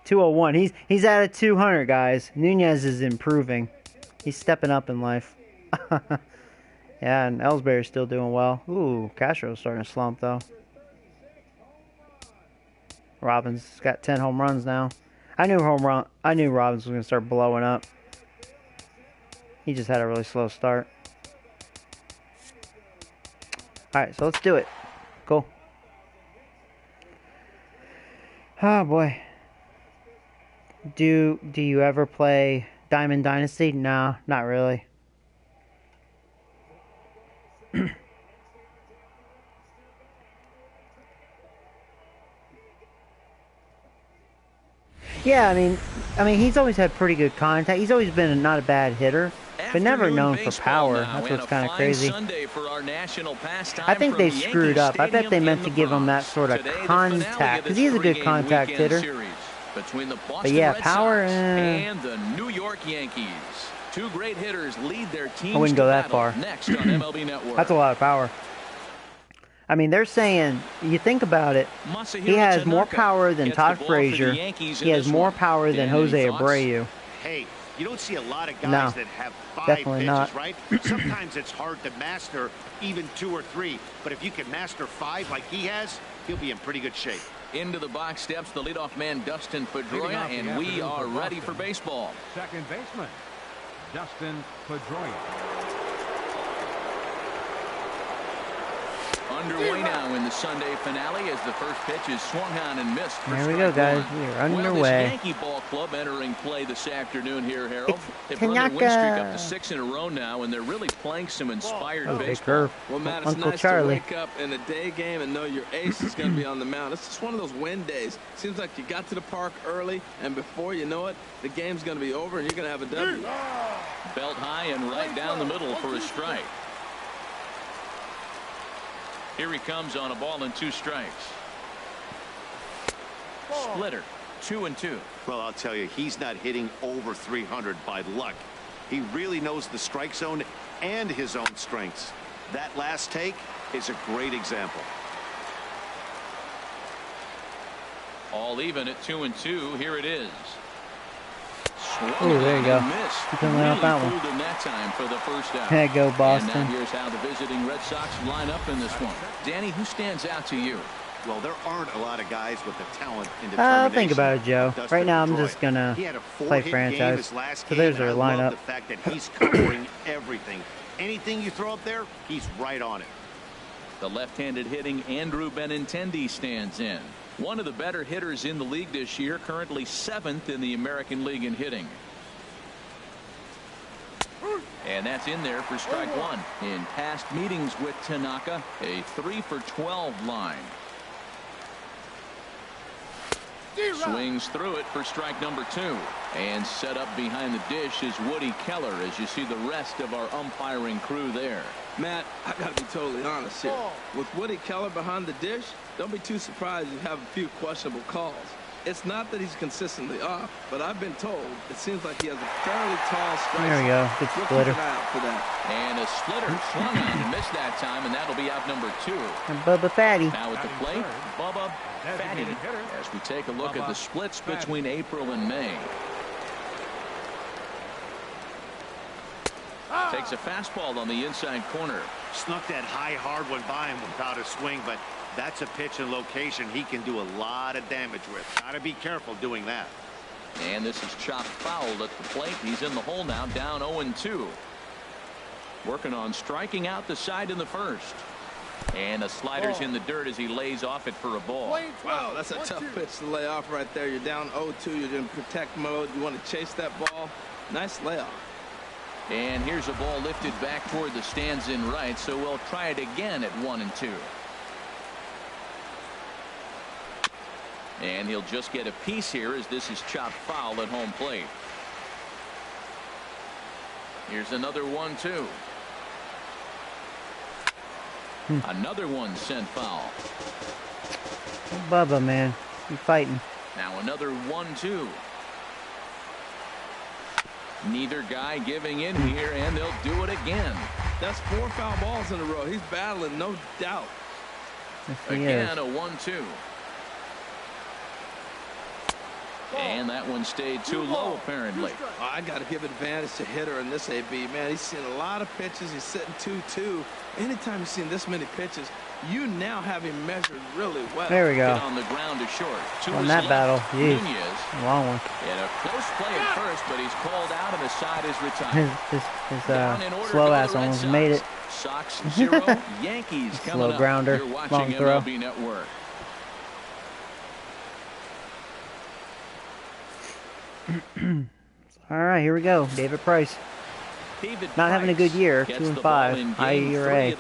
201. He's at a 200, guys. Nunez is improving. He's stepping up in life. Yeah, and Ellsbury's still doing well. Ooh, Castro's starting to slump, though. Robbins got 10 home runs now. I knew Robbins was going to start blowing up. He just had a really slow start. Alright, so let's do it. Cool. Oh boy. Do you ever play Diamond Dynasty? No, not really. Yeah, I mean, he's always had pretty good contact. He's always been not a bad hitter, but never known for power. That's what's kind of crazy. I think they screwed up. I bet they meant to give him that sort of contact, because he's a good contact hitter. But yeah, power. And the New York Yankees. Two great hitters lead their teams. I wouldn't go that far. Next on MLB Network. That's a lot of power. I mean, they're saying, you think about it, he has more power than Todd Frazier. He has more power than Jose Abreu. Hey, you don't see a lot of guys that have 5 pitches, right? Sometimes it's hard to master even 2 or 3. But if you can master 5 like he has, he'll be in pretty good shape. Into the box steps the leadoff man, Dustin Pedroia, and we are ready for baseball. Second baseman, Dustin Pedroia. Underway now in the Sunday finale as the first pitch is swung on and missed. There we go, guys. We are underway. Well, this Yankee ball club entering play this afternoon here, Harold. They've run their win streak up to 6 in a row now, and they're really playing some inspired baseball. Well, Matt, it's Uncle nice Charlie. to wake up in a day game and know your ace is going to be on the mound. It's just one of those win days. Seems like you got to the park early, and before you know it, the game's going to be over, and you're going to have a W. Belt high and right down the middle for a strike. Here he comes on a ball and 2 strikes. Splitter, 2-2. Well, I'll tell you, he's not hitting over 300 by luck. He really knows the strike zone and his own strengths. That last take is a great example. All even at 2-2. Here it is. Oh, there you go. You can lay off that one. That time for the first out. There you go, Boston. And now here's how the visiting Red Sox line up in this one. Danny, who stands out to you? Well, there aren't a lot of guys with the talent and determination. Think about it, Joe. Right now, I'm just gonna play franchise. So there's our lineup. The fact that he's covering everything. Anything you throw up there, he's right on it. The left-handed hitting Andrew Benintendi stands in. One of the better hitters in the league this year, currently 7th in the American League in hitting. And that's in there for strike 1. In past meetings with Tanaka, a 3-for-12 line. Swings through it for strike number 2. And set up behind the dish is Woody Keller as you see the rest of our umpiring crew there. Matt, I got to be totally honest here. With Woody Keller behind the dish, don't be too surprised you have a few questionable calls. It's not that he's consistently off, but I've been told it seems like he has a fairly tall strike. There we go. Good splitter. Keep an eye out for that. And a splitter swung on and missed that time, and that'll be out number 2. And Bubba Fatty. Now at the plate, Bubba Fatty, as we take a look at the splits between April and May. Takes a fastball on the inside corner. Snuck that high hard one by him without a swing, but that's a pitch and location he can do a lot of damage with. Gotta be careful doing that. And this is chopped foul at the plate. He's in the hole now, down 0-2. Working on striking out the side in the first. And a slider's in the dirt as he lays off it for a ball. Wow, that's a tough pitch to lay off right there. You're down 0-2. You're in protect mode. You want to chase that ball. Nice layoff. And here's a ball lifted back toward the stands in right, so we'll try it again at 1-2. And he'll just get a piece here as this is chopped foul at home plate. Here's another 1-2. Another one sent foul. Bubba, man, you fighting. Now another 1-2. Neither guy giving in here, and they'll do it again. That's 4 foul balls in a row. He's battling, no doubt. Yes, again, a 1-2. And that one stayed too low, apparently. Oh, I got to give advantage to hitter in this AB, man. He's seen a lot of pitches. He's sitting 2-2. Anytime you've seen this many pitches, you now have him measured really well. There we go. On the ground to short. Won that battle. Jeez. Long one. And a close play at first, but he's called out and the side is retired. His slow ass almost made it. Sox 0, Yankees coming slow grounder. You're watching Long throw. MLB Network. All right, here we go. David Price. Not having a good year. 2-5. High ERA.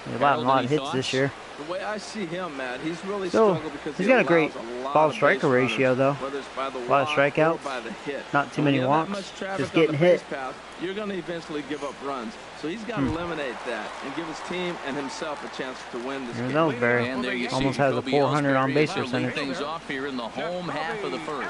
A lot of hits this year. The way I see him, Matt, he's really So, struggled because he's got a great ball-striker ratio, though. A lot of strikeouts. Not too many walks. Just getting hit. You're going to eventually give up runs. So he's got to eliminate that and give his team and himself a chance to win this game. Ellsbury almost has a 400 on base percentage. Things off here in the home half of the first.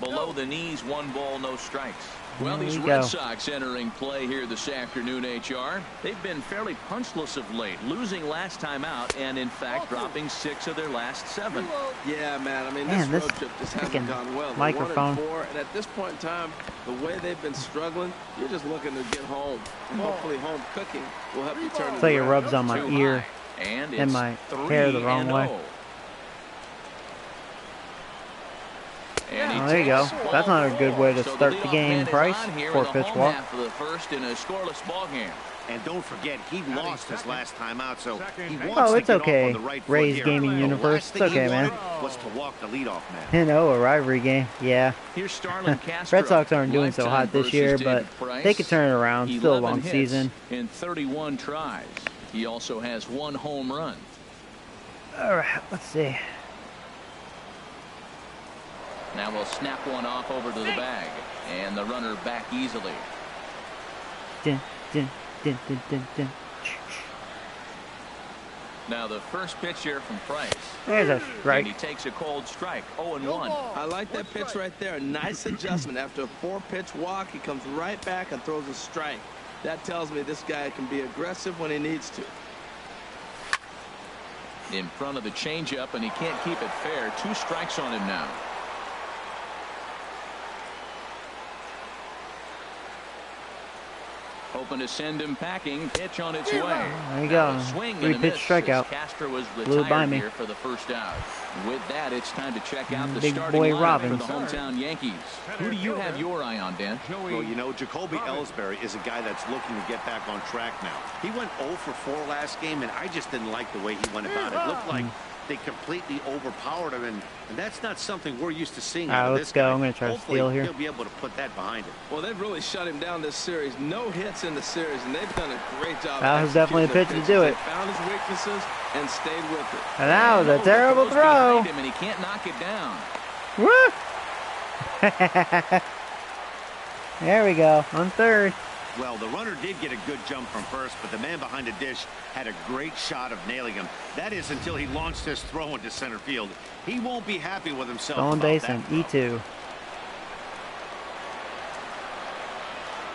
Below the knees, 1 ball, no strikes. Well, these Red Sox entering play here this afternoon, HR. They've been fairly punchless of late, losing last time out and, in fact, dropping 6 of their last 7. Yeah, man. I mean, this road trip just hasn't gone well. Microphone. 1-4, and at this point in time, the way they've been struggling, you're just looking to get home. And hopefully home cooking will help you turn It's like it rubs on my ear and my hair the wrong way. Oh, there you go. That's not a good way to start the game, Price. 4-pitch walk. And don't forget, he lost his last time out, so he wants oh, to it's get okay. off on the right Rays foot gaming here. universe. It's okay, man. Was to walk the leadoff man. You know, a rivalry game. Yeah. Red Sox aren't doing so hot this year, but they could turn it around. Still a long season. In 31 tries. He also has 1 home run. All right, let's see. Now we'll snap one off over to the bag, and the runner back easily. Dun, dun, dun, dun, dun, dun. Now the first pitch here from Price. There's a strike. And he takes a cold strike. 0-1. I like that pitch right there. A nice adjustment. After a 4-pitch walk, he comes right back and throws a strike. That tells me this guy can be aggressive when he needs to. In front of the changeup, and he can't keep it fair. 2 strikes on him now. Hoping to send him packing. Pitch on its way. There you go. 3-pitch strikeout. Castro was Blew by me. here for the first out. With that, it's time to check out the Big starting boy lineup Robbins. for the hometown Yankees. Who do you have your eye on, Dan? Well, you know, Jacoby Ellsbury is a guy that's looking to get back on track now. He went 0 for 4 last game, and I just didn't like the way he went about it. It looked like they completely overpowered him, and that's not something we're used to seeing out of let's this go. guy. I'm going to try to steal here. He'll be able to put that behind him. Well, they've really shut him down this series. No hits in the series, and they've done a great job. That was definitely the pitch to do it. They found his weaknesses and stayed with it. And that was a terrible throw. And he can't knock it down. Woo! There we go. On third. Well, the runner did get a good jump from first, but the man behind the dish had a great shot of nailing him. That is until he launched his throw into center field. He won't be happy with himself. On base and E2.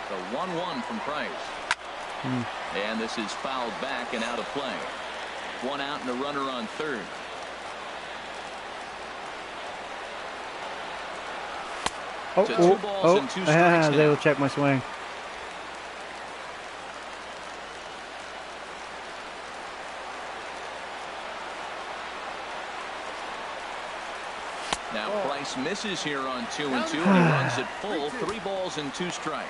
The 1-1 from Price. And this is fouled back and out of play. 1 out and a runner on third. Oh, they will check my swing. Now Price misses here on 2-2, and he runs it full. 3 balls and 2 strikes.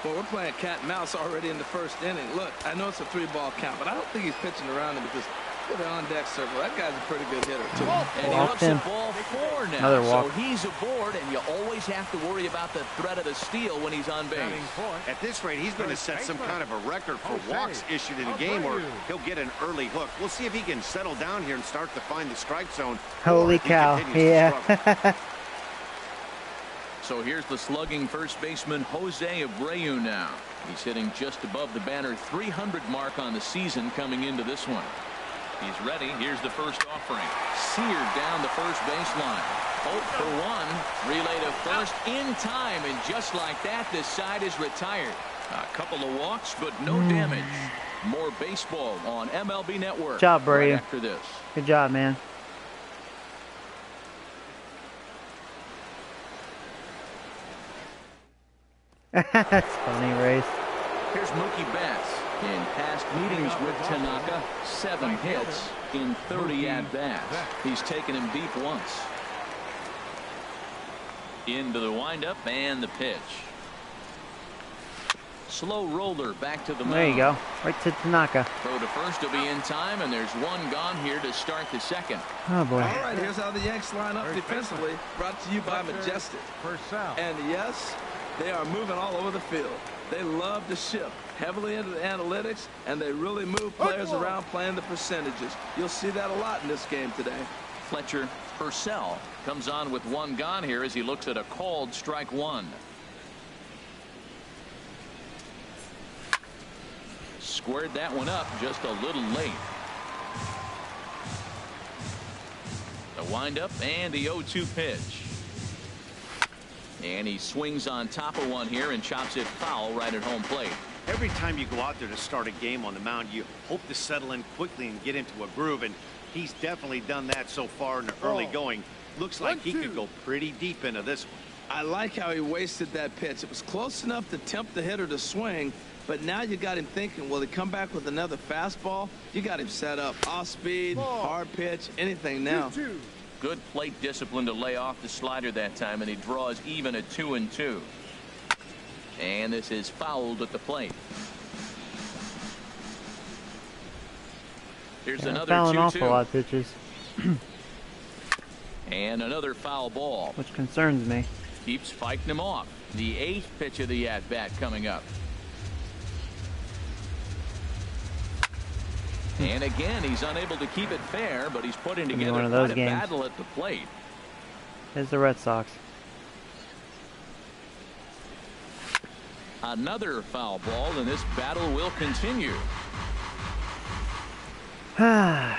Well, we're playing cat and mouse already in the first inning. Look, I know it's a 3-ball count, but I don't think he's pitching around him because look at the on-deck circle. That guy's a pretty good hitter, too. And he looks at ball 4 now. Another walk. So he's aboard, and you always have to worry about the threat of the steal when he's on base. At this rate, he's going to set some kind of a record for walks issued in a game, or he'll get an early hook. We'll see if he can settle down here and start to find the strike zone. Holy cow. Yeah. So here's the slugging first baseman Jose Abreu now. He's hitting just above the banner 300 mark on the season coming into this one. He's ready. Here's the first offering. Seared down the first baseline. 0 for 1. Relay to first in time, and just like that, this side is retired. A couple of walks, but no damage. More baseball on MLB Network. Good job, Bray. Right after this. Good job, man. That's funny, Race. Here's Mookie Betts. In past meetings with Tanaka, 7 hits in 30 at-bats. He's taken him deep once. Into the windup and the pitch. Slow roller back to the mound. There you go. Right to Tanaka. Throw to first will be in time, and there's one gone here to start the second. Oh, boy. All right, here's how the Yanks line up defensively. Brought to you by Majestic. And yes, they are moving all over the field. They love to shift heavily into the analytics, and they really move players around playing the percentages. You'll see that a lot in this game today. Fletcher Purcell comes on with one gone here as he looks at a called strike one. Squared that one up just a little late. The windup and the 0-2 pitch. And he swings on top of one here and chops it foul right at home plate. Every time you go out there to start a game on the mound, you hope to settle in quickly and get into a groove, and he's definitely done that so far in the early going. Looks like he could go pretty deep into this one. I like how he wasted that pitch. It was close enough to tempt the hitter to swing, but now you got him thinking, will he come back with another fastball? You got him set up. Off speed, hard pitch, anything now. Good plate discipline to lay off the slider that time, and he draws even at 2-2. And this is fouled at the plate. Here's another 2-2. Fouling off a lot of pitches. And another foul ball. Which concerns me. Keeps fighting him off. The 8th pitch of the at-bat coming up. And again, he's unable to keep it fair, but he's putting together one of those quite a battle at the plate. There's the Red Sox. Another foul ball, and this battle will continue. Okay.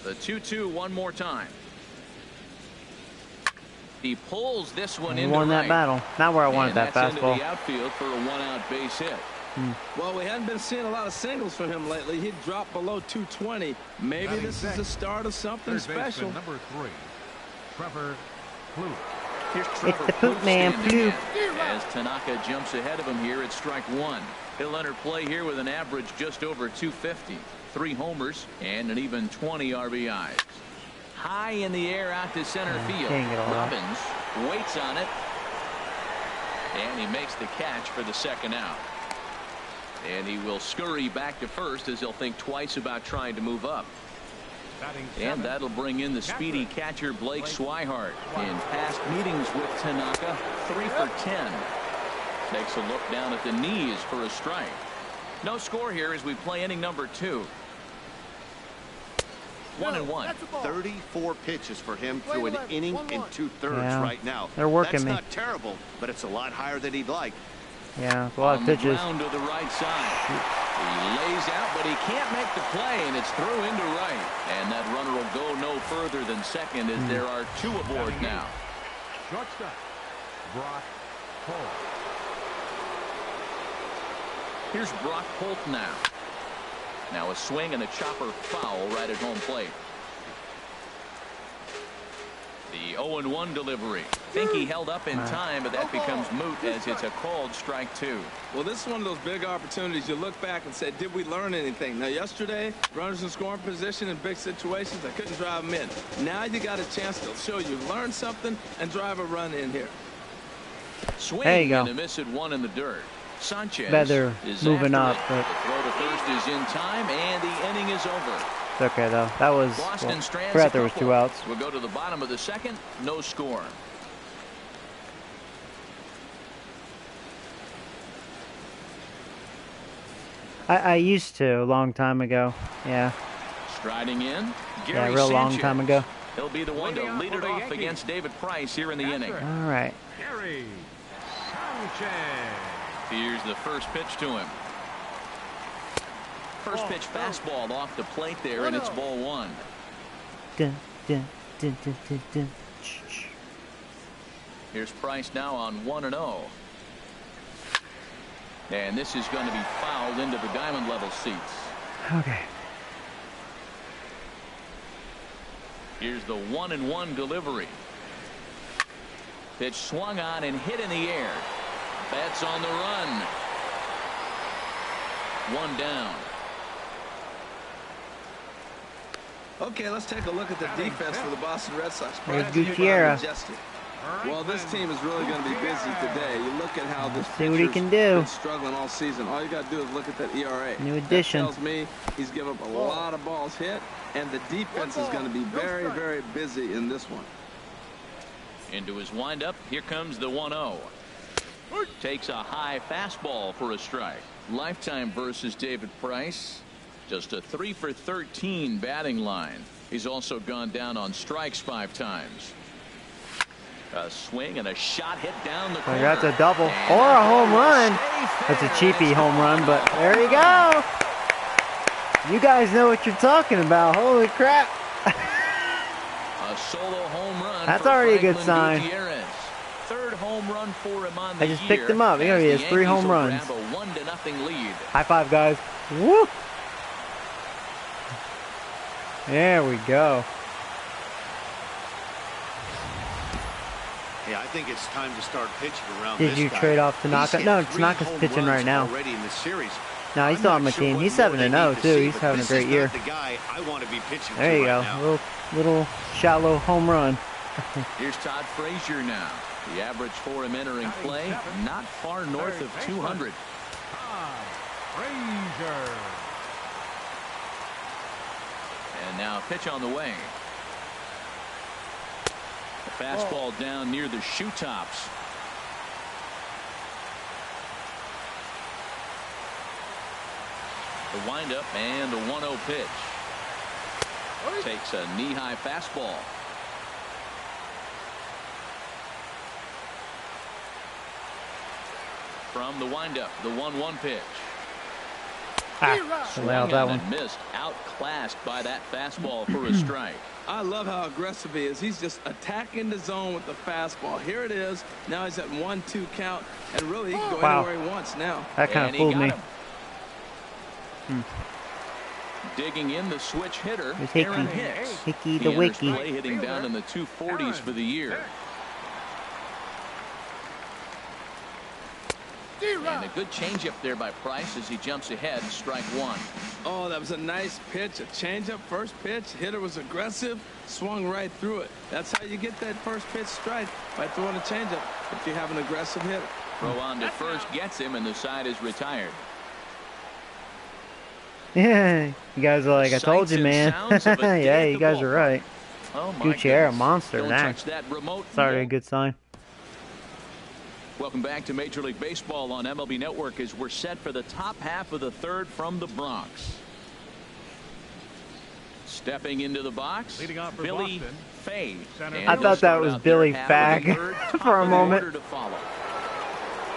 The 2-2 one more time. He pulls this one into won that battle. Not where I wanted that fastball. fastball. Into the outfield for a one-out base hit. Well, we hadn't been seeing a lot of singles from him lately. He dropped below 220. Maybe this is the start of something special. Number 3, Trevor Plouffe. Here's Trevor the Poop Man, Plouffe as Tanaka jumps ahead of him here at strike one. He'll enter play here with an average just over 250, 3 homers, and an even 20 RBIs. High in the air out to center field. Robbins waits on it, and he makes the catch for the second out. And he will scurry back to first as he'll think twice about trying to move up. And that'll bring in the speedy catcher Blake Swihart. In past meetings with Tanaka, 3 for 10. Takes a look down at the knees for a strike. No score here as we play inning number 2. 1-1. 34 pitches for him through an inning and 2/3 right now. They're working me. That's not terrible, but it's a lot higher than he'd like. Yeah, it's a lot of pitches. On the ground to the right side. He lays out, but he can't make the play, and it's through into right. And that runner will go no further than second as there are 2 aboard now. Shortstop, Brock Holt. Here's Brock Holt now. Now a swing and a chopper foul right at home plate. The 0-1 delivery. Think he held up in time, but that becomes moot as it's a called strike 2. Well, this is one of those big opportunities. You look back and say, did we learn anything? Now, yesterday, runners in scoring position in big situations, I couldn't drive them in. Now you got a chance to show you learned something and drive a run in here. Swing there you go. And a miss at one in the dirt. Sanchez Better is moving up. But the throw to first is in time, and the inning is over. It's okay, though. That was... Boston strands forgot there was 2 outs. We'll go to the bottom of the second. No score. I used to a long time ago. Yeah. Striding in. Gary Yeah, a real long Sanchez. time ago. He'll be the one to lead it off against David Price here in the inning. All right. Gary Sanchez. Here's the first pitch to him. First pitch fastball off the plate there, and it's ball 1. Dun, dun, dun, dun, dun, dun. Here's Price now on 1-0. And this is going to be fouled into the diamond level seats. Okay. Here's the 1-1 delivery. Pitch swung on and hit in the air. Betts on the run. One down. Okay, let's take a look at the defense for the Boston Red Sox. There's Gutierrez. Well, this team is really going to be busy today. You look at how this see what he can do. Been struggling all season. All you got to do is look at that ERA. New addition. That tells me he's given up a lot of balls hit, and the defense is going to be very, very busy in this one. Into his windup. Here comes the 1-0. Takes a high fastball for a strike. Lifetime versus David Price. Just a 3 for 13 batting line. He's also gone down on strikes 5 times. A swing and a shot hit down the corner. That's a double or a home run. That's a cheapy home run, but there you go. You guys know what you're talking about. Holy crap. A solo home run. That's already a good Franklin sign. Gutierrez. Third home run for him on the I just picked him up. He has 3 home runs. A 1-0 lead. High five, guys. Woo! There we go. Yeah, I think it's time to start pitching around. Did you trade off Tanaka? No, Tanaka's pitching right now. Already in the series. No, he's still on my team. He's 7-0 too. He's having a great year. The guy I want to be pitching there you to go. Right Little shallow home run. Here's Todd Frazier now. The average for him entering play, not far north of 200. Frazier. And now a pitch on the way. The fastball down near the shoe tops. The windup and the 1-0 pitch. Takes a knee-high fastball. From the windup, the 1-1 pitch. Swung that one. And missed, outclassed by that fastball for a strike. I love how aggressive he is. He's just attacking the zone with the fastball. Here it is. Now he's at 1-2 count, and really he can go anywhere he wants now. That kind of fooled me. Digging in the switch hitter, Hickey. Aaron Hicks. Hickey the Wicky. Play hitting down in the 240s for the year. And a good changeup there by Price as he jumps ahead, strike 1. Oh, that was a nice pitch, a changeup, first pitch. Hitter was aggressive, swung right through it. That's how you get that first pitch strike, by throwing a changeup if you have an aggressive hitter. Throw on to first gets him, and the side is retired. Yeah, you guys are like, I told you, man. Yeah, you guys are right. Oh Gutierrez, a monster. Touch that remote. It's already a good sign. Welcome back to Major League Baseball on MLB Network as we're set for the top half of the third from the Bronx. Stepping into the box, Billy Fay. I thought that was Billy Fag for a moment.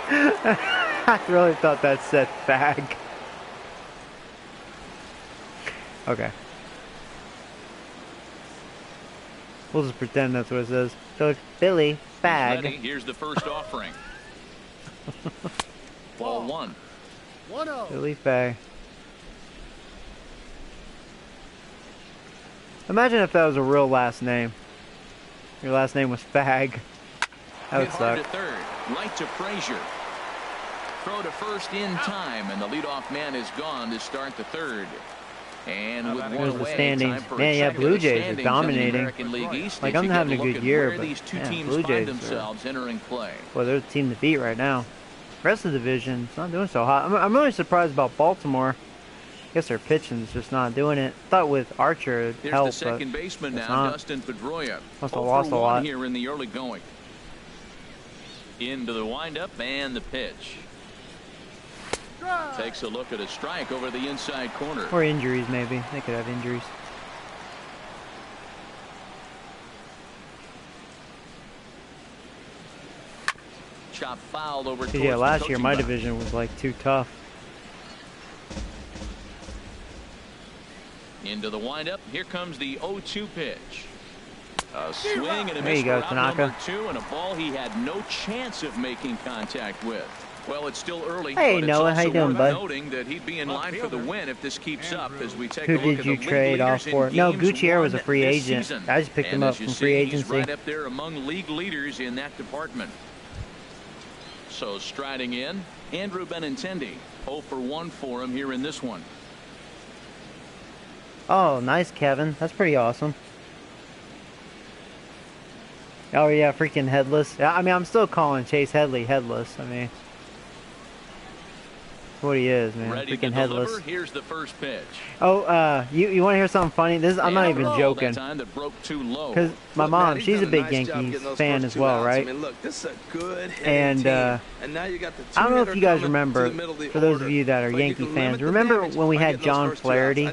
I really thought that said Fag. Okay. We'll just pretend that's what it says. So it's Billy Fag. Here's the first offering. Ball 1. Billy Fay. Imagine if that was a real last name. Your last name was Fag. That would suck. To third, right to Frazier. Throw to first in time, and the leadoff man is gone to start the third. And with one away, standings. Man, yeah, Blue Jays are dominating. Like, I'm having a good year, but these two yeah, teams Blue Jays find themselves entering play. Well, they're the team to beat right now. Rest of the division, it's not doing so hot. I'm really surprised about Baltimore. I guess their pitching's just not doing it. Thought with Archer it'd help, the second but baseman now, not. Dustin Pedroia. Must have lost a lot here in the early going. Into the windup and the pitch. Takes a look at a strike over the inside corner. Or injuries, maybe. They could have injuries. Chop foul over. Yeah, last year my division was like too tough. Into the windup. Here comes the 0-2 pitch. A swing and a miss for out number 2, and a ball he had no chance of making contact with. Well, it's still early. Hey, but Noah, it's how you also doing, worth bud? noting that he'd be in line for the win if this keeps up. As we take Who a look did at you the league trade off leaders for? in No, games Gutierrez was a won free this agent. season. I just picked him And up as you from see, free he's agency. right up there among league leaders in that department. So striding in, Andrew Benintendi. 0 for 1 for him here in this one. Oh, nice, Kevin. That's pretty awesome. Oh, yeah, freaking headless. Yeah, I mean, I'm still calling Chase Headley headless. I mean, that's what he is, man. Ready Freaking to headless. deliver. Here's the first pitch. Oh, you want to hear something funny? I'm not even joking. Because my mom, she's a big Yankees fan as well, right? I mean, look, this is a good and now you got the I don't know if you guys remember, for those of you that are Yankee fans, remember when we had John Flaherty?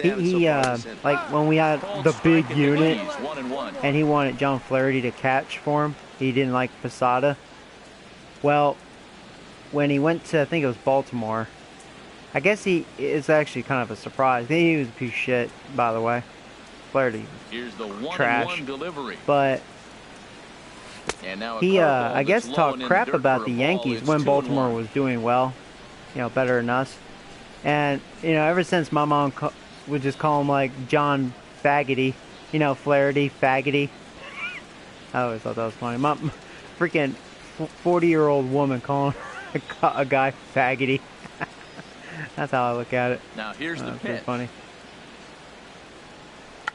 He like when we had the big unit, and he wanted John Flaherty to catch for him. He didn't like Posada. Well, when he went to, I think it was Baltimore, I guess it's actually kind of a surprise. He was a piece of shit, by the way. Flaherty, trash. But he, I guess, talked crap about the Yankees when Baltimore was doing well, you know, better than us. And, you know, ever since my mom would just call him, like, John Faggoty, you know, Flaherty, Faggoty. I always thought that was funny. My freaking 40-year-old woman calling a guy Faggoty. That's how I look at it. Now here's the pitch. Funny.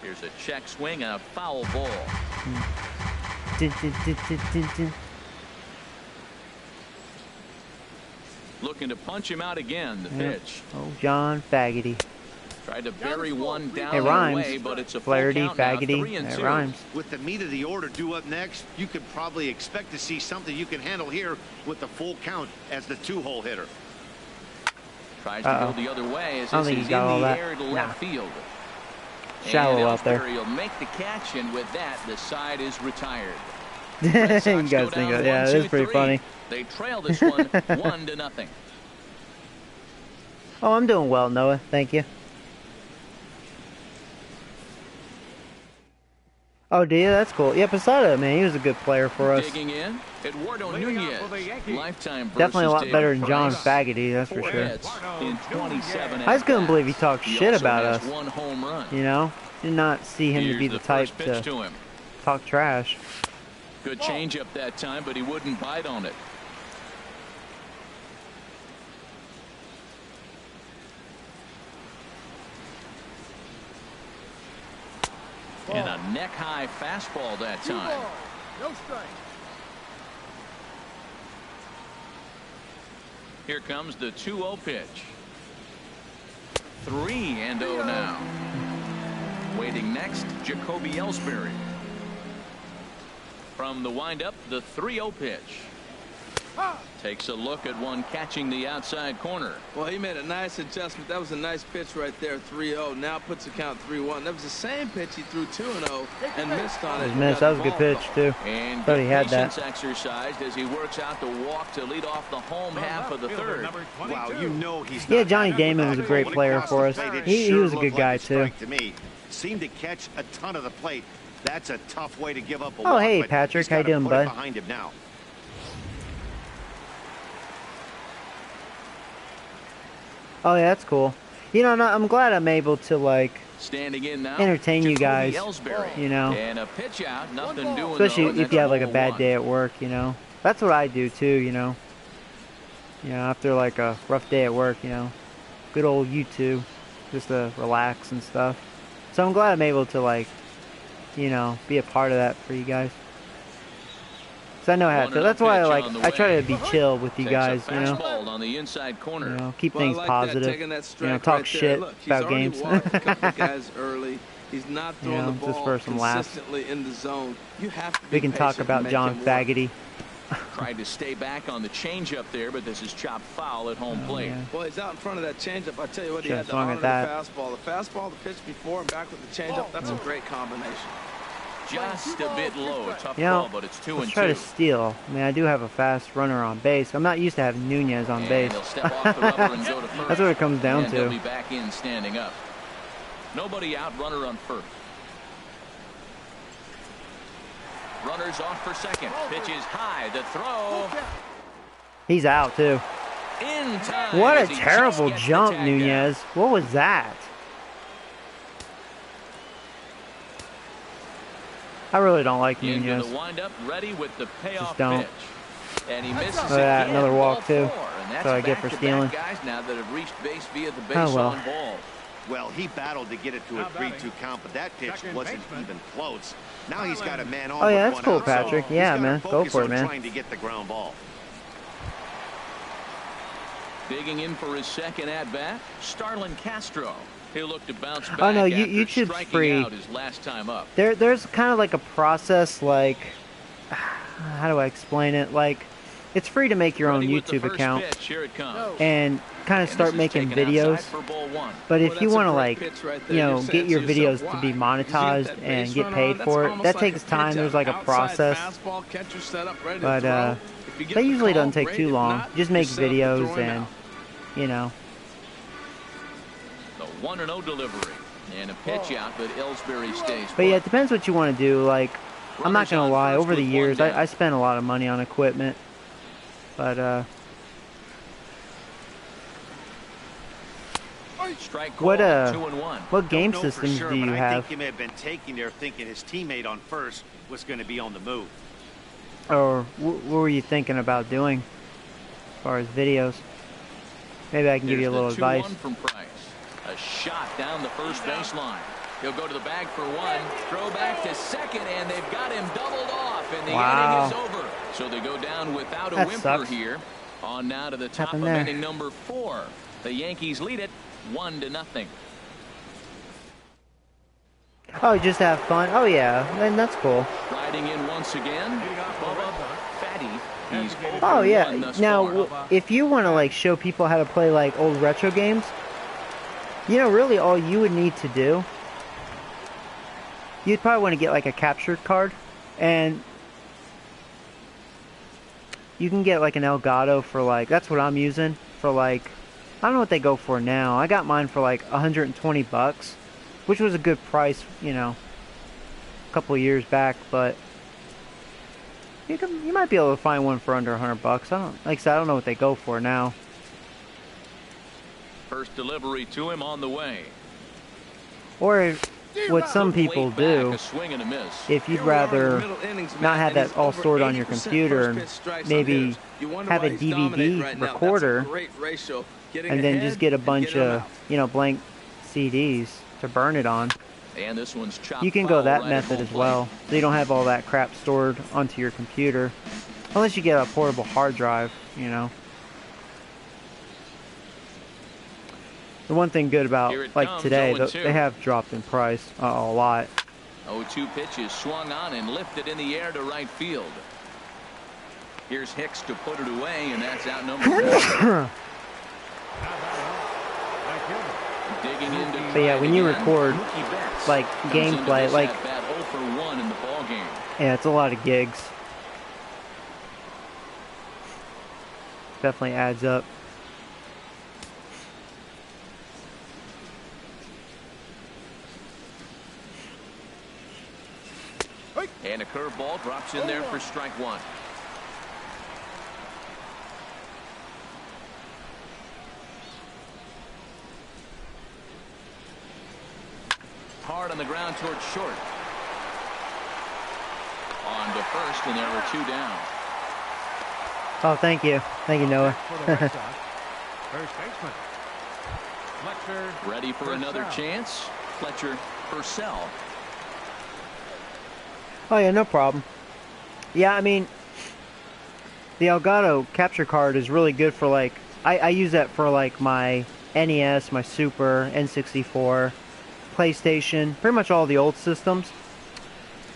Here's a check swing and a foul ball. Looking to punch him out again. The pitch. Oh, John Faggoty. Tried to bury one down it rhymes. Away, but it's a Flaherty, full count now, Faggoty. It rhymes. With the meat of the order due up next, you could probably expect to see something you can handle here with the full count as the 2-hole hitter. Tries to go the other way as I don't this think is he got in all the that. air to left field. Shallow out there. He'll make the catch, and with that, the side is retired. You guys think of, yeah, it is pretty funny. They trail this one 1-0. Oh, I'm doing well, Noah. Thank you. Oh, do you? That's cool. Yeah, Posada, man, he was a good player for us. Digging in, Eduardo Nunez, lifetime definitely a lot better than John Faggoty, that's for sure. In 27 I just couldn't believe he talked shit about us. One home run. You know, did not see him to be the type to talk trash. Good changeup that time, but he wouldn't bite on it. And a neck-high fastball that time. No strike. Here comes the 2-0 pitch. 3-0 now. Waiting next, Jacoby Ellsbury. From the windup, the 3-0 pitch. Takes a look at one catching the outside corner. Well, he made a nice adjustment. That was a nice pitch right there, 3-0. Now puts the count 3-1. That was the same pitch he threw 2-0 and missed on it. That was a good pitch too. And thought he had that. Exercised as he works out the walk to lead off the home half of the third. Wow, you know he's yeah, Johnny Damon was a great player for us. He was a good guy too. To me, seemed to catch a ton of the plate. That's a tough way to give up a Oh, walk, hey but Patrick, he's how you gotta doing, put it bud? behind him now. Oh yeah, that's cool. You know, I'm glad I'm able to like standing in now, entertain you guys. You know, and a pitch out, nothing doing. Especially if you have like a bad day at work. You know, that's what I do too. You know, after like a rough day at work. You know, good old YouTube, just to relax and stuff. So I'm glad I'm able to like, you know, be a part of that for you guys. So I know how to. That's why I try to be chill with you guys, you know. On the inside corner. You know, keep things positive. You know, talk shit about games. He's already walked a couple of guys early. He's not throwing the ball just for some laughs. consistently in the zone. You have to be we can talk about John Faggoty. Tried to stay back on the changeup there, but this is chopped foul at home plate. Yeah. Well, he's out in front of that changeup. I tell you what, he had to honor the fastball. The fastball, the pitch before, and back with the changeup. That's a great combination. Just a bit low, tough you know, ball, but it's 2-2. Let's try to steal. I mean, I do have a fast runner on base. I'm not used to having Nunez on base. That's what it comes down to. He'll be back in standing up. Nobody out, runner on first. Runners off for second. Pitch is high. The throw. He's out, too. In time. What a terrible jump, Nunez. What was that? I really don't like Nunez. The windup, ready with the payoff Just don't. pitch. And he misses that, another walk, too. That's what I get for stealing. Guys now that have reached base via the base Oh, well. on ball. Well, he battled to get it to a 3-2 count, but that pitch wasn't even close. Now he's got a man on. Oh, yeah, with that's one cool, out, Patrick. so Yeah, he's gotta man. Go focus for it, on man. Trying to get the ground ball. Digging in for his second at-bat, Starlin Castro. He'll look to bounce back. Oh, no, after YouTube's striking free. out his last time up. There's kind of like a process, like, how do I explain it? Like, it's free to make your own Ready with the YouTube first account pitch. Here it comes. and kind of And start this is making taken videos. outside for ball one. But Well, if you that's a want to, great like, pitch right you there. know, You're get saying your to videos yourself, to be why? 'Cause you hit monetized that and base get runner paid on, that's for it, almost that like takes a time. pitch There's like a outside process. fastball, catcher set up, ready to But throw. If you get that the usually call, doesn't take great. too If long. not, Just make set up to videos throw him and, out. you know. The 1-0 delivery. And a pitch out, but Ellsbury stays But yeah, put. it depends what you want to do. Like, I'm not Runners going on to lie. first Over the with years, one down. I spent a lot of money on equipment. But, Strike what, call, 2-1. what game Don't know for systems sure, do you but I have? think he may have been taking there thinking his teammate on first was going to be on the move. Or what were you thinking about doing as far as videos? Maybe I can give you a little Here's the 2-1 advice. from Price. A shot down the first baseline. He'll go to the bag for one. Throw back to second, and they've got him doubled off, and the Wow. inning is over. So they go down without a That whimper sucks. here. On now to the top Happened of there? inning number 4. The Yankees lead it 1-0. Oh, just have fun? Oh, yeah. Then that's cool. Riding in once again, Bubba Fatty. He's Oh, 0 for yeah. 1 thus Now, far. if you want to, like, show people how to play, like, old retro games, you know, really all you would need to do, you'd probably want to get, like, a captured card, and you can get, like, an Elgato for, like, that's what I'm using, for, like, I don't know what they go for now. I got mine for, like, 120 bucks, which was a good price, you know, a couple of years back, but you might be able to find one for under 100 bucks. Like I said, I don't know what they go for now. First delivery to him on the way. Or what some people Way back, do, a swing and a miss. if you'd Here we are in the rather middle innings, not man, have and that he's all over stored on your 80% computer first and pitch strikes on maybe hitters. You wonder have why a he's dominating DVD right now. That's a recorder great ratio. Getting and then ahead just get a and bunch getting of, out. you know, blank CDs to burn it on. And this one's chopped You can go foul that right at method home as plate. well. So you don't have all that crap stored onto your computer. Unless you get a portable hard drive, you know. The one thing good about, Here it like comes, today, 0-2. they have dropped in price a lot. 0-2 pitch is swung on and lifted in the air to right field. Here's Hicks to put it away, and that's out number 1. Digging into But yeah, when you again, record, Mookie Betts like, comes into gameplay, this like- at-bat 0 for 1 in the ball game. Yeah, it's a lot of gigs. Definitely adds up. And a curveball drops in there for strike 1. Hard on the ground towards short. On to first, and there were 2 down. Oh, thank you. Thank you, Noah. For the Red Sox, first baseman. Fletcher Ready for another Purcell. chance. Fletcher Purcell. Oh, yeah, no problem. Yeah, I mean, the Elgato capture card is really good for, like, I use that for, like, my NES, my Super, N64, PlayStation, pretty much all the old systems.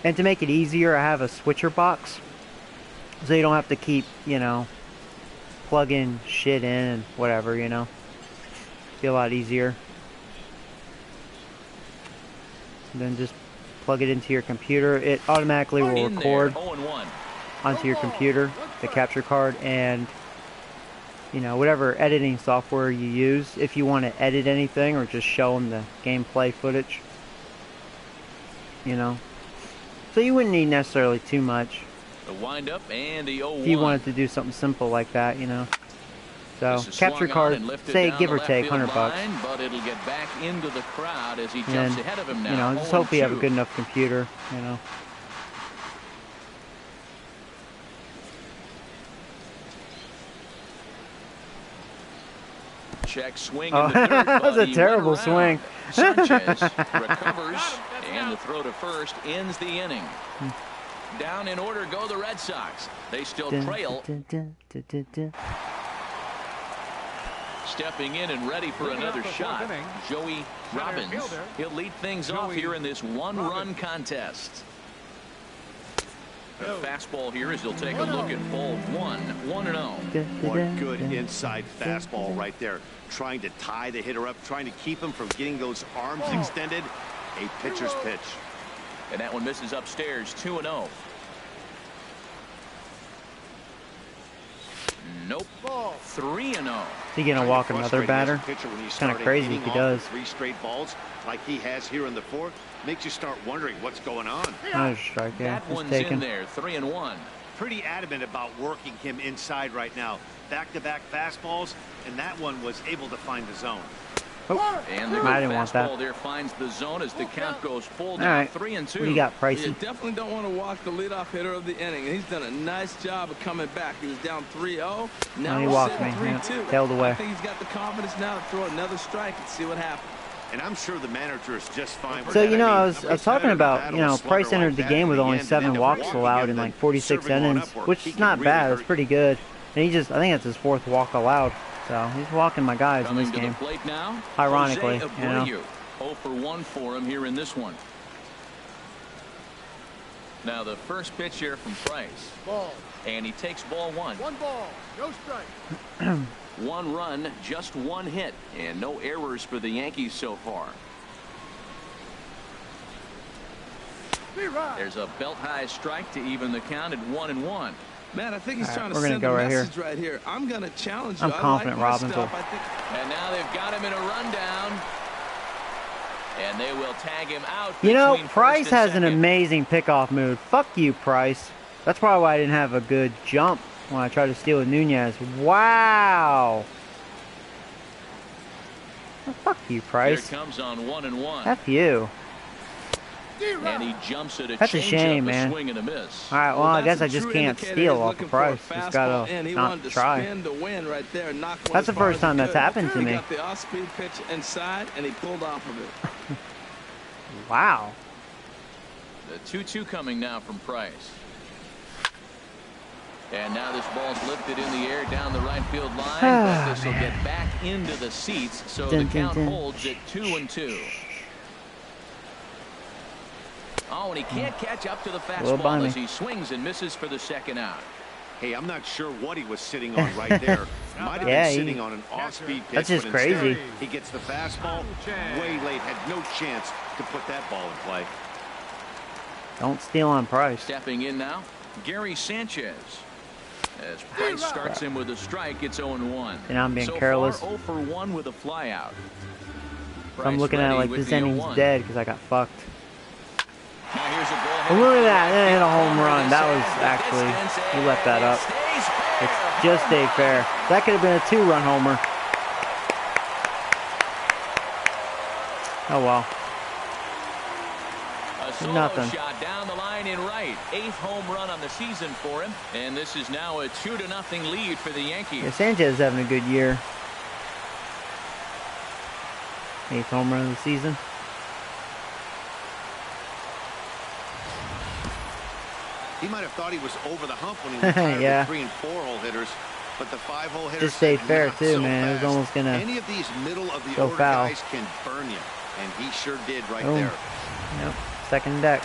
And to make it easier, I have a switcher box. So you don't have to keep, you know, plugging shit in and whatever, you know. Be a lot easier. And then just plug it into your computer. It automatically will In record there, 0-1. onto your computer, the capture card, and, you know, whatever editing software you use, if you want to edit anything or just show them the gameplay footage, you know. So you wouldn't need necessarily too much. The windup and the 0-1. If you wanted to do something simple like that, you know. So capture card, say give or take $100. But it'll get back into the crowd as he jumps ahead of him now. You know, just hope you have a good enough computer, you know. Check swing. Oh, that was a terrible swing. Sanchez recovers, and the throw to first ends the inning. Down in order go the Red Sox. They still trail. Stepping in and ready for another shot, Joey Robbins. He'll lead things off here in this one-run contest. The fastball here as he'll take a look at ball 1-0. What good inside fastball right there. Trying to tie the hitter up, trying to keep him from getting those arms extended. A pitcher's pitch. And that one misses upstairs, 2-0. Nope. 3-0. Is he gonna walk another batter? Kind of crazy if he does. 3 straight balls like he has here in the 4th makes you start wondering what's going on. Another strike, yeah. That one's taken. in there, 3-1. Pretty adamant about working him inside right now. Back-to-back fastballs, and that one was able to find the zone. Oh, and the I didn't want that. fastball there finds the zone as the count goes full. All Now right. 3-2. What do you got, Pricey? You definitely don't want to walk the leadoff hitter of the inning. He's done a nice job of coming back. He was down 3-0. Now he he's walked sitting me. 3-2. Yeah. Tailed away. I think he's got the confidence now to throw another strike and see what happens. And I'm sure the manager is just fine with So, that. you know, I I was talking about, you know, Price entered the game with only 7 walks allowed in like 46 innings, which is not bad. It's pretty good. And he just, I think that's his 4th walk allowed. So he's walking my guys in this game. Plate now, ironically, you know. 0 for 1 for him here in this one. Now the first pitch here from Price. Ball. And he takes ball 1. 1 ball, no strike. 1 run, just 1 hit, and no errors for the Yankees so far. There's a belt-high strike to even the count at 1-1. Man, I think he's trying to we're gonna send go a right here. message right here. I'm going to challenge you. I'm confident Robbins will. And now they've got him in a rundown. And they will tag him out. You know, between Price first and has an second. amazing pickoff move. Fuck you, Price. That's probably why I didn't have a good jump when I tried to steal with Nunez. Wow. Well, fuck you, Price. Here comes on 1-1. F you. And he jumps at a That's a shame, man. swing and a miss. All right, well, I guess I just can't steal off the Price. Just gotta not try. That's the first time that's happened to me. He got the off-speed pitch inside, and he pulled off of it. Wow. The 2-2 coming now from Price. And now this ball's lifted in the air down the right field line. But this will get back into the seats, so the count holds at 2-2. Oh, and he can't catch up to the fastball as he swings and misses for the second out. Hey, I'm not sure what he was sitting on right there. Might have been sitting on an off-speed pitch. That's just but crazy. instead, he gets the fastball way late. Had no chance to put that ball in play. Don't steal on Price. Stepping in now, Gary Sanchez. As Price starts him with a strike, it's 0-1. And I'm being so careless. Far, 0 for 1 with a flyout. So I'm looking at it like this inning's dead because I got fucked. Now here's a ball. Well, look at that. That hit a home run. That was actually, he left that up. It's just stayed fair. That could have been a 2-run homer. Oh, well. A solo Nothing. shot down the line in right. 8th home run on the season for him. And this is now a 2-0 lead for the Yankees. Yeah, Sanchez is having a good year. 8th home run of the season. He might have thought he was over the hump when he retired Yeah. with 3- and 4-hole hitters, but the 5-hole hitters Just stayed fair not too, so man. It was fast. almost gonna Any of these middle of the go order foul. guys can burn you, and he sure did right Boom. there. Yep. Second deck.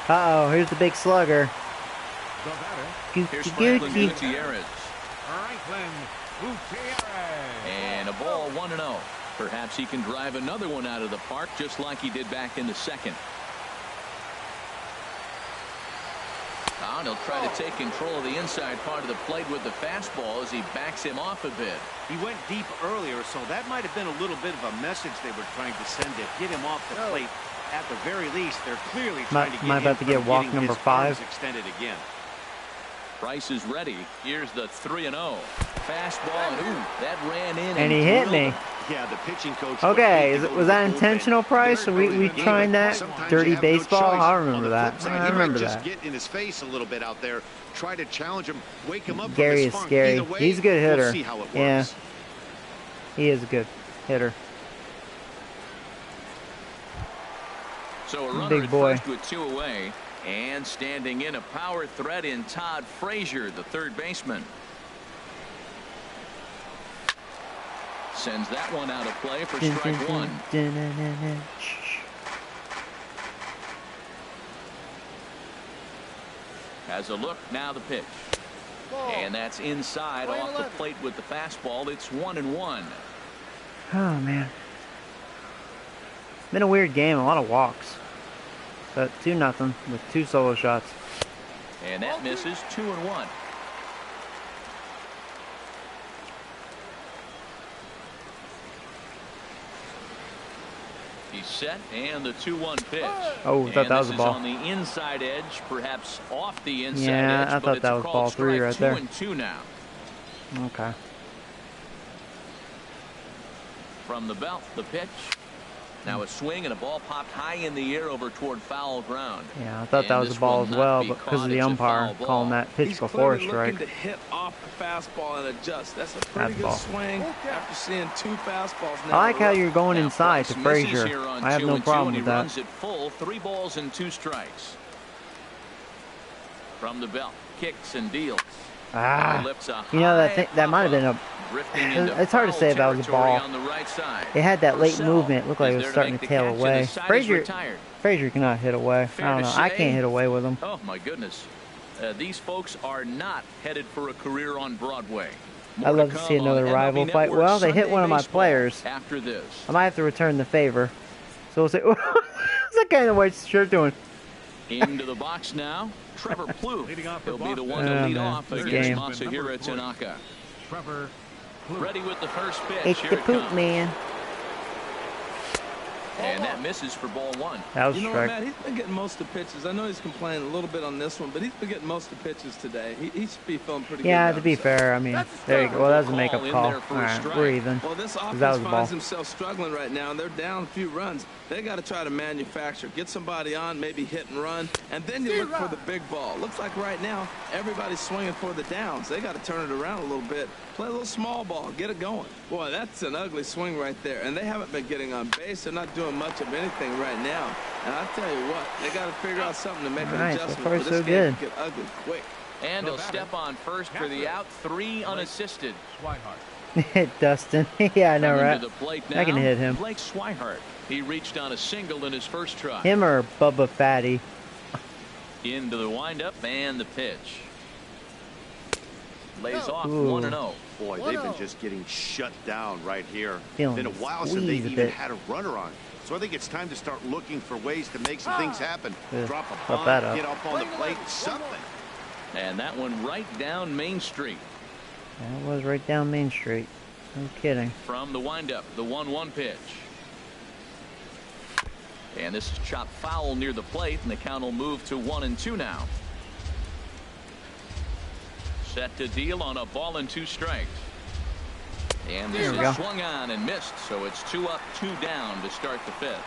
Uh-oh, here's the big slugger. The batter, Here's Gucci Franklin Gucci. Gutierrez. Franklin Gutierrez. And a ball 1-0. Perhaps he can drive another one out of the park just like he did back in the second. And he'll try to take control of the inside part of the plate with the fastball as he backs him off a bit. He went deep earlier, so that might have been a little bit of a message they were trying to send to get him off the plate. At the very least, they're clearly trying to get am I about to get walk number 5? Extended again. Price is ready. Here's the 3-0. Fastball, and ooh, that ran in. And he hit me. Yeah, the pitching coach. Okay, was that intentional, Price? Are we trying that? Dirty baseball? I remember that. I remember that. Just get in his face a little bit out there. Try to challenge him. Wake him up. Gary is scary. He's a good hitter. We'll see how it works. Yeah. He is a good hitter. So a runner Big boy. at first with 2 away. And standing in a power threat in Todd Frazier, the third baseman. Sends that one out of play for strike 1. Has a look, now the pitch. And that's inside off the plate with the fastball. It's 1-1. Oh, man. Been a weird game, a lot of walks. But 2-0 with 2 solo shots. And that misses. 2-1. He's set, and the 2-1 pitch. Oh, I thought that was a ball. On the inside edge, perhaps off the inside edge. Yeah, I thought that was ball 3 right there. 2-2 now. Okay. From the belt, the pitch. Now a swing and a ball popped high in the air over toward foul ground. Yeah, I thought that was a ball as well, but because of the umpire calling that pitch before a strike. Looking to hit off the fastball and adjust. That's a pretty good swing after seeing 2 fastballs now. I like how you're going inside to Frazier. I have no problem with that. Runs it full, 3 balls and 2 strikes. From the belt, kicks and deals. Ah, you know that might have been a. It's hard to say if that was a ball. It had that late movement. It looked like it was starting to tail away. Frazier cannot hit away. I don't know. I can't hit away with him. Oh my goodness, these folks are not headed for a career on Broadway. I'd love to see another rival fight. Well, they hit one of my players. After this, I might have to return the favor. So we'll say, what's that guy in the white shirt doing? Into the box now. Trevor Plouffe. He'll be the one to lead off against Masahiro Tanaka. Trevor Plouffe. Ready with the first pitch. It's Here the it poop comes. man. And that misses for ball 1. That was a You know strike. what, Matt? He's been getting most of the pitches. I know he's complaining a little bit on this one, but he's been getting most of the pitches today. He should be feeling pretty good. Yeah, to be fair, I mean, there you go. Well, that was a makeup call. All right, we're even. Well, this offense That was a ball. finds himself struggling right now, and they're down a few runs. They got to try to manufacture, get somebody on, maybe hit and run, and then you look for the big ball. Looks like right now everybody's swinging for the downs. They got to turn it around a little bit, play a little small ball, get it going. Boy, that's an ugly swing right there, and they haven't been getting on base. They're not doing much of anything right now. And I tell you what, they got to figure out something to make an adjustment. So far, for this so game good. to get ugly quick. And he'll step on first for the out, 3 unassisted. Hit Dustin. Yeah, I know, Coming right? to the plate I can now, hit him. Blake Swihart. He reached on a single in his first try. Him or Bubba Fatty? Into the windup and the pitch. Lays off Ooh. 1-0. Boy, they've been just getting shut down right here. Feeling Been a while since squeezed they've a even bit. had a runner on. So I think it's time to start looking for ways to make some things happen. Yeah, Drop a pop that bunt, up. get up on the plate, something. And that one right down Main Street. That was right down Main Street. No kidding. From the windup, the 1-1 pitch. And this is chopped foul near the plate, and the count will move to 1-2 now. Set to deal on a ball and 2 strikes. And this is swung on and missed, so it's 2 up, 2 down to start the 5th.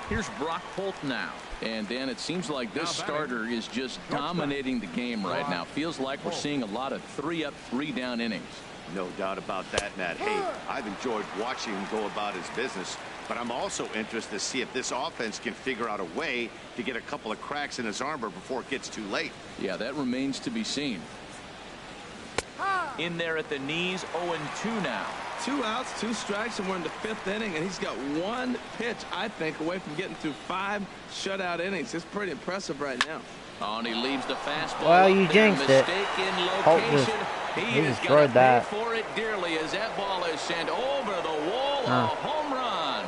Here's Brock Holt now. And Dan, it seems like this starter is just dominating the game right now. Feels like we're seeing a lot of 3 up, 3 down innings. No doubt about that, Matt. Hey, I've enjoyed watching him go about his business, but I'm also interested to see if this offense can figure out a way to get a couple of cracks in his armor before it gets too late. Yeah, that remains to be seen. In there at the knees, 0-2 now. 2 outs, 2 strikes, and we're in the 5th inning, and he's got 1 pitch, I think, away from getting through 5 shutout innings. It's pretty impressive right now. Oh, and he leaves the fastball. Well, you jinxed it. Holt just He destroyed that. Pay for it dearly as that ball is sent over the wall. A home run.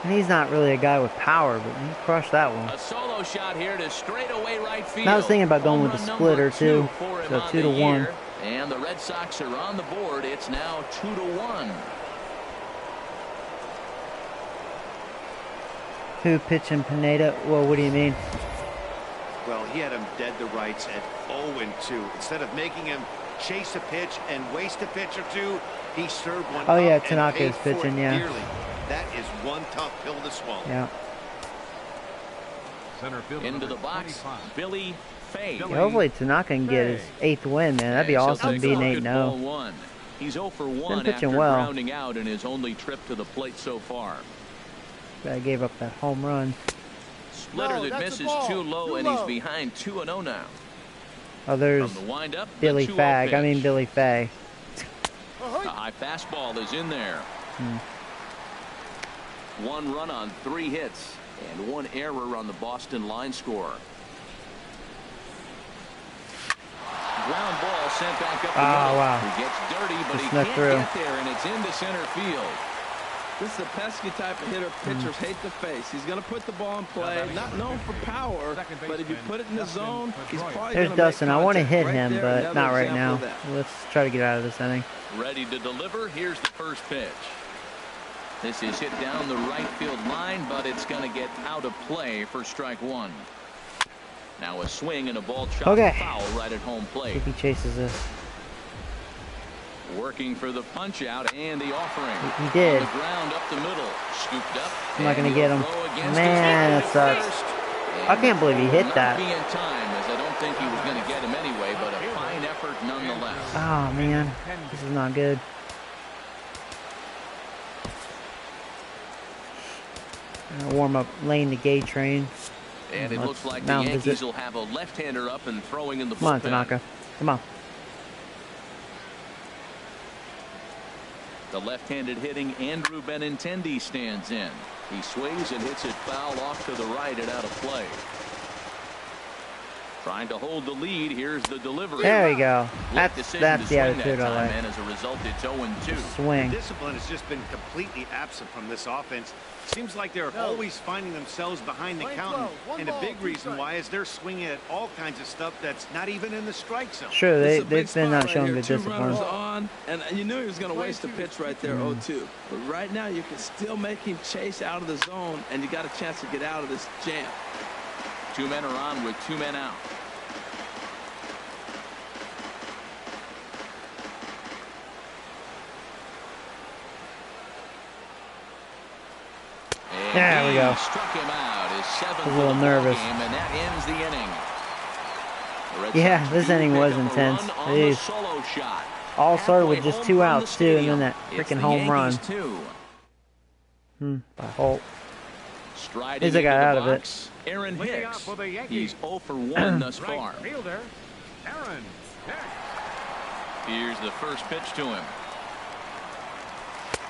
And he's not really a guy with power, but he crushed that one. A solo shot here to straightaway right field. And I was thinking about going with the splitter too, so 2-1. And the Red Sox are on the board. It's now 2-1. Who pitching Pineda? Well, what do you mean? Well, he had him dead to rights at 0-2. Instead of making him chase a pitch and waste a pitch or two, he served one. Oh yeah, up and Tanaka is paid for pitching. it Yeah. dearly. That is one tough pill to swallow. Yeah. Center fielder Into the number box, 25. Billy Fay. Yeah, hopefully Tanaka can get his 8th win, man. That'd be awesome. Being 8-0. He's 0 for 1 pitching after well. grounding out in his only trip to the plate so far. I gave up that home run. Splitter that misses too low, and he's behind 2-0 now. Oh, there's From the windup, Billy the 2-0 Fag. pitch. I mean Billy Fay. A high fastball is in there. 1 run on 3 hits and 1 error on the Boston line score. Ground ball sent back up the middle. Wow. He gets dirty, but he snuck can't through. get there, and it's into center field. This is a pesky type of hitter pitchers hate to face. He's going to put the ball in play, not known for power, but if you put it in the zone, he's probably There's going to Dustin. I want to hit right him, there, but another not right example now. of that. Let's try to get out of this inning. Ready to deliver. Here's the first pitch. This is hit down the right field line, but it's going to get out of play for strike 1. Now a swing and a ball shot foul right at home plate. If he chases this. Working for the punch out and the offering. He did. On the ground up the middle. Scooped up. I'm not going to get him. Man, that sucks. I can't believe he hit that. Be in time, as I don't think he was going to get him anyway, but a fine effort nonetheless. Oh, man. This is not good. Warm up laying the gate train. And it looks like the Yankees will have a left-hander up and throwing in the bullpen. Come on, Tanaka. Come on. The left-handed hitting Andrew Benintendi stands in. He swings and hits it foul off to the right and out of play. Trying to hold the lead. Here's the delivery. There we go. That's the attitude I like. And as a result, it's 0-2. Swing. The discipline has just been completely absent from this offense. Seems like they're always finding themselves behind the count. And a big reason why is they're swinging at all kinds of stuff that's not even in the strike zone. Sure, they've been not showing good discipline. On, and you knew he was going to waste a pitch right there, 0-2. But right now, you can still make him chase out of the zone, and you got a chance to get out of this jam. 2 men are on with 2 men out. There we go. Struck him out. His 7th a little nervous. game, and that ends the inning. Yeah, this inning was intense. Solo shot. All started with just 2 outs too, and then that freaking home run. By Holt. At least I got out of it. Aaron Hicks. He's 0 for 1 thus far. Fielder, Aaron Hicks. Here's the first pitch to him.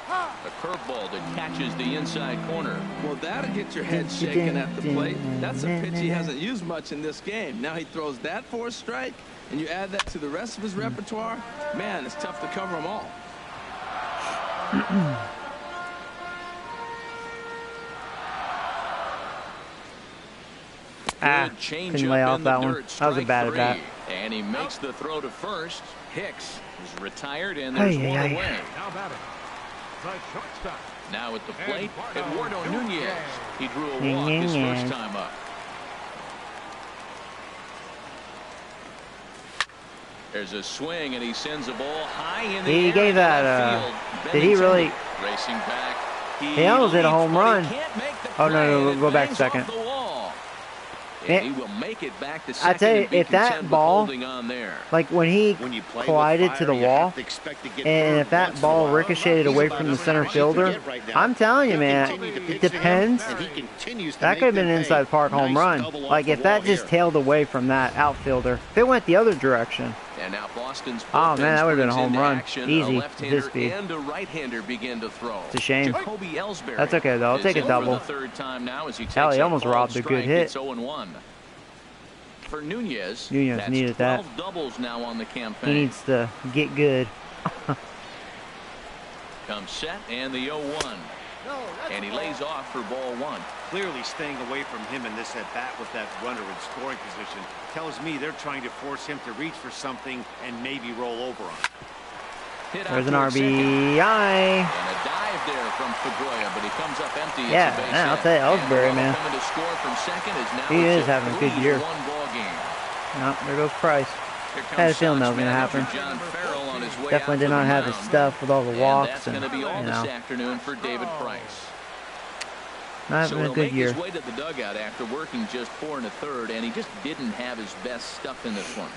A curveball that catches the inside corner. Well, that'll get your head shaking at the plate. That's a pitch he hasn't used much in this game. Now he throws that for a strike, and you add that to the rest of his repertoire. Man, it's tough to cover them all. Couldn't lay off that one. That was a bad at bat. And he makes the throw to first. Hicks is retired, and there's one away. Now batting, the shortstop. Now at the plate, Eduardo Nunez. He drew a walk his first time up. There's a swing, and he sends a ball high in the air. He gave that. Did he really? Racing back. He almost hit a home run. Oh no, go back second. And he will make it back to second. I tell you, if that ball, like when he collided to the wall, and if that ball ricocheted away from the center fielder, I'm telling you, man, it depends. That could have been an inside park home run. Like if that just tailed away from that outfielder, if it went the other direction. And now Boston's oh man, that would have been a home run. Easy. This speed. And a right-hander begin to throw. It's a shame. That's okay though. I'll take a double. Hell, he almost robbed a good hit. 0-1. For Nunez needed that. 12 doubles now on the campaign. He needs to get good. Comes set and the 0-1. And he lays off for ball 1. Clearly staying away from him in this at-bat with that runner in scoring position tells me they're trying to force him to reach for something and maybe roll over on. Hit There's out an towards second. RBI. And a dive there from Pedroia, but he comes up empty. Yeah, It's a base man, I'll hit. tell you, Ellsbury, And man. coming to score from second is now He it's is having a good 3-1 year. ball game. No, there goes Price. Here comes Had a feeling that Sox was going to manager happen. John Farrell on his way Definitely out did to not the have his mound. stuff with all the And walks. that's going to be all you this know, afternoon for David Price. not So having a he'll good make year. his way to the dugout after working just 4 1/3, and he just didn't have his best stuff in this one.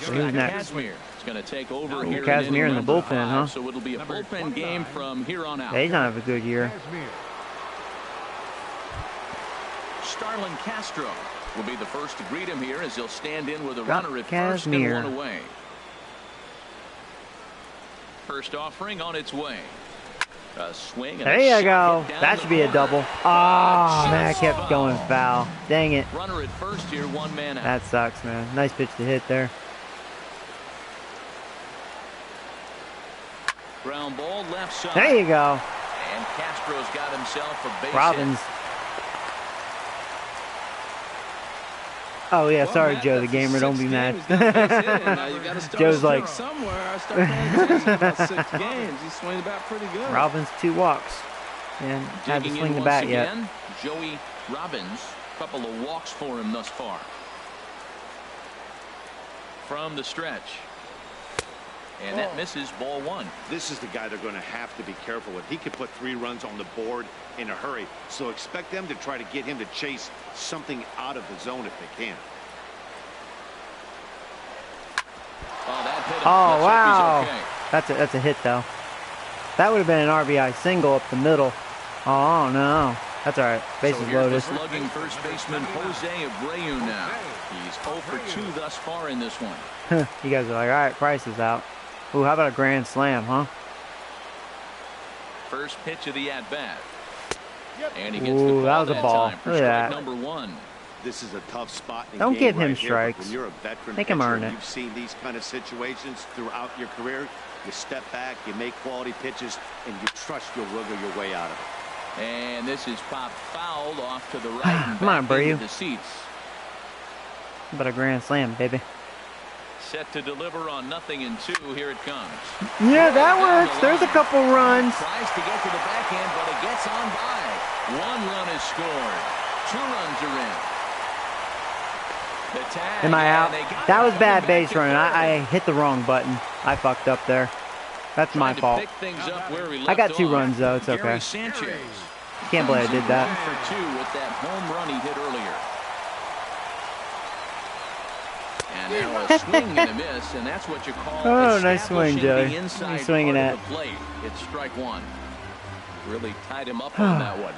So who's next? Kazmir is going to take over here. Kazmir in the number bullpen, 5, huh? So it'll be a bullpen game from here on out. Yeah, he's not having a good year. Starlin Castro will be the first to greet him here as he'll stand in with a runner at first and Kazmir. 1 away. First offering on its way. A swing. And There you go. That should be a double. Oh, man, I kept going foul. Dang it. Runner at first here, 1 man out. That sucks, man. Nice pitch to hit there. Ground ball left side. There you go. And Castro's got himself a base Robbins. hit. Oh, yeah, Well, sorry, Matt, Joe, the that's gamer. his Don't be 6th mad. game. He's got a base hit, and now you gotta start Joe's like, somewhere. I start paying attention about 6 games. He's swinging the bat pretty good. Robbins 2 walks. And had to Digging swing in the once bat yet. again, Joey Robbins. Couple of walks for him thus far. From the stretch. And that misses, ball 1. This is the guy they're going to have to be careful with. He could put 3 runs on the board in a hurry. So expect them to try to get him to chase something out of the zone if they can. Oh, that hit him. Oh, Let's wow. hope he's okay. That's a hit, though. That would have been an RBI single up the middle. Oh, no. That's all right. Bases So here's loaded. the slugging first baseman Jose Abreu now. He's 0 for 2 thus far in this one. You guys are like, all right, Price is out. Ooh, how about a grand slam, huh? First pitch of the at-bat. And he gets Ooh, the that ball was a that ball. time for Look at strike that. number 1. This is a tough spot in the Don't game give him right here, but strikes. when you're a veteran Make him pitcher, earn it. You've seen these kind of situations throughout your career. You step back, you make quality pitches, and you trust you'll wiggle your way out of it. And this is popped fouled off to the right. And Come on, back into Abreu. the seats. How about a grand slam, baby? Set to deliver on 0-2. Here it comes. Yeah, that works. There's a couple runs. Tries to get to the backhand, but it gets on by. 1 run is scored. 2 runs are in. The tag, Am I out? and they got That it was coming bad back base to running. third. I hit the wrong button. I fucked up there. That's my Tried to fault. pick things up where he I got left 2 off. runs, though. It's okay. Gary Sanchez. Can't believe I did that. 1 for 2 with that home run he hit earlier. And now a swing and a miss, and that's what you call Oh, nice swing, establishing Joey. the inside Nice swinging part at. of the plate. It's strike 1. Really tied him up on that one.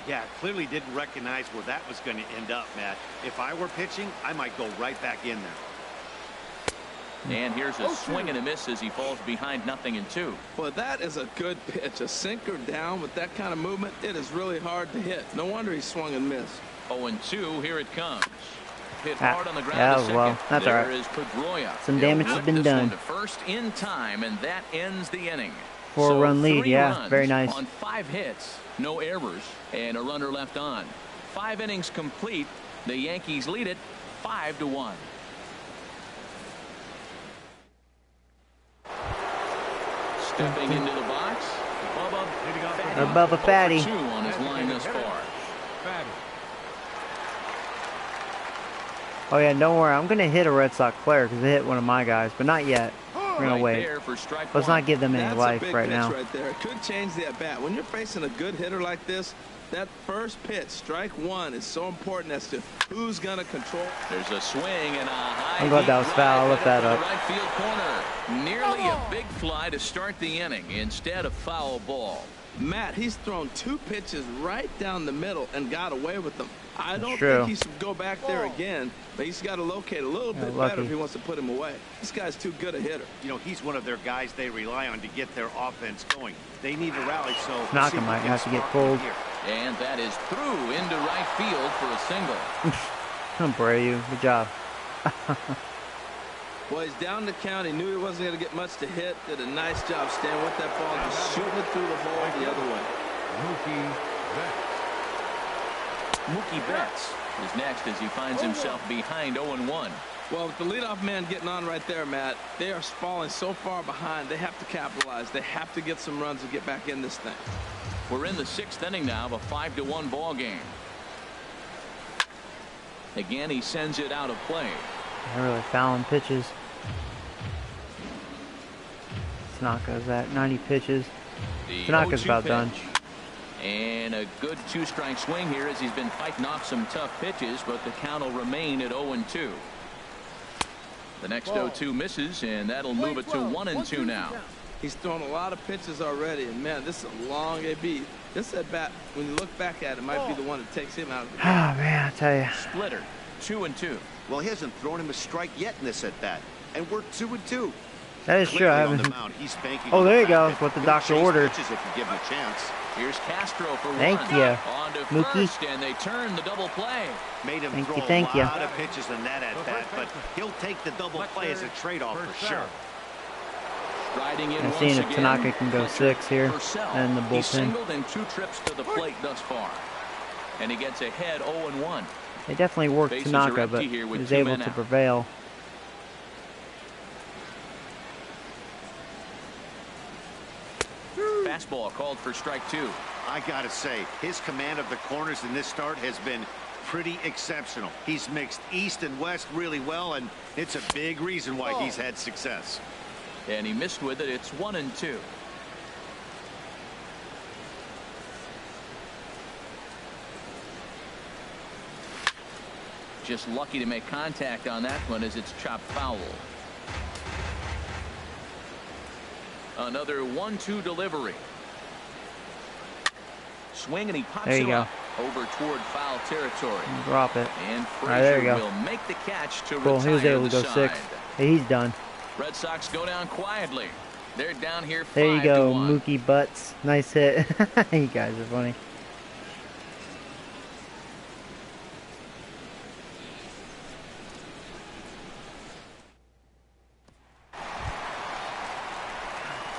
Yeah, clearly didn't recognize where that was going to end up, Matt. If I were pitching, I might go right back in there. And here's a swing and a miss as he falls behind 0-2. Well, that is a good pitch. A sinker down with that kind of movement, it is really hard to hit. No wonder he swung and missed. 0-2, here it comes. Hit Ah, hard on the ground yeah, to that was second. low. That's all right. There is Pedroia. Some They'll damage has whip been this done. one to first in time, and that ends the inning. 4-run lead, 3 yeah, runs very nice. On 5 hits, no errors, and a runner left on. 5 innings complete. The Yankees lead it 5-1. Stepping into the box, Bubba Fatty. 2 on his line thus far. Oh, yeah, don't worry. I'm going to hit a Red Sox player because they hit one of my guys, but not yet. We're going to wait. There for strike Let's 1. not give them any That's life a big right pitch now. right there. It could change the at-bat. When you're facing a good hitter like this, that first pitch, strike 1, is so important as to who's going to control. There's a swing and a high. I'm glad that was deep foul. I'll drive lift that into up. the right field corner. Nearly a big fly to start the inning instead of foul ball. Matt, he's thrown 2 pitches right down the middle and got away with them. I don't true. think he should go back there again, but he's got to locate a little bit lucky. better if he wants to put him away. This guy's too good a hitter. You know, he's one of their guys they rely on to get their offense going. They need to rally, so Knock see him if might we can have to get spark pulled. him here. And that is through into right field for a single. Abreu, good job. Well, he's down the count. He knew he wasn't going to get much to hit. Did a nice job staying with that ball, just shooting it through the hole the other way. Mookie Betts is next as he finds himself behind 0-1. Well, with the leadoff man getting on right there, Matt, they are falling so far behind. They have to capitalize. They have to get some runs and get back in this thing. We're in the 6th inning now of a 5-1 ball game. Again, he sends it out of play. They're really fouling pitches. Tanaka's at 90 pitches. Tanaka's about done. And a good 2-strike swing here as he's been fighting off some tough pitches, but the count will remain at 0-2. The next 0-2 misses, and that'll move it to 1-2 now. He's thrown a lot of pitches already, and man, this is a long AB. This at bat, when you look back at it, might be the one that takes him out of the game. Oh man, I tell you. Splitter, 2-2. Well, he hasn't thrown him a strike yet in this at bat, and we're 2-2. That is true. I haven't. He's oh, there you go. That's what the doctor ordered. If you give him a chance. Here's Castro for Thank one. you, On to Mookie. first, and they turn the double play. Made him throw thank a you. lot of pitches in that at bat, but he'll take the double play as a trade-off for sure. Riding in I'm once seeing if again, Tanaka can go 6 here Purcell. and the He's bullpen. singled in 2 trips to the plate thus far, and he gets ahead 0-1. They definitely worked Bases are Tanaka, empty but here he with was 2 able men to out. prevail. Fastball called for strike 2. I gotta say, his command of the corners in this start has been pretty exceptional. He's mixed east and west really well, and it's a big reason why he's had success. And he missed with it. It's 1-2. Just lucky to make contact on that one as it's chopped foul. Another 1-2 delivery. Swing, and he pops There you it go. up over toward foul territory. Drop it. And Right, there you Frazier go. will make the catch to Cool. He was retire able to the go side. 6. Hey, he's done. Red Sox go down quietly. They're down here 5-1. There you go, Mookie Butts. Nice hit. You guys are funny.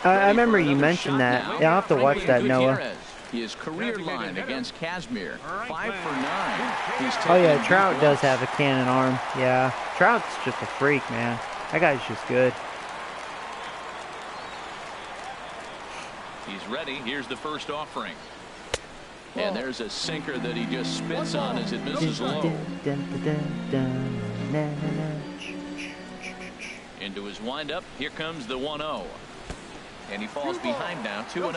I remember you mentioned that. Yeah, I'll have to watch that, Noah. His career line against Kazmir, 5 for 9. He's Oh yeah, taken Trout big does walks. have a cannon arm. Yeah, Trout's just a freak, man. That guy's just good. He's ready. Here's the first offering. And there's a sinker that he just spits on as it misses low. Into his windup. Here comes the 1-0. And he falls behind now, 2-0.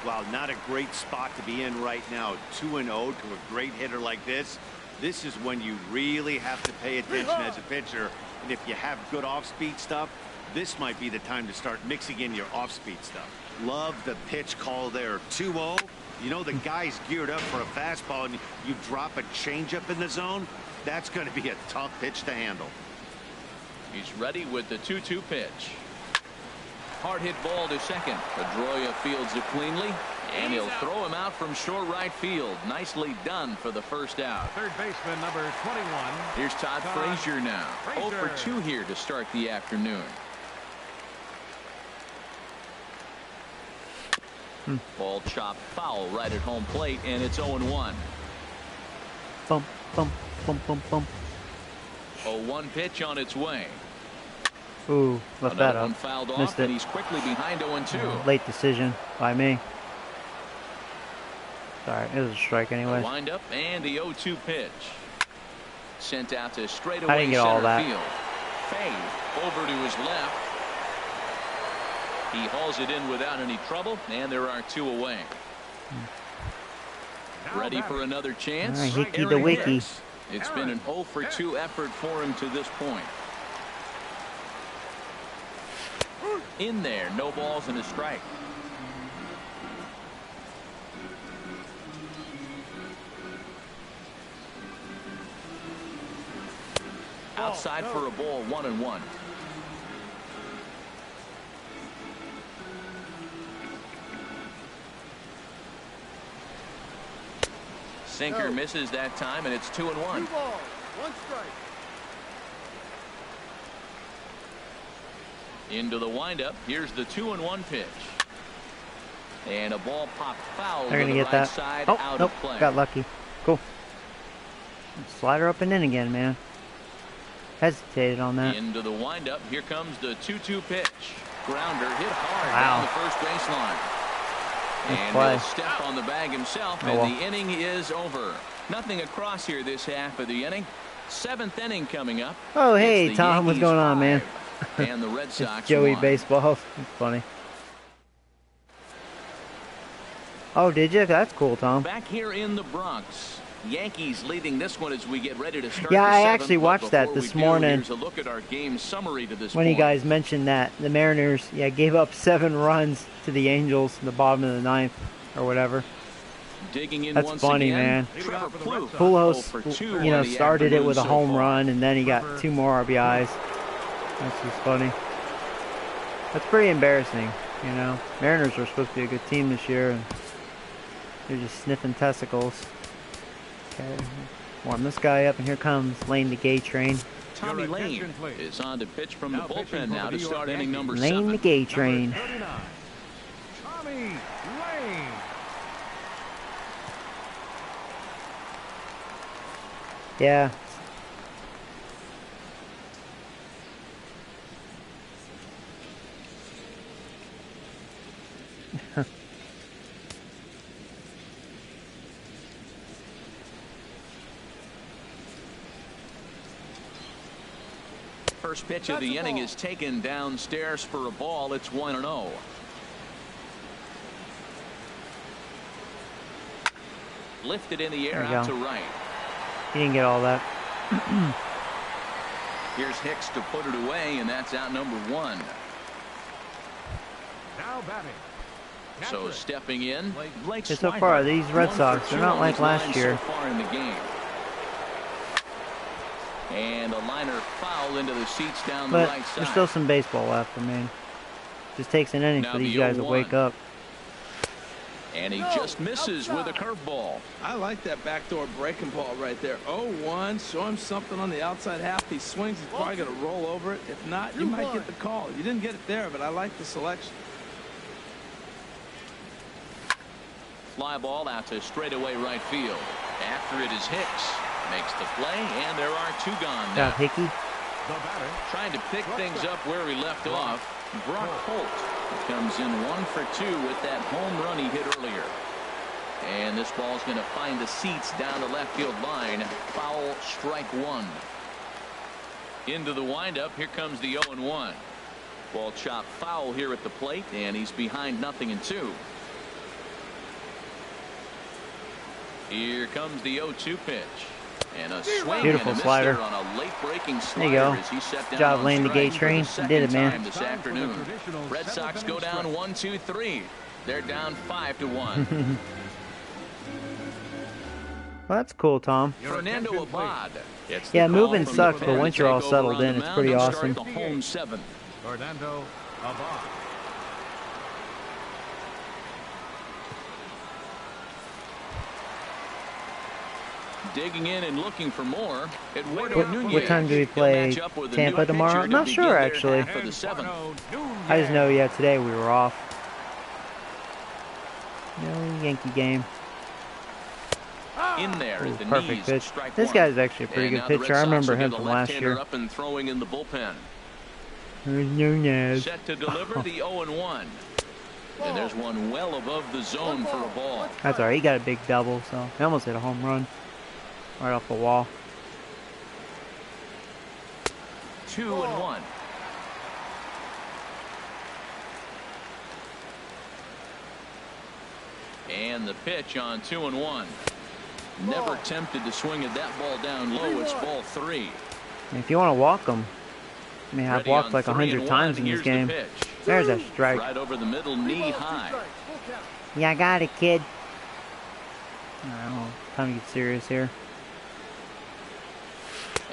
Well, not a great spot to be in right now. 2-0 to a great hitter like this. This is when you really have to pay attention as a pitcher. And if you have good off-speed stuff, this might be the time to start mixing in your off-speed stuff. Love the pitch call there. 2-0. You know the guy's geared up for a fastball, and you drop a changeup in the zone. That's going to be a tough pitch to handle. He's ready with the 2-2 pitch. Hard hit ball to second. Pedroia fields it cleanly, and he'll throw him out from short right field. Nicely done for the first out. Third baseman number 21. Here's Todd Frazier now. 0 for 2 here to start the afternoon. Ball chopped foul right at home plate, and it's 0-1. Bump, bump, bump, bump, bump. 0-1 pitch on its way. Ooh, left that Another one up. fouled Missed off, it. and he's quickly behind 0-2. Late decision by me. Sorry, it was a strike anyway. Wind up and the 0-2 pitch. Sent out to I straightaway didn't get all center that. field. Fade over to his left. He hauls it in without any trouble, and there are 2 away. Ready for another chance? All right, Hickey the Aaron Wicky. Hicks. It's been an 0 for 2 effort for him to this point. In there, no balls and a strike. Outside for a ball, 1-1. Sinker misses that time, and it's 2-1. 2 balls, 1 strike. Into the windup. Here's the 2-1 pitch. And a ball popped foul They're to gonna the get right that. side, Oh, out nope, of play. got lucky. Cool. Slider up and in again, man. hesitated on that. Into the windup. Here comes the 2-2 pitch. Grounder hit hard Wow. down the first baseline. And play. he'll step on the bag himself, Oh, and well. the inning is over. Nothing across here this half of the inning. 7th inning coming up. Oh, hey, It's the Tom, what's Yankees going on, man? 5, and the Red Sox Joey 1. Baseball. It's funny. Oh, did you? That's cool, Tom. Back here in the Bronx. Yankees leading this one as we get ready to start. Yeah, the I 7th, actually but watched that before this we do, morning. Here's a look at our game summary to this When point. you guys mentioned that the Mariners, gave up 7 runs to the Angels in the bottom of the 9th or whatever. Digging in That's once funny, again, man. Trevor Plouffe, Pujols, started it with a home run, and then he got 2 more RBIs. That's just funny. That's pretty embarrassing, Mariners are supposed to be a good team this year, and they're just sniffing testicles. Okay, warm this guy up, and here comes Lane the Gay Train. Tommy Lane is on to pitch from the bullpen now to start inning number Lane 7. the Gay Train. Tommy Lane. Yeah. First pitch of the inning is taken downstairs for a ball. It's 1-0. Lifted in the air There you out go. to right. He didn't get all that. Here's Hicks to put it away, and that's out number 1. Now batting. So stepping in, Blake So far, Swihart, these Red 1 Sox, for they're 2 not on like his last line year. So far in the game. And a liner foul into the seats down the But right side. there's still some baseball left. Just takes an inning Now for these the guys to 0-1. wake up. And he just misses with a curveball. I like that backdoor breaking ball right there. 0-1. Show him something on the outside half. He swings. He's probably going to roll over it. If not, you might get the call. You didn't get it there, but I like the selection. Fly ball out to straightaway right field. After it is Hicks. Makes the play, and there are 2 gone now. Got Hickey. The batter. Trying to pick things up where he left off. Brock Holt comes in 1 for 2 with that home run he hit earlier. And this ball's going to find the seats down the left field line. Foul, strike 1. Into the windup. Here comes the 0-1. Ball chopped foul here at the plate, and he's behind 0-2. Here comes the 0-2 pitch. And a swing Beautiful and a miss slider. there on a late breaking There you slider go. as he set Good down job on laying the strike gate for train. the You did it, second man. time this afternoon. Red Sox go down 1-2-3. They're down 5-1. Well, that's cool, Tom. Fernando Abad. gets the Yeah, call moving from sucks, the but pen once to you're all take over settled on in, the it's mound pretty and awesome. start the home 7th. Fernando Abad. Digging in and looking for more. Eduardo Nunez. What time do we He'll play match up with a Tampa new tomorrow? pitcher I'm to not begin sure, their actually. half of the 7th. I just know, today we were off. No Yankee game. In there at the Perfect knees. pitch. Strike This 1. guy's actually a pretty And good now the Red pitcher. I Sox remember will him get a from last left-hander year. up and throwing in the bullpen. Nunez. Set to deliver the 0-1. And there's one well above the zone for a ball. That's alright. He got a big double, so he almost hit a home run right off the wall. 2-1. And the pitch on 2-1. Never tempted to swing at that ball down low. It's ball 3. And if you want to walk him, I mean, I've Ready walked on like 100 3-1. times in this Here's the game. pitch. There's a strike. Right over the middle, knee high. Yeah, I got it, kid. Alright, time to get serious here.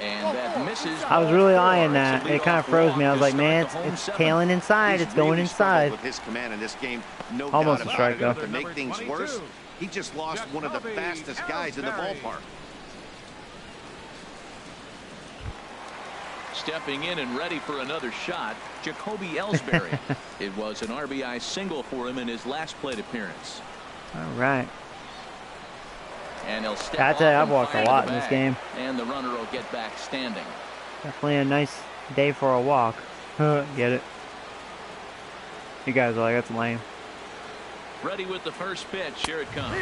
And that misses. I was really eyeing that. It kind of froze me. I was like, man, it's tailing inside. It's going inside. With his command in this game, no Almost doubt a strike, about it. though. To make things worse, he just lost one of the fastest guys in the ballpark. Stepping in and ready for another shot, Jacoby Ellsbury. It was an RBI single for him in his last plate appearance. All right. And he'll step I tell you, off I've and walked a fire lot the in this bag. game. And the runner will get back standing. Definitely a nice day for a walk. Get it? You guys are like, that's lame. Ready with the first pitch. Here it comes.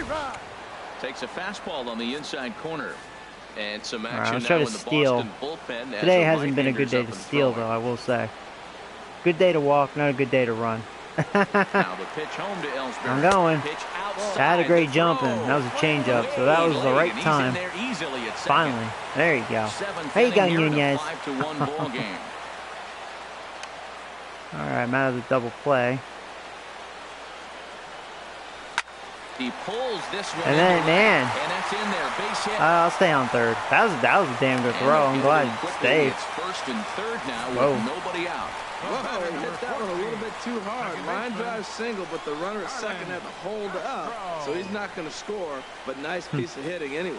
Takes a fastball on the inside corner. And some action let's try now to in the steal. Boston bullpen. Today hasn't been a good day to steal, though, I will say. Good day to walk, not a good day to run. Now the pitch home to Ellsbury. I'm going. Pitch I had a great jump in. That was a changeup, so that was the right time. Finally. There you go. There you go, Nunez. Alright, I'm out of the double play. He pulls this one and then, man, and that's in there. Base hit. I'll stay on third. That was a damn good throw. I'm glad it stayed. It's first and third now with nobody out. Whoa, he hit that one a little bit too hard. Line drive single, but the runner at second had to hold up, so he's not going to score, but nice piece of hitting anyway.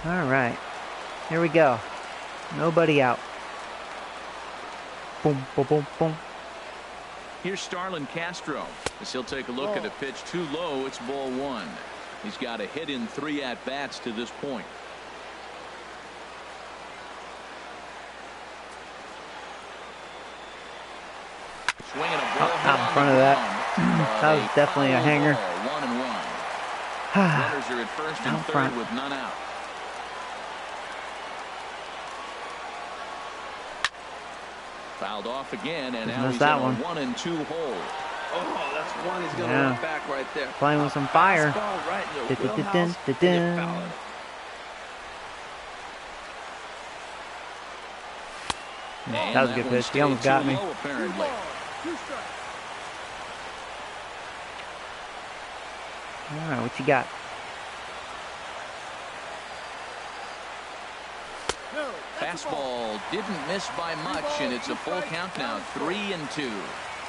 All right. Here we go. Nobody out. Boom, boom, boom, boom. Here's Starlin Castro. As he'll take a look at a pitch too low, it's ball one. He's got a hit in 3 at-bats to this point. Swinging a ball out in front of that. That was definitely a hanger. 1-1. Runners are at first and third with none out. Fouled off again, and now he's in a 1-2 hole. Oh, that's one he's going to run back right there. Playing with some fire. Right that was a good pitch. He almost got me. Alright, what you got? Fastball didn't miss by much, and it's a full count now, 3-2.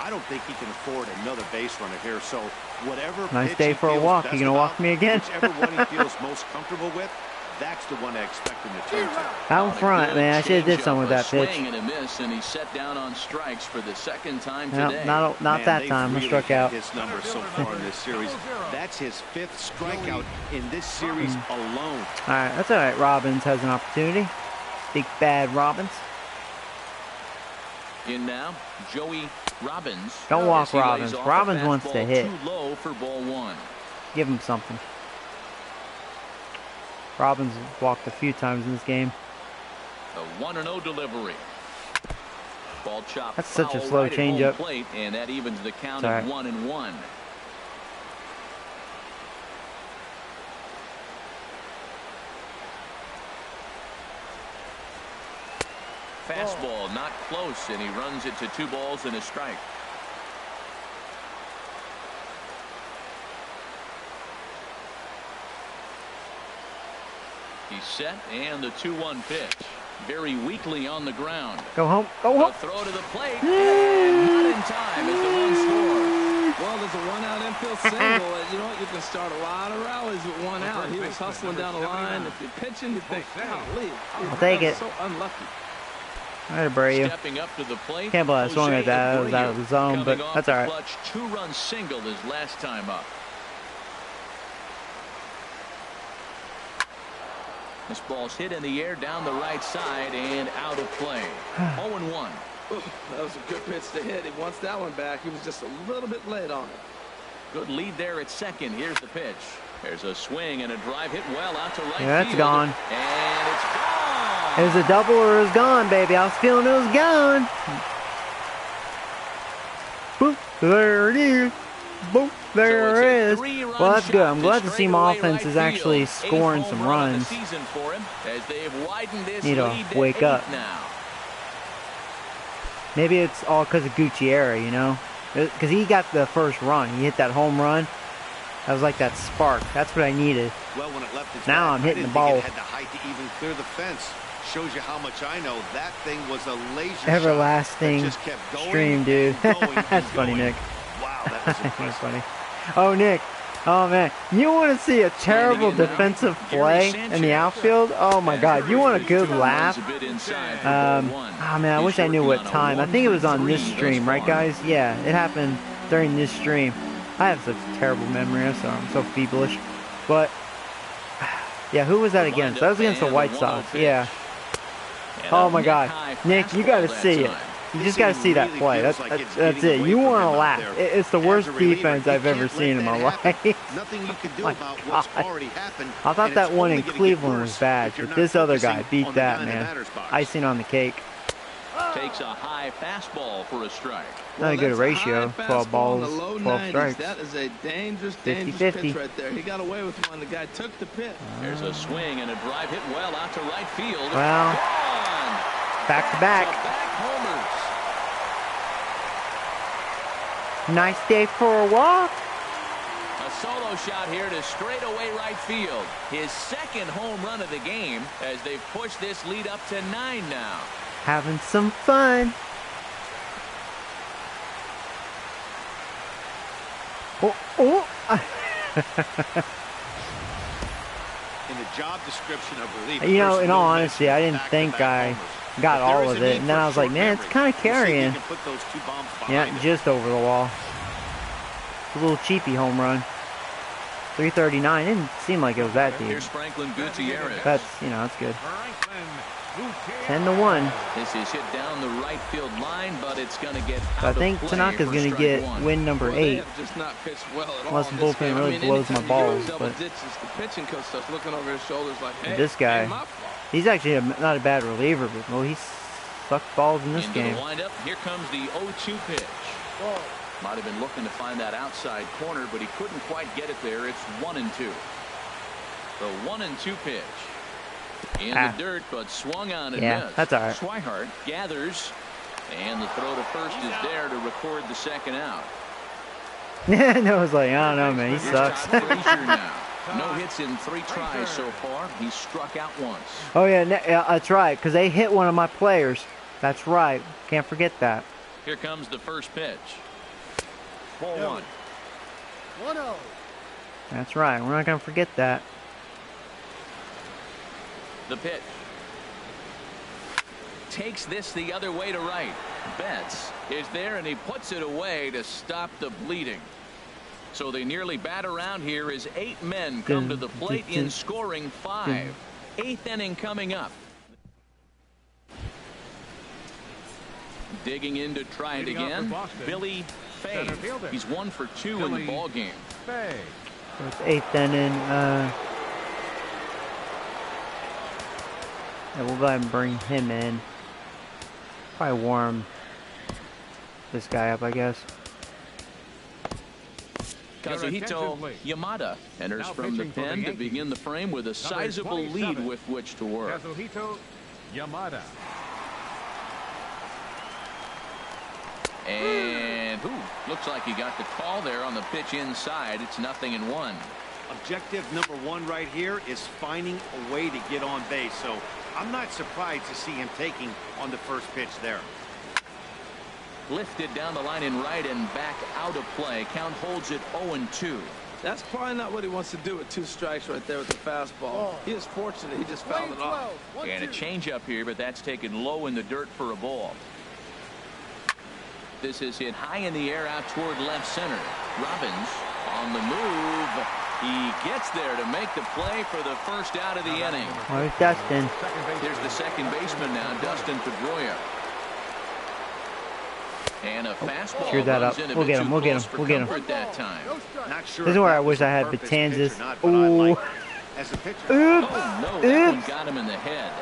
I don't think he can afford another base runner here, so whatever. Nice day for a walk. You gonna walk me again? Whichever one he feels most comfortable with, that's the one I expect him to turn to. Out in front, man. I should have did something with that pitch. And a miss, and he's set down on strikes for the second time today. Not that time. I struck out. His numbers so far in this series. That's his 5th strikeout in this series alone. All right, that's all right. Robbins has an opportunity. Big bad Robbins. In now, Joey Robbins. Don't walk Robbins. Robbins wants to hit. Too low for ball one. Give him something. Robbins walked a few times in this game. The 1-0 delivery. Ball chop. That's such a slow changeup. Plate, and that evens the count at 1-1. Fastball not close, and he runs it to 2 balls and a strike. He's set, and the 2-1 pitch. Very weakly on the ground. Go home. Go home. A throw to the plate, and not in time as the run scores. Well, there's a 1-out infield single. You know what? You can start a lot of rallies with 1 out. He was hustling down the line. If you're pitching, you think, golly, I'll take it. So unlucky. I had to bury you. Stepping up to the plate. Can't believe I swung at that. I was out of the zone, but that's all right. Clutch 2-run single his last time up. This ball's hit in the air down the right side and out of play. 0-1. That was a good pitch to hit. He wants that one back. He was just a little bit late on it. Good lead there at second. Here's the pitch. There's a swing and a drive hit well out to right field. Yeah, it's gone. And it's gone. It was a double or it was gone, baby. I was feeling it was gone. Boop, there it is. Boop, there it is. Well, that's good. I'm glad to see my offense is actually scoring some runs. Need to wake up. Maybe it's all because of Gutierrez, you know? Because he got the first run. He hit that home run. That was like that spark. That's what I needed. Well, when it left its now I'm hitting the ball. It had the height to even clear the fence. Shows you how much I know. That thing was a laser everlasting shot that just kept going stream, dude. That's funny, Nick. Wow, that was impressive. That's funny. Oh, Nick. Oh, man. You want to see a terrible defensive play in the outfield? Oh, my God. You want a good laugh? Oh, man, I wish I knew what time. I think it was on this stream, right, guys? Yeah, it happened during this stream. I have such a terrible memory. I'm so feverish. But, yeah, who was that against? That was against the White Sox. Yeah. Oh my God, Nick, you got to see it. You just got to see that play. That's it. You want to laugh. It's the worst defense I've ever seen in my life. Nothing you can do about what's already happened. I thought that one in Cleveland was bad, but this other guy beat that, man. Icing on the cake. Takes a high fastball for a strike. Not a good ratio. 12 balls, 12 strikes. That is a dangerous 50-50. pitch right there. He got away with one. The guy took the pitch. There's a swing and a drive hit well out to right field. Well, back to back. Homers. Nice day for a walk. A solo shot here to straightaway right field. His second home run of the game as they've pushed this lead up to 9 now. Having some fun. Oh. In the job description of relief, You know, in all honesty, I didn't think I got all of it. And then I was like, man, it's kind of carrying. Yeah, just over the wall. It's a little cheapy home run. 339. Didn't seem like it was that deep. Here's Franklin Gutierrez. That's, you know, that's good. 10-1. This is hit down the right field line, but it's going to get out I think Tanaka's going to get win number 8. Unless the bullpen really blows my balls. But the pitching coach starts looking over his shoulders like, hey, this guy, he's actually not a bad reliever, but well, he's sucked balls in this game. The windup. Here comes the 0-2 pitch. Might have been looking to find that outside corner, but he couldn't quite get it there. It's 1-2. The 1-2 pitch. In the dirt, but swung on and missed. That's all right. Swihart gathers, and the throw to first is there to record the second out. No, I was like, I don't know, man. He sucks. No hits in 3 tries so far. He's struck out once. Oh, yeah, that's right, because they hit one of my players. That's right. Can't forget that. Here comes the first pitch. Ball 1. 1-0. That's right. We're not going to forget that. The pitch. Takes this the other way to right. Betts is there, and he puts it away to stop the bleeding. So they nearly bat around here as 8 men come to the plate in scoring 5. 8th inning coming up. Digging in to try it again. Billy Fay. He's 1 for 2 in the ball game. So it's 8th inning. Yeah, we'll go ahead and bring him in. Probably warm this guy up, I guess. Kazuhito Yamada enters from the pen to begin the frame with a sizable lead with which to work. Kazuhito Yamada. And looks like he got the call there on the pitch inside. It's 0-1. Objective number 1 right here is finding a way to get on base. So I'm not surprised to see him taking on the first pitch there. Lifted down the line in right and back out of play. Count holds it 0-2. That's probably not what he wants to do with 2 strikes right there with the fastball. He is fortunate he just fouled it off. And a changeup here, but that's taken low in the dirt for a ball. This is hit high in the air out toward left center. Robbins on the move. He gets there to make the play for the first out of the inning. Where's Dustin? Here's the second baseman now, Dustin Pedroia. And a fastball. Screwed that up. We'll get him. We'll get him. We'll get him. That time. Not sure this is where I wish I had Batanzas. Ooh. Oops. Oh, no, that one got him in the head.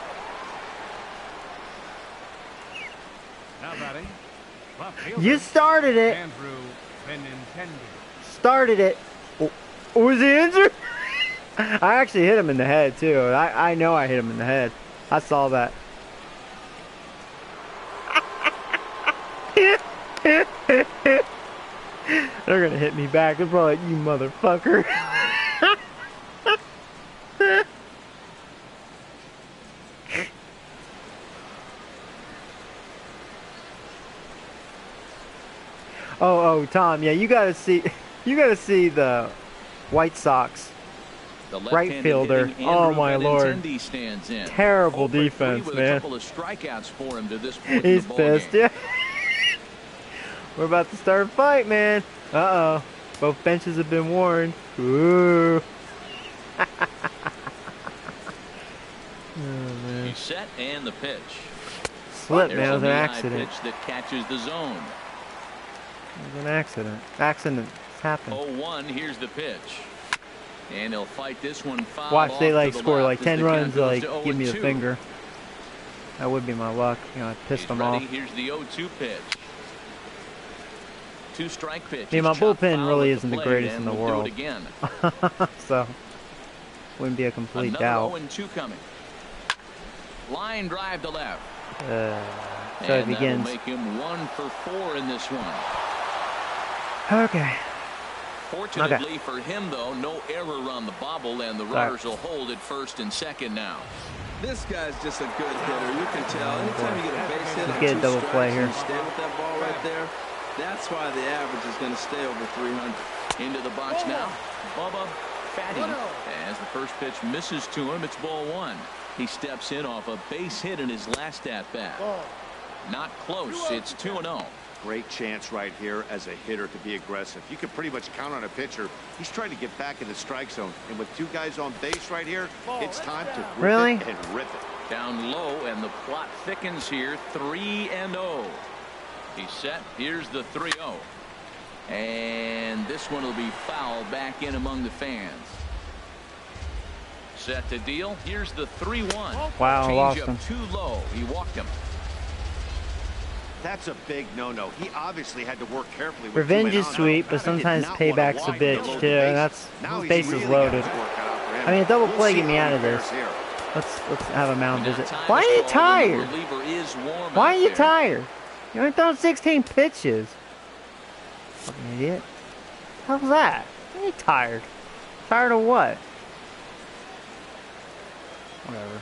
You started it. Started it. Was he injured? I actually hit him in the head, too. I know I hit him in the head. I saw that. They're going to hit me back. They're probably like, you motherfucker. Oh, Tom, yeah, you gotta see the White Sox right fielder. Oh my lord, terrible defense, man. He's pissed. Yeah, we're about to start a fight, man. Uh-oh, both benches have been warned. Ooh. Oh, man. He's set and the pitch. Slip, man. It was an accident. Pitch that catches the zone. It was an accident. Accidents happen. 0-1. Here's the pitch. And he'll fight this one foul. Watch, they like the score like 10 runs, they like to give me the finger. That would be my luck. You know, I pissed them off. Here's the 0-2 pitch. 2-strike pitch. I mean, my bullpen really isn't the greatest in the world. So, wouldn't be a complete doubt. Another 0-2 coming. Line drive to left. So it begins. That'll make him 1 for 4 in this one. Okay. Fortunately for him, though, no error on the bobble, and the runners will hold at first and second now. This guy's just a good hitter. You can tell. Anytime you get a base hit, get a double play here. Stay with that ball right there. That's why the average is going to stay over 300. Into the box now, Bubba Fatty. As the first pitch misses to him, it's ball 1. He steps in off a base hit in his last at bat. Not close. It's 2-0. Great chance right here as a hitter to be aggressive. You can pretty much count on a pitcher. He's trying to get back in the strike zone. And with 2 guys on base right here, it's time to grip it and rip it. Down low, and the plot thickens here. 3-0. He's set. Here's the 3-0. And this one will be fouled back in among the fans. Set to deal. Here's the 3-1. Wow, lost him. Too low. He walked him. That's a big no-no. He obviously had to work carefully. Revenge is sweet, but sometimes payback's a bitch too. That's bases loaded. I mean, a double play get me out of this. Let's have a mound visit. Why are you tired? Why are you tired? You only thrown 16 pitches. Fucking idiot. How's that? Why are you tired? Tired of what? Whatever.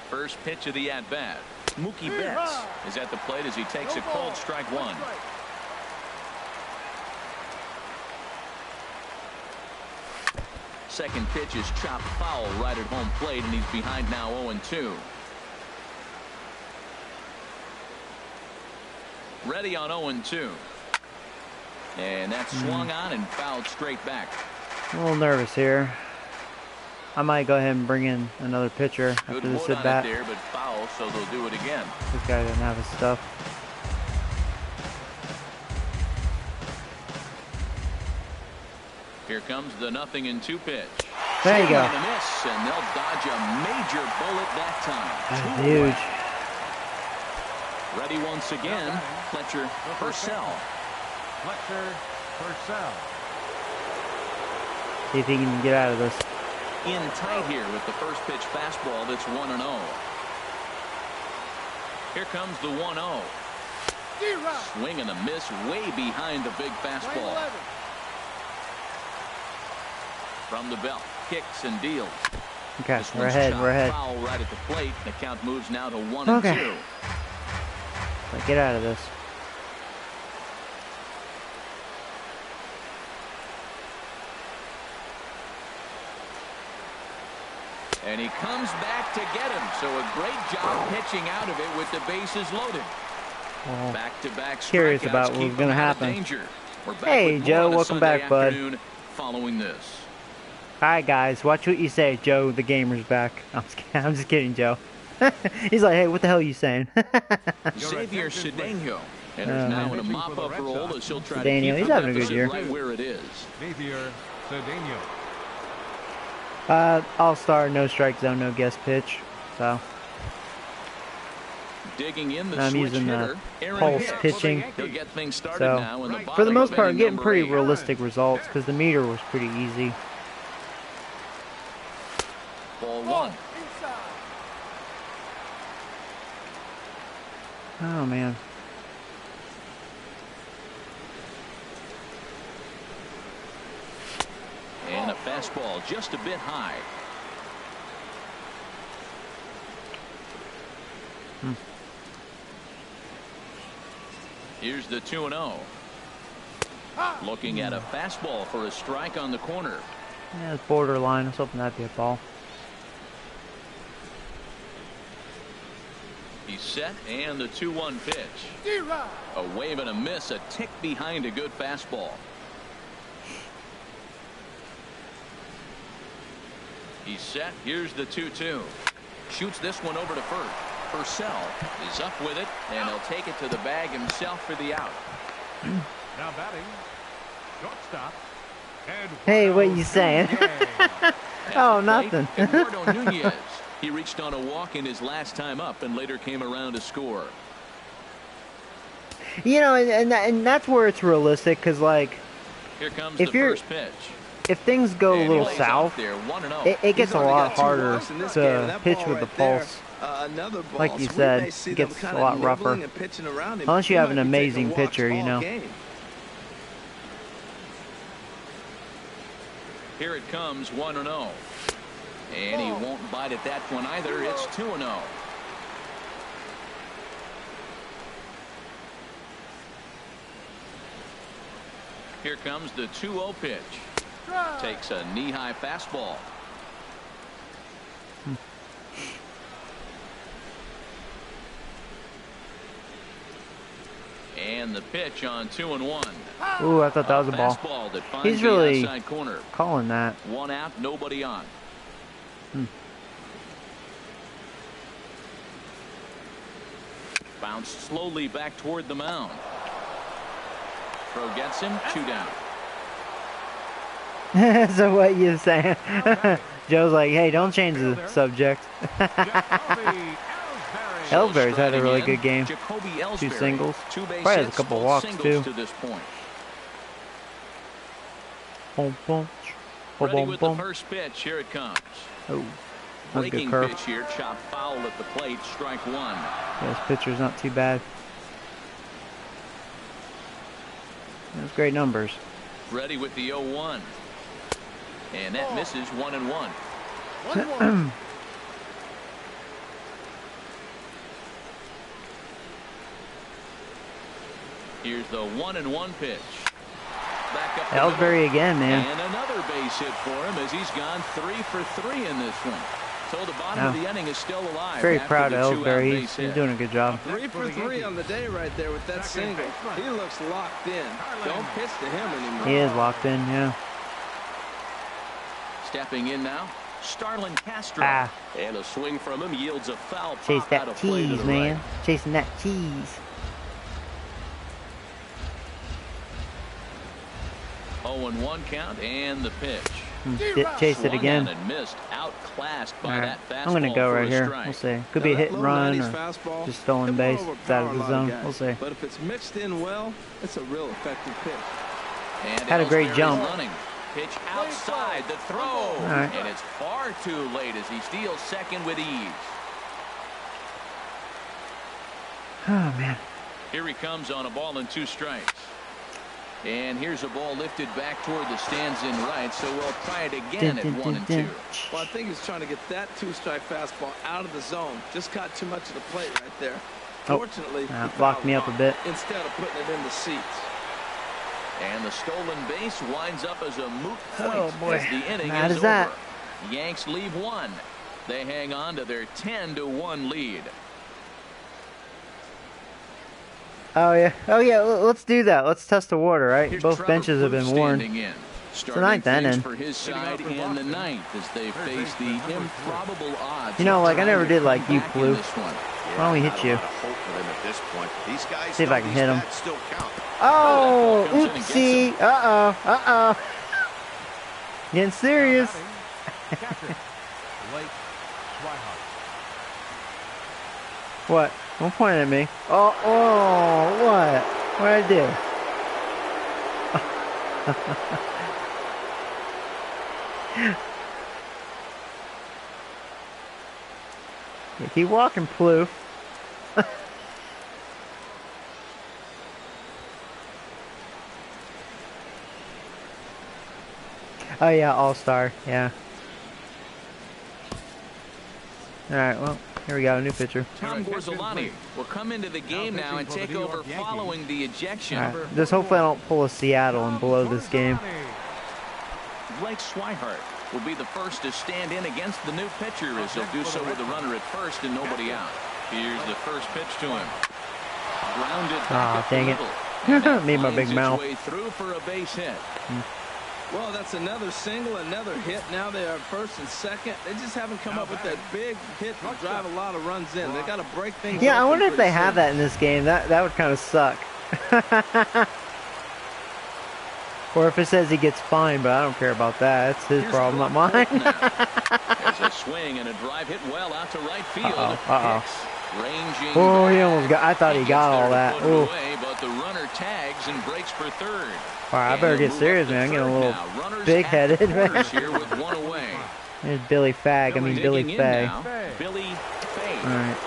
First pitch of the at-bat. Mookie Betts is at the plate as he takes a cold strike 1. Second pitch is chopped foul right at home plate, and he's behind now 0-2. Ready on 0-2. And that's swung on and fouled straight back. A little nervous here. I might go ahead and bring in another pitcher after this at bat. There, but foul, so they'll do it again. This guy doesn't have his stuff. Here comes the 0-2 pitch. There you go. Miss, and they'll dodge a major bullet that time. That's huge. Ready once again, Fletcher Purcell. See if he can get out of this. In tight here with the first pitch fastball that's 1-0. Here comes the 1-0. Swing and a miss way behind the big fastball. From the belt, kicks and deals. Okay, we're ahead. Foul right at the plate. The count moves now to 1-2. Like, get out of this. And he comes back to get him. So a great job pitching out of it with the bases loaded. Back-to-back strikeouts. Curious about what's going to happen. Hey, Joe, welcome back, bud. Following this. All right, guys, watch what you say, Joe. The gamer's back. I'm just kidding, Joe. He's like, hey, what the hell are you saying? Xavier Cedeno. And there's now in a mop-up role as he'll try to keep he's having a good year. Right where it is. Xavier Cedeno. All-star, no strike zone, no guest pitch. So digging in the I'm using the pulse pitching. Get things started so now in the for the most part, I'm getting pretty 8. realistic results because the meter was pretty easy. Ball 1. Oh man. And a fastball just a bit high. Here's the 2-0. Looking at a fastball for a strike on the corner. Yeah, it's borderline. I was hoping that'd be a ball. He's set, and the 2-1 pitch. A wave and a miss, a tick behind a good fastball. He's set. Here's the 2-2. Shoots this one over to first. Purcell is up with it, and he'll take it to the bag himself for the out. Now batting, shortstop. Hey, what you saying? Oh, nothing. Eduardo Nunez. He reached on a walk in his last time up and later came around to score. You know, and that's where it's realistic, because, like, Here comes if the you're, first pitch. if things go a And little he lays south, off there, 1-0. it gets a lot harder to pitch with the pulse. Another ball. Like you So we said, may see it them gets kinda a lot rougher. nibbling and pitching around him. Unless you He have an might be taking amazing walks pitcher, you all know. game. Here it comes, 1-0. And he won't bite at that one either. It's 2-0. Here comes the 2-0 pitch. Takes a knee-high fastball. And the pitch on 2-1. Ooh, I thought that was a ball. Fastball that finds He's the really outside corner. calling that. One out, nobody on. Bounced slowly back toward the mound. Throw gets him, 2 down. So what you saying? Joe's like, hey, don't change the subject. Ellsbury's had a really good game. 2 singles. Probably has a couple walks too. To this point. Boom, boom, Ready boom, with the boom. first pitch. Here it comes. Oh, that's a good Breaking curve. pitch here. Chop foul at the plate. Strike 1. Yeah, this pitcher's not too bad. Those great numbers. Ready with the 0-1. And that misses 1-1. 1-1. Here's the 1-1 pitch. Back up the Ellsbury middle. again, man. And another base hit for him as he's gone 3 for 3 in this one. So the bottom of the inning is still alive. Very after proud the of 2-out Ellsbury. base He's hit. doing a good job. 3 for 3 on the day right there with that single. He looks locked in. Don't pitch to him anymore. He is locked in, yeah. Stepping in now, Starlin Castro. Ah. And a swing from him yields a foul Chase pop out that of play to cheese, the man. right. Chasing that cheese. 0-1 count and the pitch. Chase it Swung again. on and missed, outclassed by All right, that fastball. I'm gonna go for right a here. strike. We'll see. Could be a hit and run or just stolen base. It's out of the zone. We'll see. But if it's mixed in well, it's a real effective pitch. And Had a great Ellsbury jump. running. Pitch outside the throw. right. And it's far too late as he steals second with ease. Oh, man. Here he comes on a ball and 2 strikes. And here's a ball lifted back toward the stands in right, so we'll try it again at 1 and 2. Well, I think he's trying to get that 2-strike fastball out of the zone. Just caught too much of the plate right there. Oh, Fortunately, he blocked me up a bit. instead of putting it in the seats. And the stolen base winds up as a moot point Oh, boy. as the inning Mad is as that. over. Yanks leave 1. They hang on to their 10-1 lead. Oh, yeah. Oh, yeah. Let's do that. Let's test the water, right? Here's Both Trevor benches have been Plouffe worn. standing in. the Starting ninth things inning. for his side in the 9th as they face the improbable odds. You know, like, I never of trying to did like come you, back in Plouffe. this one. Why don't we hit you? See if I can hit him. Oh, Comes in and gets oopsie. Uh-oh. Uh-oh. Getting serious. Catcher, Blake Swihart. What? Don't point at me. Oh, what? What'd I do? Yeah, keep walking, Plouffe. Oh yeah, All-Star, yeah. Alright, well, here we go, a new pitcher. Tom Gorzolani will come into the game now and take over following the ejection. Alright, just hopefully I don't pull a Seattle and blow this game. Blake Swihart will be the first to stand in against the new pitcher as he'll do so with the runner at first and nobody out. Here's the first pitch to him. Grounded back up the dang it. middle. Me and my big Finds its mouth. way through for a base hit. Well, that's another single, another hit. Now they are first and second. They just haven't come up with that big hit to drive a lot of runs in. They got to break things. Yeah, I wonder if they have that in this game. That would kind of suck. Or if it says he gets fined, but I don't care about that. It's his problem, not mine. There's a swing and a drive hit well out to right field. Ranging. Oh, he almost got. I thought he got all that. Oh. Away, but the runner tags and breaks for third. All right, I better get serious, man. I'm getting a little big-headed, man. Here with one away. There's Billy Fag. I mean Billy Fay. Billy Fay. All right.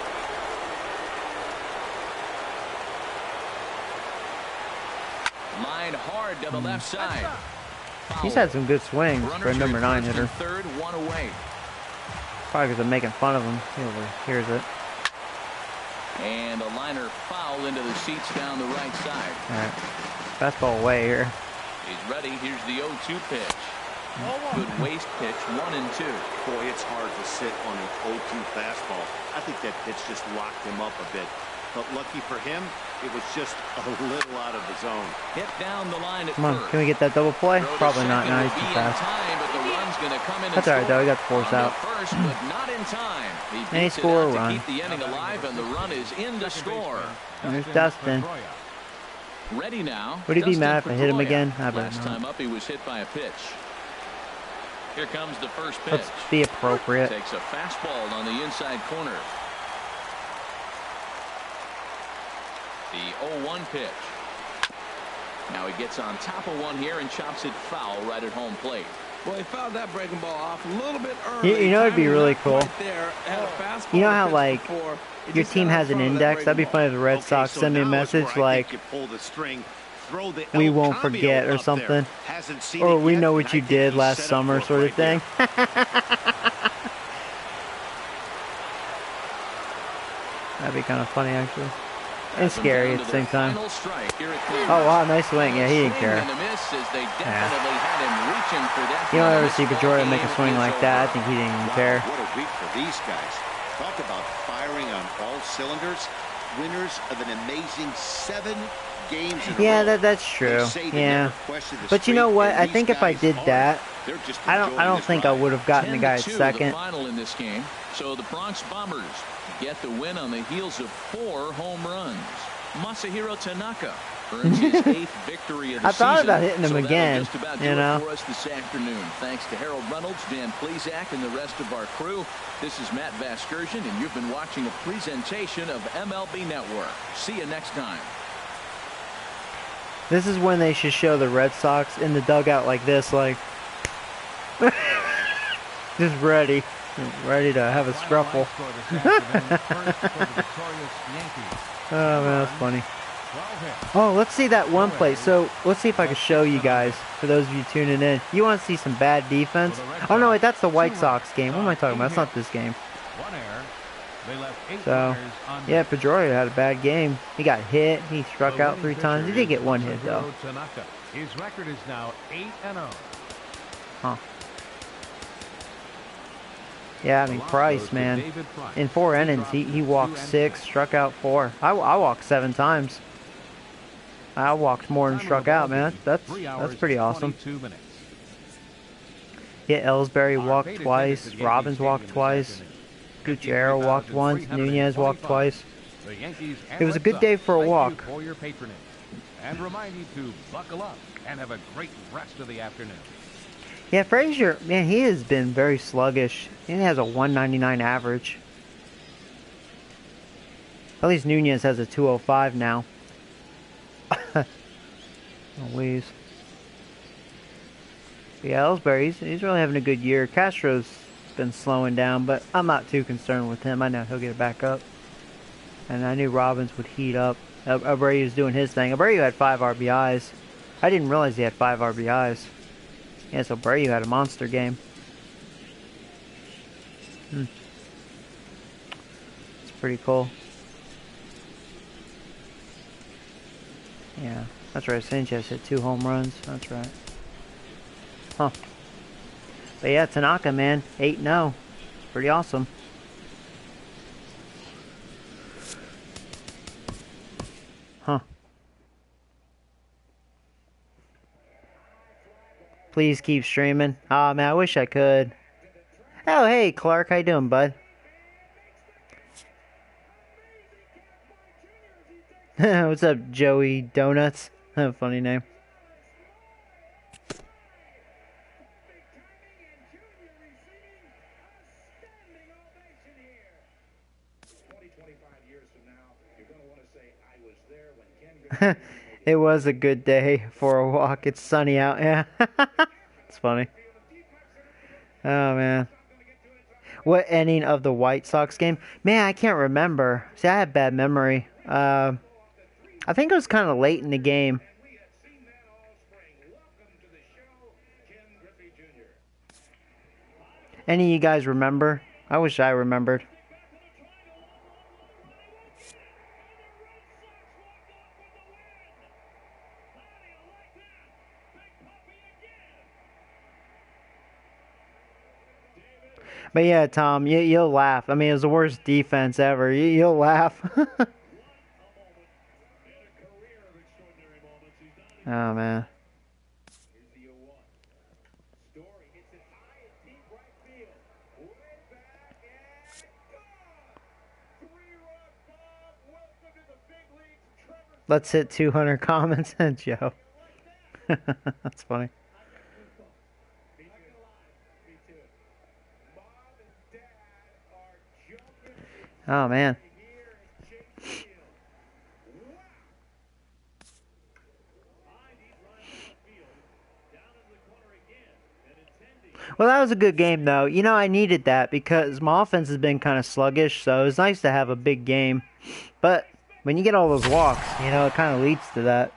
Line hard to the left side. He's had some good swings for a number 9 hitter. Third, one away. Probably because I'm making fun of him. He overhears it. And a liner foul into the seats down the right side. All right. Fastball away here. He's ready. Here's the 0-2 pitch. Good waist pitch, 1 and 2. Boy, it's hard to sit on an 0-2 fastball. I think that pitch just locked him up a bit. But lucky for him, it was just a little out of the zone. Hit down the line at Come on, first. can we get that double play? Probably not. No, he's too fast. That's all right, though. We got the force out. First, but not in time. And he scored a run. Keep the inning alive, and the run is in to score. And there's Dustin. Ready now. Would he be mad if I hit him again? I bet Last not. time up, he was hit by a pitch. Here comes the first pitch. Let's be appropriate. Takes a fastball on the inside corner. The 0-1 pitch. Now he gets on top of one here and chops it foul right at home plate. Well, he fouled that breaking ball off a little bit early. You know it'd be really cool. You know how like your team has an index? That'd be funny if the Red Sox send me a message like, "We won't forget" or something, or "We know what you did last summer" sort of thing. That'd be kind of funny actually. And scary at the same time. Oh wow, nice swing. Yeah, he didn't care. Yeah. You don't ever see Pedroia make a swing like that. I think he didn't even care. What a week for these guys. Talk about firing on all cylinders. Winners of an amazing 7 games in a row. That's true. Yeah. But you know what? I think if I did that, I don't think I would have gotten the guy at second. Final in this game. So the Bronx Bombers get the win on the heels of 4 home runs. Masahiro Tanaka earns his 8th victory of the season. I thought about hitting him again, just about do it for us this afternoon. Thanks to Harold Reynolds, Dan Plesac, and the rest of our crew. This is Matt Vasgersian, and you've been watching a presentation of MLB Network. See you next time. This is when they should show the Red Sox in the dugout like this, like just ready to have a scruffle. Oh man, that's funny. Oh, let's see that one play. So let's see if I can show you guys, for those of you tuning in. You want to see some bad defense? Oh no, wait, that's the White Sox game. What am I talking about? That's not this game. So yeah, Pedroia had a bad game. He got hit. He struck out 3 times. He did get 1 hit though. His record is now 8-0. Huh. Yeah, I mean, Price, man. In 4 innings, he walked 6, struck out 4. I walked 7 times. I walked more than struck out, man. That's pretty awesome. Yeah, Ellsbury walked twice. Robbins walked twice. Gutierrez walked once. Nunez walked twice. It was a good day for a walk. And remind you to buckle up and have a great rest of the afternoon. Yeah, Frazier, man, he has been very sluggish. He has a 199 average. At least Nunez has a 205 now. Louise. Yeah, Ellsbury, he's really having a good year. Castro's been slowing down, but I'm not too concerned with him. I know he'll get it back up. And I knew Robbins would heat up. Abreu was doing his thing. Abreu had 5 RBIs. I didn't realize he had 5 RBIs. Yeah, so Abreu had a monster game. It's pretty cool. Yeah, that's right. Sanchez hit 2 home runs. That's right. Huh. But yeah, Tanaka, man, 8-0. It's pretty awesome. Huh. Please keep streaming. Oh man, I wish I could. Oh hey Clark, how you doing, bud? What's up, Joey Donuts? Funny name. It was a good day for a walk. It's sunny out. Yeah. It's funny. Oh, man. What inning of the White Sox game? Man, I can't remember. See, I have bad memory. I think it was kind of late in the game. Any of you guys remember? I wish I remembered. But yeah, Tom, you'll laugh. I mean, it was the worst defense ever. You'll laugh. Oh, man. Let's hit 200 comments, Joe. That's funny. Oh, man. Well, that was a good game, though. You know, I needed that because my offense has been kind of sluggish, so it was nice to have a big game. But when you get all those walks, you know, it kind of leads to that.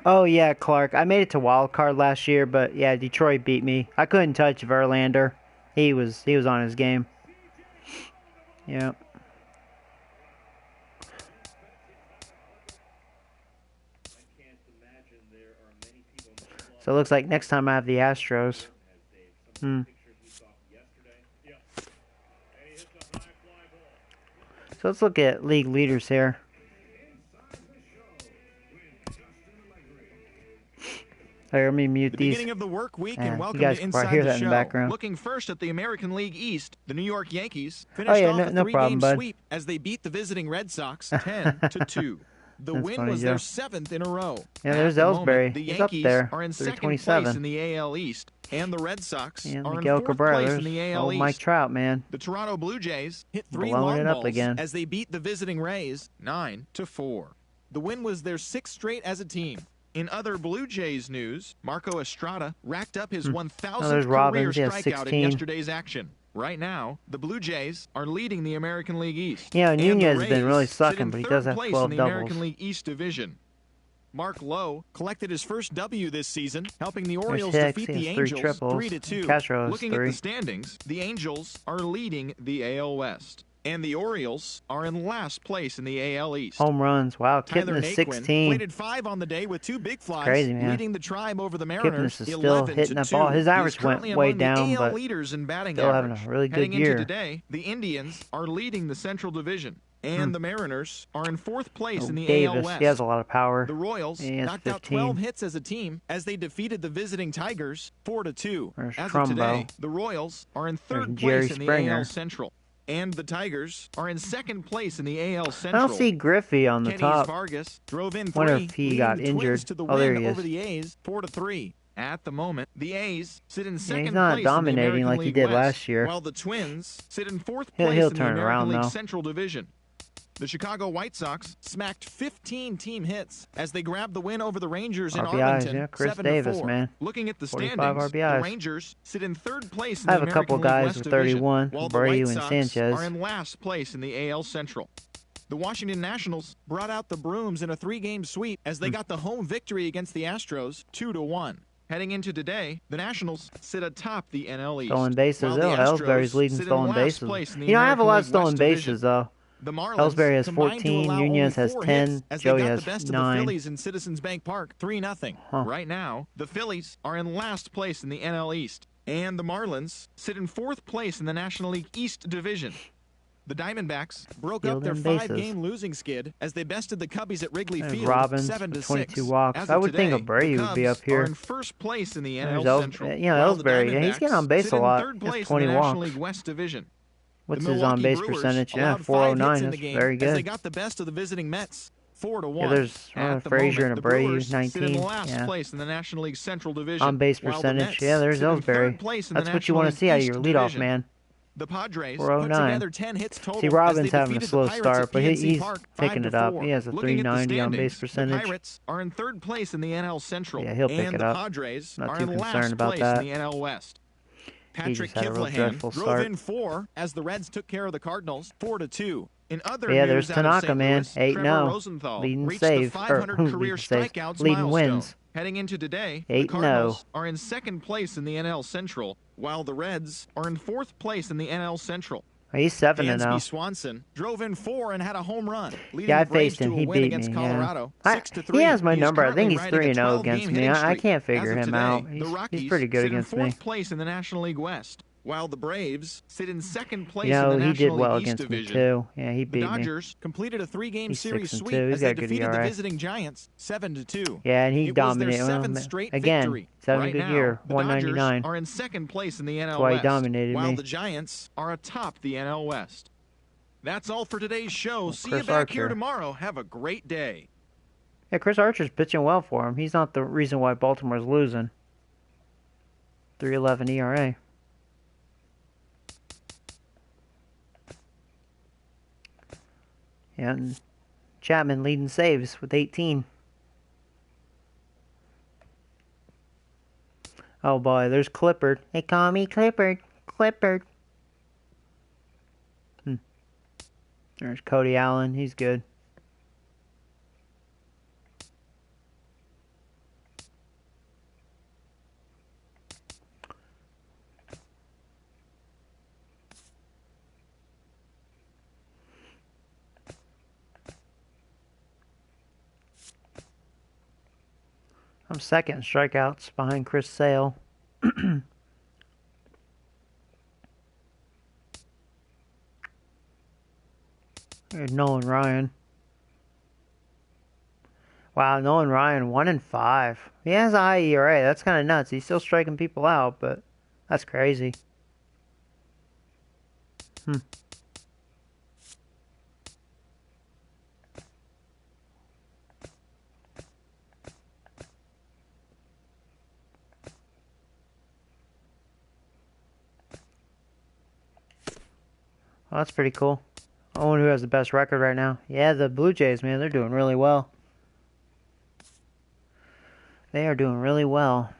Oh yeah, Clark. I made it to wild card last year, but yeah, Detroit beat me. I couldn't touch Verlander. He was on his game. Yeah. So it looks like next time I have the Astros. So let's look at league leaders here. All right, let me mute these. Beginning of the work week, and welcome you guys to can probably Inside hear the that in Show. the background. Looking first at the American League East, the New York Yankees finished off a three-game sweep as they beat the visiting Red Sox 10-2. The That's win funny, was Joe. their 7th in a row. Yeah, there's At the Ellsbury. moment, the He's Yankees up there. are in second 327. place in the AL East, and the Red Sox And are in Miguel fourth Cabrera. place There's in the AL old East. Mike Trout, man. The Toronto Blue Jays hit three Blowing long it up balls again. as they beat the visiting Rays 9-4. The win was their 6th straight as a team. In other Blue Jays news, Marco Estrada racked up his 1,000th career Robbins. He has strikeout 16. in yesterday's action. Right now, the Blue Jays are leading the American League East. Yeah, and Nunez the has been really Rays sit sucking, in but he third does have place 12 in the doubles. American League East division. Mark Lowe collected his first W this season, helping the Orioles defeat the Angels 3-2. Castro Looking at the standings, the Angels are leading the AL West. And the Orioles are in last place in the AL East. Home runs. Wow, Kipnis Tyler is Naquin 16. plated 5 on the day with 2 big flies, Crazy, man. leading the Tribe over the Mariners. Kipnis is still hitting that ball. His average went way down, the AL but leaders in batting still average. having a really good Heading year. into today, the Indians are leading the Central Division. And the Mariners are in 4th place in the AL Davis, West. he has a lot of power. The Royals knocked out 12 hits as a team as they defeated the visiting Tigers 4-2. There's As Trumbo. of today, the Royals are in 3rd place in the AL Central. And the Tigers are in 2nd place in the AL Central. I don't see Griffey on the Kenny top. Vargas drove in 3, Wonder if he leading got the injured. Twins to the Oh, there win he is. over the A's 4-3. At the moment, the A's sit in 2nd he's not place dominating in the American like he League did West, last year. while the Twins sit in 4th He'll place in the turn American around, League though. Central Division. The Chicago White Sox smacked 15 team hits as they grabbed the win over the Rangers in RBIs, Arlington, yeah, Chris 7-4. Davis, man. Looking at the 45 standings, the RBIs. Rangers sit in 3rd place in I the have a couple American League guys West with Division, 31, while the Abreu White and Sox Sanchez. are in last place in the AL Central. The Washington Nationals brought out the brooms in a 3-game sweep as they got the home victory against the Astros 2-1. Heading into today, the Nationals sit atop the NL East. Stolen bases. while the Oh, Astros Ellsbury's leading sit in stolen last bases. place in the You know, I have a American lot League of stolen West bases, Division. though. The Marlins Ellsbury has combined to 14, allow Nunez only has 4 10, hits as Joey they got has the best 9. of the Phillies in Citizens Bank Park 3-0. Right now, the Phillies are in last place in the NL East, and the Marlins sit in 4th place in the National League East Division. The Diamondbacks broke up their 5-game losing skid as they bested the Cubbies at Wrigley Field Robbins 7-6. 22 walks. As I of would think today, Abreu the would be Cubs up here. are in 1st place in the There's NL Central. Ellsbury. While the He's getting on Diamondbacks base sit a in lot. 3rd He has place 20 in the National walks. League West Division. What's The his on Milwaukee base Brewers percentage? Yeah, allowed 5 hits 409. in the That's game very as they good. got the best of the visiting Mets 4-1. Yeah, there's At the Frazier moment, and the Abreu, Brewers 19. sit in last Yeah. place in the National League Central Division. On base while the percentage. Mets Yeah, there's sit in Ellsbury. 3rd place in the That's what you National want to League see out of East your leadoff Division. man. The Padres 409. put together 10 hits total. See, Robin's as they having a defeated slow the Pirates start, at but PNC he's Park picking it up. 5-4. He has a Looking at the 390 on base standings, percentage. The Pirates are in 3rd place in the NL Central. Yeah, he'll pick and it the up. Padres Not are too in concerned last about place that. in the NL West. Patrick just had a real Kivlahan dreadful drove start. in 4 as the Reds took care of the Cardinals 4-2. In other Yeah, news there's out of Tanaka, St. man. Louis, 8-0. Trevor Rosenthal Leading reached saves. the 500 career Leading saves. strikeouts Leading milestone. wins. Heading into today, 8-0. the Cardinals are in 2nd place in the NL Central, while the Reds are in 4th place in the NL Central. He's 7-0. Dansby Swanson drove in 4 and had a home run, leading Yeah, I the Braves faced him. to a He win beat against me. Colorado, Yeah. 6-3. He has my He is number. I think he's currently riding a 3-0 against 12-game me. hitting I streak. can't As figure of him today, out. the Rockies He's pretty good sit against in 4th me. place in the National League West, while the Braves sit in 2nd place You know, in the he did National well League East against me Division. too. Yeah, he The beat me. Dodgers completed a 3-game He's series 6-2. sweep He's as got they a good defeated the ERA. visiting Giants 7-2. Yeah, and he It was their dominated. 7th straight Again, victory. 7 Right good now, year. the 199. Dodgers are in 2nd place in the NL That's why he West, dominated while me. the Giants are atop the NL West. That's all for today's show. See you Chris back here Archer. tomorrow. Have a great day. Yeah, Chris Archer's pitching well for him. He's not the reason why Baltimore's losing. 3.11 ERA. Yeah, and Chapman leading saves with 18. Oh boy, there's Clippard. They call me Clippard. Clippard. There's Cody Allen. He's good. I'm second in strikeouts behind Chris Sale. There's Nolan Ryan. Wow, Nolan Ryan 1-5. He has a high ERA. That's kind of nuts. He's still striking people out, but that's crazy. Well, that's pretty cool. I wonder who has the best record right now. Yeah, the Blue Jays, man, they're doing really well. They are doing really well.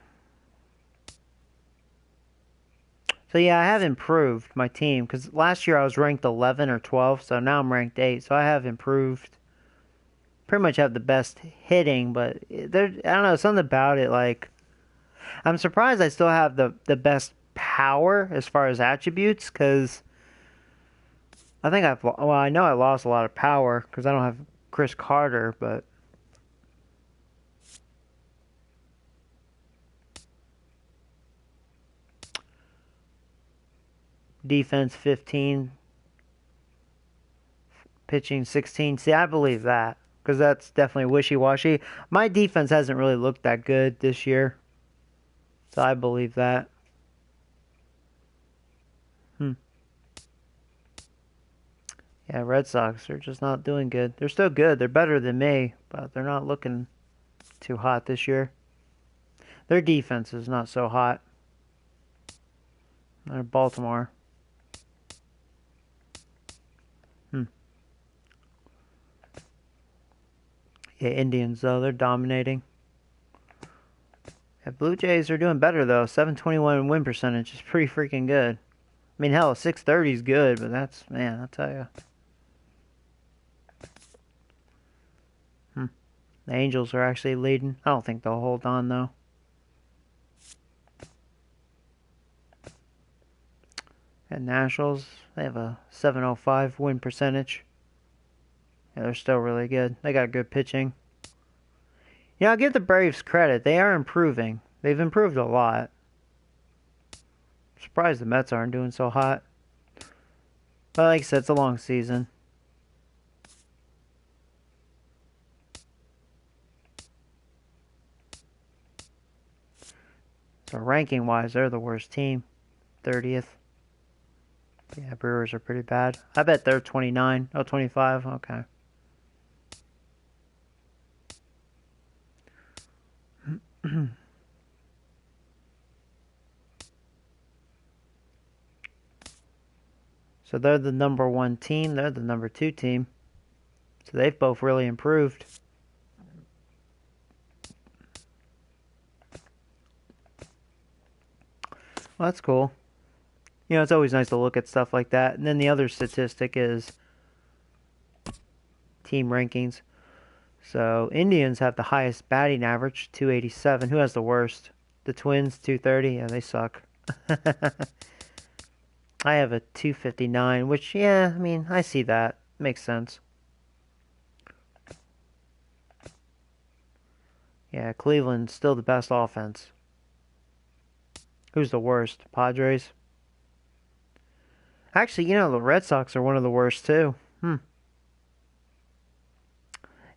So yeah, I have improved my team because last year I was ranked 11 or 12, so now I'm ranked 8. So I have improved. Pretty much have the best hitting, but there, I don't know, something about it. Like, I'm surprised I still have the best power as far as attributes because I think I know I lost a lot of power because I don't have Chris Carter, but defense 15, pitching 16. See, I believe that because that's definitely wishy-washy. My defense hasn't really looked that good this year, so I believe that. Yeah, Red Sox are just not doing good. They're still good. They're better than me, but they're not looking too hot this year. Their defense is not so hot. They're Baltimore. Yeah, Indians, though, they're dominating. Yeah, Blue Jays are doing better, though. 721 win percentage is pretty freaking good. I mean, hell, 630 is good, but that's, man, I'll tell you. The Angels are actually leading. I don't think they'll hold on, though. And Nationals, they have a 705 win percentage. Yeah, they're still really good. They got good pitching. Yeah, I'll give the Braves credit. They are improving. They've improved a lot. I'm surprised the Mets aren't doing so hot. But like I said, it's a long season. So ranking-wise, they're the worst team. 30th. Yeah, Brewers are pretty bad. I bet they're 29. Oh, 25. Okay. So they're the number 1 team. They're the number 2 team. So they've both really improved. Well, that's cool. You know, it's always nice to look at stuff like that. And then the other statistic is team rankings. So Indians have the highest batting average, 287. Who has the worst? The Twins, 230. Yeah, they suck. I have a 259, which, yeah, I mean, I see that. Makes sense. Yeah, Cleveland's still the best offense. Who's the worst? Padres? Actually, you know, the Red Sox are one of the worst, too. Yeah,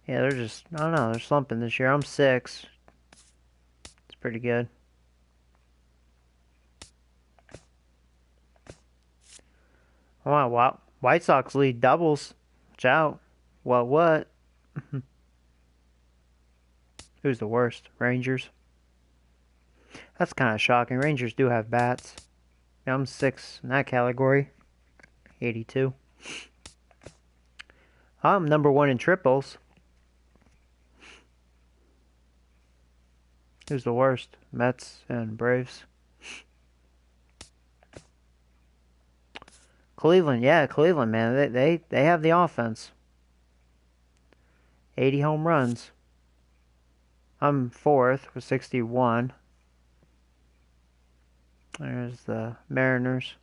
they're just, I don't know, they're slumping this year. I'm 6. It's pretty good. Wow. White Sox lead doubles. Watch out. What? Who's the worst? Rangers? That's kind of shocking. Rangers do have bats. Yeah, I'm 6 in that category. 82. I'm number 1 in triples. Who's the worst? Mets and Braves. Cleveland, yeah, Cleveland, man. They have the offense. 80 home runs. I'm 4th with 61. There's the Mariners.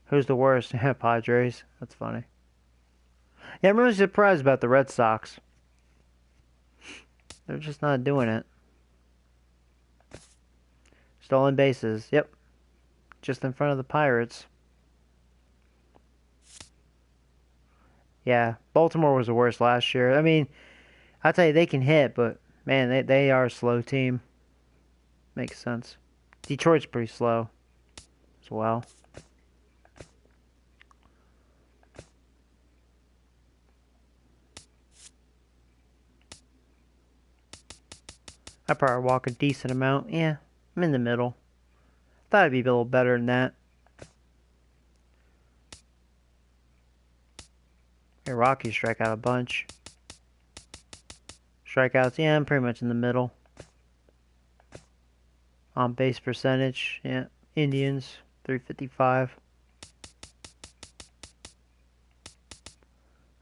Who's the worst? Padres. That's funny. Yeah, I'm really surprised about the Red Sox. They're just not doing it. Stolen bases. Yep. Just in front of the Pirates. Yeah, Baltimore was the worst last year. I mean, I'll tell you, they can hit, but, man, they are a slow team. Makes sense. Detroit's pretty slow as well. I probably walk a decent amount. Yeah, I'm in the middle. Thought I'd be a little better than that. Hey, Rockies strike out a bunch. Strikeouts, yeah, I'm pretty much in the middle. On base percentage, yeah. Indians, 355.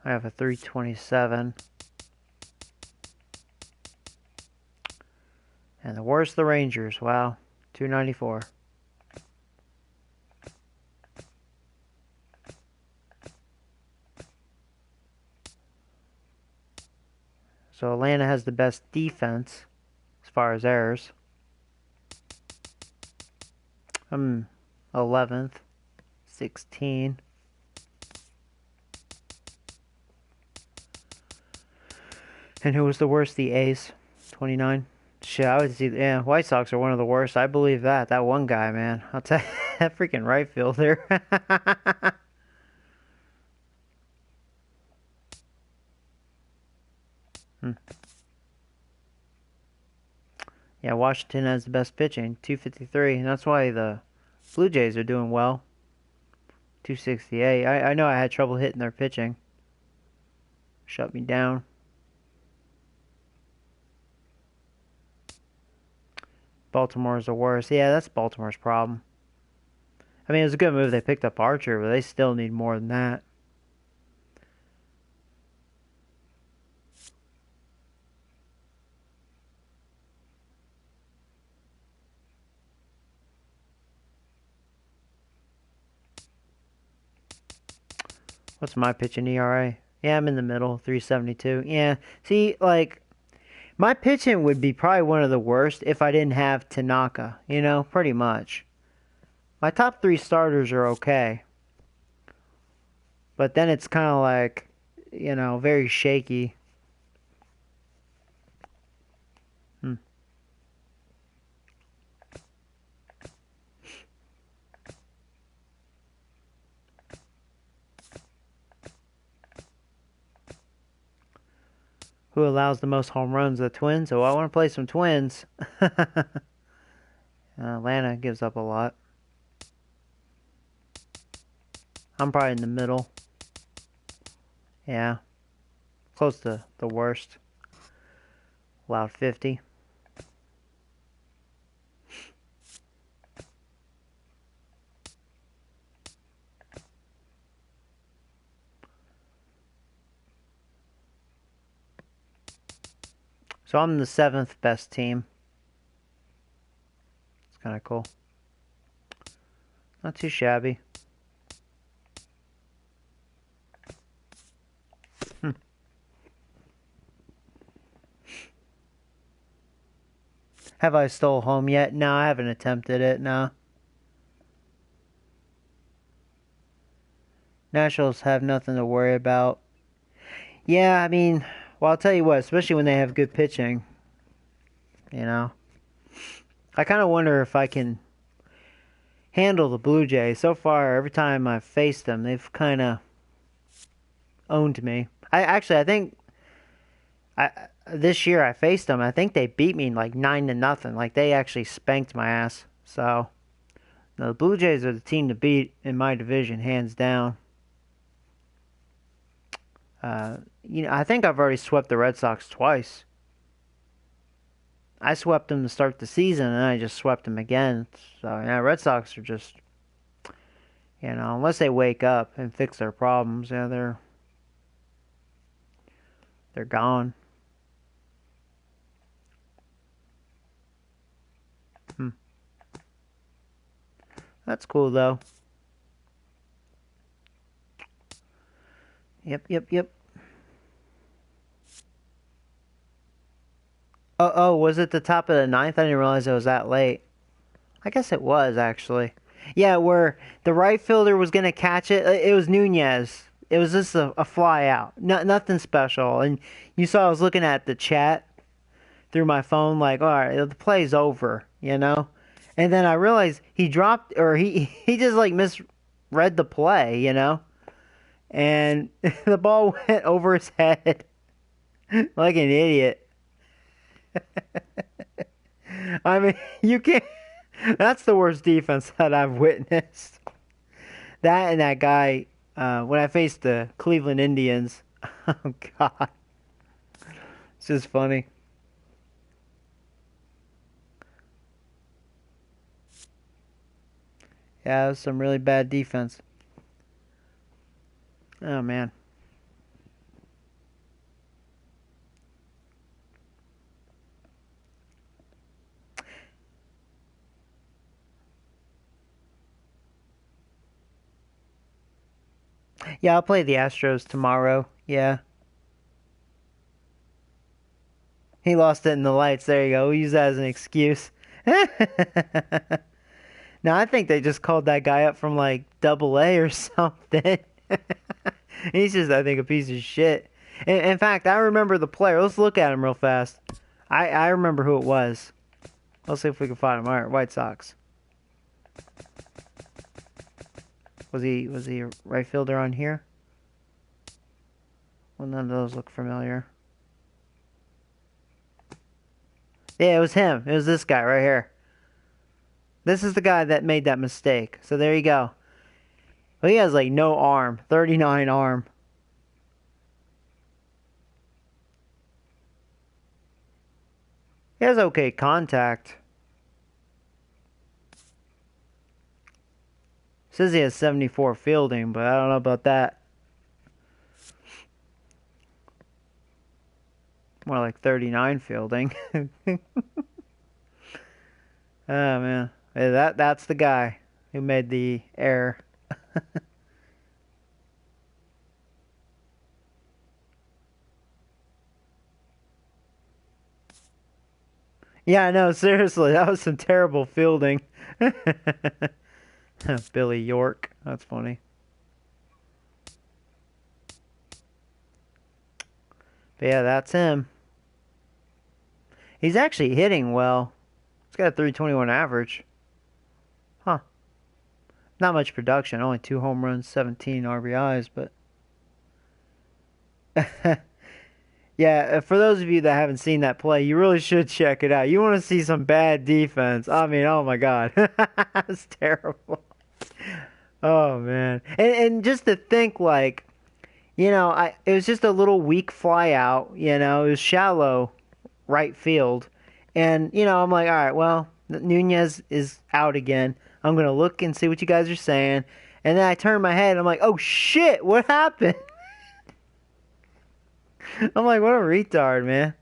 I have a 327. And the worst, the Rangers. Wow, 294. So Atlanta has the best defense as far as errors. I'm 11th, 16. And who was the worst? The A's, 29. Shit, I would see. Yeah, White Sox are one of the worst. I believe that. That one guy, man. I'll tell you, that freaking right fielder. Yeah, Washington has the best pitching, 253, and that's why the Blue Jays are doing well. 268. I know I had trouble hitting their pitching. Shut me down. Baltimore's the worst. Yeah, that's Baltimore's problem. I mean, it was a good move. They picked up Archer, but they still need more than that. What's my pitching ERA? Yeah, I'm in the middle, 372. Yeah, see, like, my pitching would be probably one of the worst if I didn't have Tanaka, you know, pretty much. My top 3 starters are okay. But then it's kind of like, you know, very shaky. Who allows the most home runs? The Twins? Oh, I want to play some Twins. Atlanta gives up a lot. I'm probably in the middle. Yeah. Close to the worst. Allowed 50. So I'm the 7th best team. It's kind of cool. Not too shabby. Have I stole home yet? No, I haven't attempted it, no. Nationals have nothing to worry about. Yeah, I mean, well, I'll tell you what, especially when they have good pitching, you know. I kind of wonder if I can handle the Blue Jays. So far, every time I've faced them, they've kind of owned me. I think this year I faced them. I think they beat me like 9-0. Like they actually spanked my ass. So no, the Blue Jays are the team to beat in my division, hands down. You know, I think I've already swept the Red Sox twice. I swept them to start the season, and I just swept them again. So yeah, Red Sox are just, you know, unless they wake up and fix their problems, yeah, they're gone. That's cool though. Yep. Oh, was it the top of the 9th? I didn't realize it was that late. I guess it was, actually. Yeah, where the right fielder was going to catch it. It was Nunez. It was just a fly out. Nothing special. And you saw I was looking at the chat through my phone like, all right, the play's over, you know? And then I realized he dropped, or he just like misread the play, you know? And the ball went over his head like an idiot. I mean, you can't. That's the worst defense that I've witnessed. That and that guy, when I faced the Cleveland Indians. Oh, God. It's just funny. Yeah, it was some really bad defense. Oh, man. Yeah, I'll play the Astros tomorrow. Yeah. He lost it in the lights. There you go. We'll use that as an excuse. Now, I think they just called that guy up from, like, AA or something. He's just, I think, a piece of shit. In fact, I remember the player. Let's look at him real fast. I remember who it was. Let's see if we can find him. All right, White Sox. Was he a right fielder on here? Well, none of those look familiar. Yeah, it was him. It was this guy right here. This is the guy that made that mistake. So there you go. Well, he has like no arm. 39 arm. He has okay contact. Says he has 74 fielding, but I don't know about that. More like 39 fielding. Oh, man. Yeah, that's the guy who made the error. Yeah, no, seriously, that was some terrible fielding. Billy York, that's funny. But yeah, that's him. He's actually hitting well. He's got a 321 average. Huh. Not much production, only 2 home runs, 17 RBIs, but... Yeah, for those of you that haven't seen that play, you really should check it out. You want to see some bad defense. I mean, oh my God. That's terrible. Oh, man. And just to think, like, you know, it was just a little weak fly out. You know, it was shallow right field. And, you know, I'm like, all right, well, Nunez is out again. I'm going to look and see what you guys are saying. And then I turn my head and I'm like, oh, shit, what happened? I'm like, what a retard, man.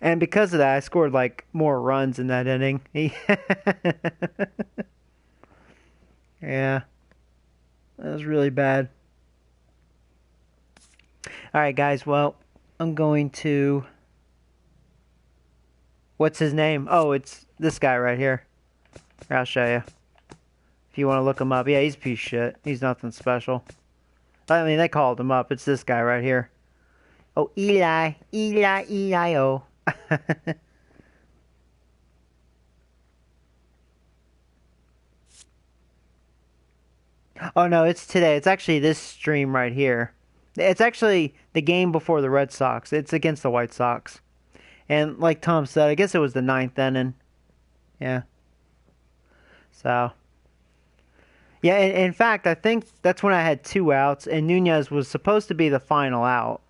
And because of that, I scored, like, more runs in that inning. Yeah. That was really bad. Alright, guys, well, I'm going to... What's his name? Oh, it's this guy right here. Here, I'll show you. If you want to look him up. Yeah, he's a piece of shit. He's nothing special. I mean, they called him up. It's this guy right here. Oh, Eli. Eli-O. Oh, no, it's today. It's actually this stream right here. It's actually the game before the Red Sox. It's against the White Sox. And like Tom said, I guess it was the 9th inning. Yeah. So... Yeah, in fact, I think that's when I had 2 outs, and Nunez was supposed to be the final out.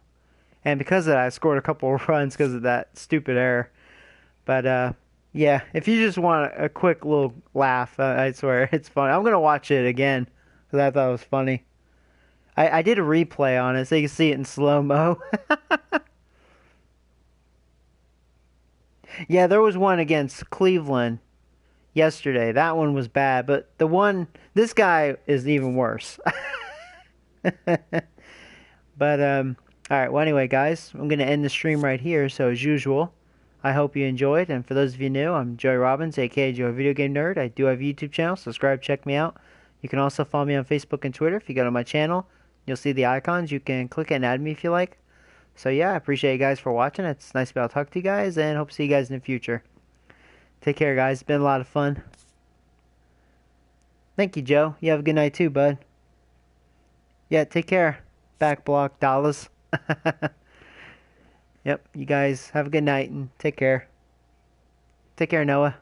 And because of that, I scored a couple of runs because of that stupid error. But, yeah, if you just want a quick little laugh, I swear, it's funny. I'm going to watch it again, because I thought it was funny. I did a replay on it, so you can see it in slow-mo. Yeah, there was one against Cleveland yesterday. That one was bad, but this guy is even worse. But, alright, well anyway guys, I'm going to end the stream right here, so as usual, I hope you enjoyed, and for those of you new, I'm Joey Robbins, aka Joey Video Game Nerd. I do have a YouTube channel, subscribe, check me out. You can also follow me on Facebook and Twitter. If you go to my channel, you'll see the icons. You can click it and add me if you like. So yeah, I appreciate you guys for watching. It's nice to be able to talk to you guys, and hope to see you guys in the future. Take care, guys. It's been a lot of fun. Thank you, Joe. You have a good night, too, bud. Yeah, take care. Back block dollars. Yep, you guys have a good night, and take care. Take care, Noah.